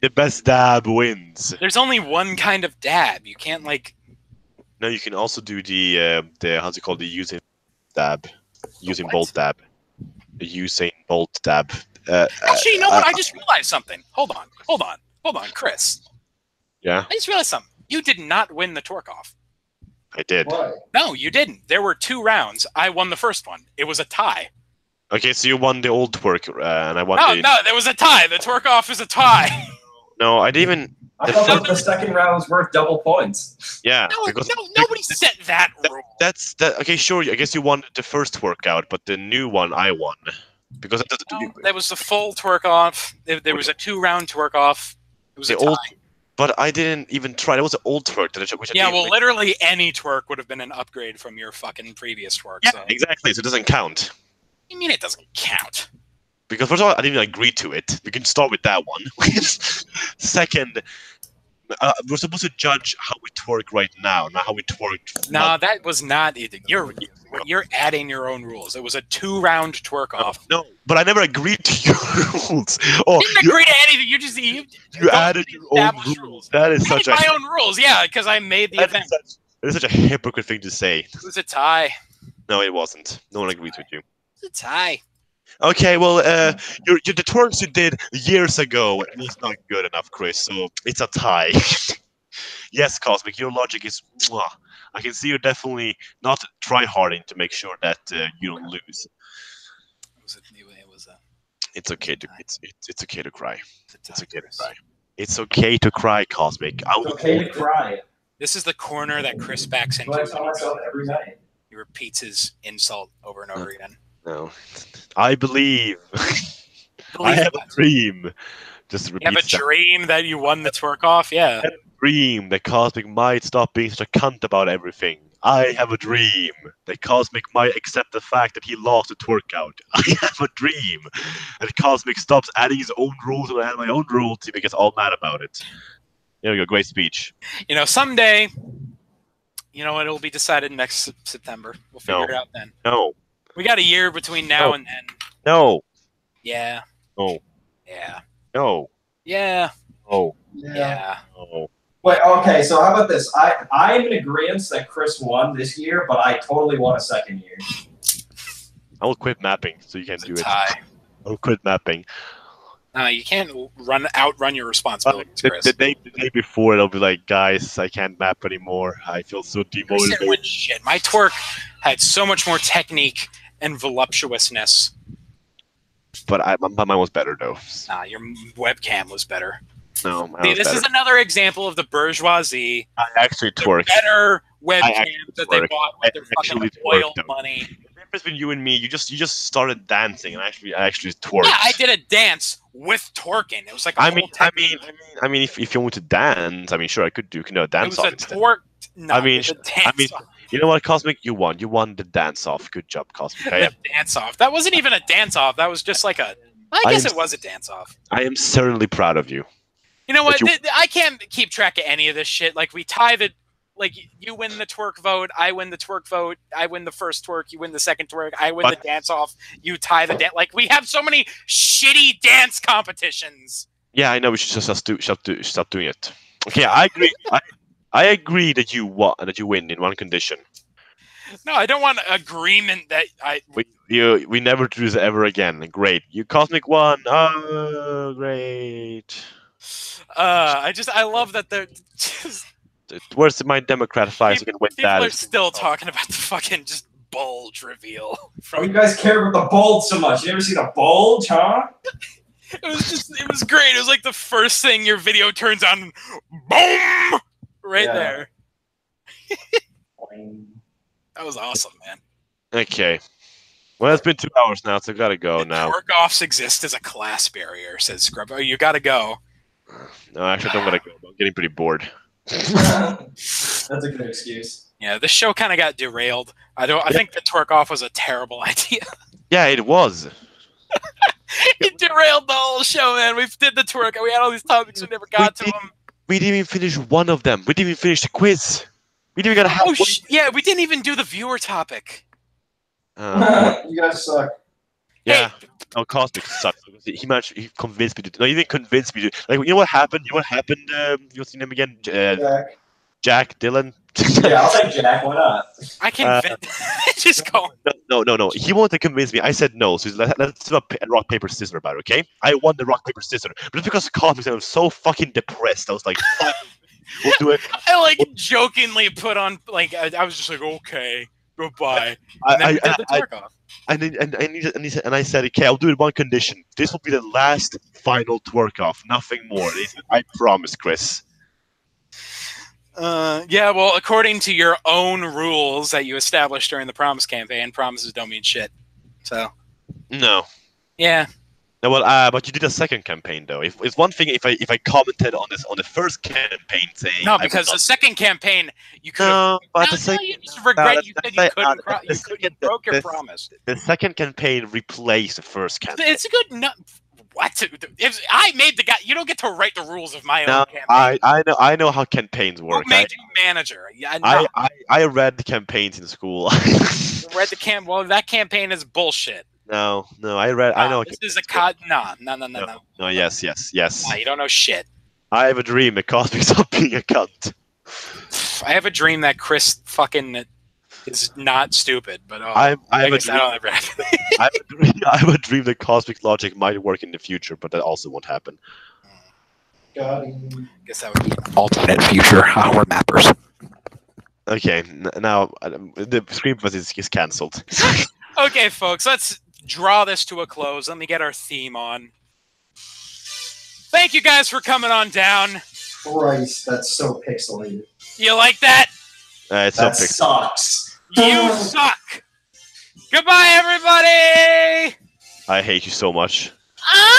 The best dab wins. There's only one kind of dab. You can't like. No, you can also do the how's it called, the Usain dab, Usain what? Bolt dab, the Usain Bolt dab. Actually, you know what? I just realized something. Hold on, Chris. Yeah, I just realized something. You did not win the torque off. I did. Why? No, you didn't. There were 2 rounds. I won the first one. It was a tie. Okay, so you won the old twerk, and I won No, the. no, there was a tie. The torque off is a tie. No, I didn't even. I The thought first- the second round was worth double points. Yeah, No, because nobody set that rule. that's that. Okay, sure. I guess you won the first workout, but the new one I won because No, there was the full torque off. There was a 2-round torque off. It was the a tie. old. But I didn't even try. There was an old twerk which I Yeah, didn't well, even- literally any twerk would have been an upgrade from your fucking previous twerk. Yeah, So. exactly. So it doesn't count. You mean it doesn't count? Because first of all, I didn't even agree to it. We can start with that one. Second, we're supposed to judge how we twerk right now, not how we twerked. No, that was not it. You're adding your own rules. It was a 2-round twerk off. No, but I never agreed to your rules. Oh, You didn't agree to anything. You just you don't added your own establish rules. That is I made such a my own rules. Yeah, because I made the event. that is such a hypocrite thing to say. It was a tie. No, it wasn't. No one agrees with you. It was a tie. Okay, well, the twerks you did years ago was not good enough, Chris. So it's a tie. Yes, Cosmic, your logic is. Mwah. I can see you're definitely not try-harding to make sure that you don't lose. It was a It's okay to it's okay to cry. tie, It's okay to Chris. cry. It's okay to cry, Cosmic. I It's will okay to cry. This is the corner that Chris backs That's what I into. tell myself every night. He repeats his insult over and over again. No, I believe. I Believe have what? a dream. Just You have a repeat that. dream that you won the twerk off? Yeah. Dream that Cosmic might stop being such a cunt about everything. I have a dream that Cosmic might accept the fact that he lost a twerk out. I have a dream that Cosmic stops adding his own rules and I add my own rules and he gets all mad about it. There we go, great speech. You know, someday, you know, it'll be decided next September. We'll figure No. it out then. No, We got a year between now No. and then. no, Yeah. no, Yeah. no, Yeah. no, Yeah. no. Wait, okay, so how about this? I'm in agreement that Chris won this year, but I totally won a second year. I will quit mapping so you can It's do a it. tie. I will quit mapping. No, you can't outrun your responsibilities, Chris. The day before, it'll be like, guys, I can't map anymore. I feel so Chris didn't demotivated. win shit. My twerk had so much more technique and voluptuousness. But mine was better though. Nah, your webcam was better. No, mine See, was this better. is another example of the bourgeoisie. I actually The twerked. better I webcams actually that they twerked. bought with I their fucking actually oil twerked them. money. The difference between you and me, you just started dancing, and I actually twerked. Yeah, I did a dance with twerking. It was like a I whole mean, technique. if you want to dance, I mean, sure, I could do a It dance was off a instead. twerk. No, I mean, it was a dance mean, off. You know what, Cosmic, you won. You won the dance off. Good job, Cosmic. The dance off. That wasn't even a dance off. That was just like a. I guess it was a dance off. I am certainly proud of you. You know what? But I can't keep track of any of this shit. Like we tie the. Like you win the twerk vote, I win the twerk vote, I win the first twerk, you win the second twerk, I win But- the dance off, you tie the dance. Like we have so many shitty dance competitions. Yeah, I know. We should just stop doing it. Okay, I agree. I agree that you win in one condition. No, I don't want agreement that I. We never do this ever again. Great. You Cosmic won. Oh, great. I love that they're just. Where's my Democrat flag so I can win that? People are still talking about the fucking just bulge reveal. Oh, you guys care about the bulge so much. You ever seen a bulge, huh? It was great. It was like the first thing your video turns on. Boom! Right there. That was awesome, man. Okay. Well, it's been 2 hours now, so I gotta go now. Twerk-offs exist as a class barrier, says Scrub. Oh, you gotta go. No, actually, I don't gotta go. I'm getting pretty bored. That's a good excuse. Yeah, this show kind of got derailed. I think the twerk-off was a terrible idea. Yeah, it was. It derailed the whole show, man. We did the twerk, and we had all these topics, we never got to them. We didn't even finish one of them. We didn't even finish the quiz. We didn't even gotta have. Yeah, we didn't even do the viewer topic. You guys suck. Yeah. Hey. No, Cosmic sucks. He convinced me to. No, he didn't convince me to. Like, you know what happened? You know what happened? What's his name again? Jack Dylan. Yeah, I'll take Jack. Why not? I can just go. No. He wanted to convince me. I said no. So let's do a rock paper scissors about it. Okay? I won the rock paper scissors, but it's because Cosmic said I was so fucking depressed. I was like, we'll do it. I like jokingly put on like I was just like, okay, goodbye. And then we did the twerk off. And I said, okay, I'll do it one condition. This will be the last final twerk off. Nothing more. I promise, Chris. Yeah, well, according to your own rules that you established during the promise campaign, promises don't mean shit. So. No. Yeah. No, well, but you did a second campaign though. It's one thing if I commented on the first campaign saying no, because the second campaign you could. No, but the second. You just regret you said you broke your promise. The second campaign replaced the first campaign. It's a good. No, what? If I made the guy, you don't get to write the rules of my own campaign. I know how campaigns work. Who made you manager? Yeah, I read the campaigns in school. Read the Well, that campaign is bullshit. No, I know. This is a cut. No. No, yes. Nah, you don't know shit. I have a dream that Cosmic stop being a cunt. I have a dream that Chris fucking is not stupid, but I have a dream that Cosmic logic might work in the future, but that also won't happen. Got him. Guess that would be an alternate future. We're mappers. Okay, now the Screamfest is cancelled. Okay, folks, let's draw this to a close. Let me get our theme on. Thank you guys for coming on down. Christ, that's so pixelated. You like that? It's that so sucks. You suck. Goodbye, everybody. I hate you so much. Ah!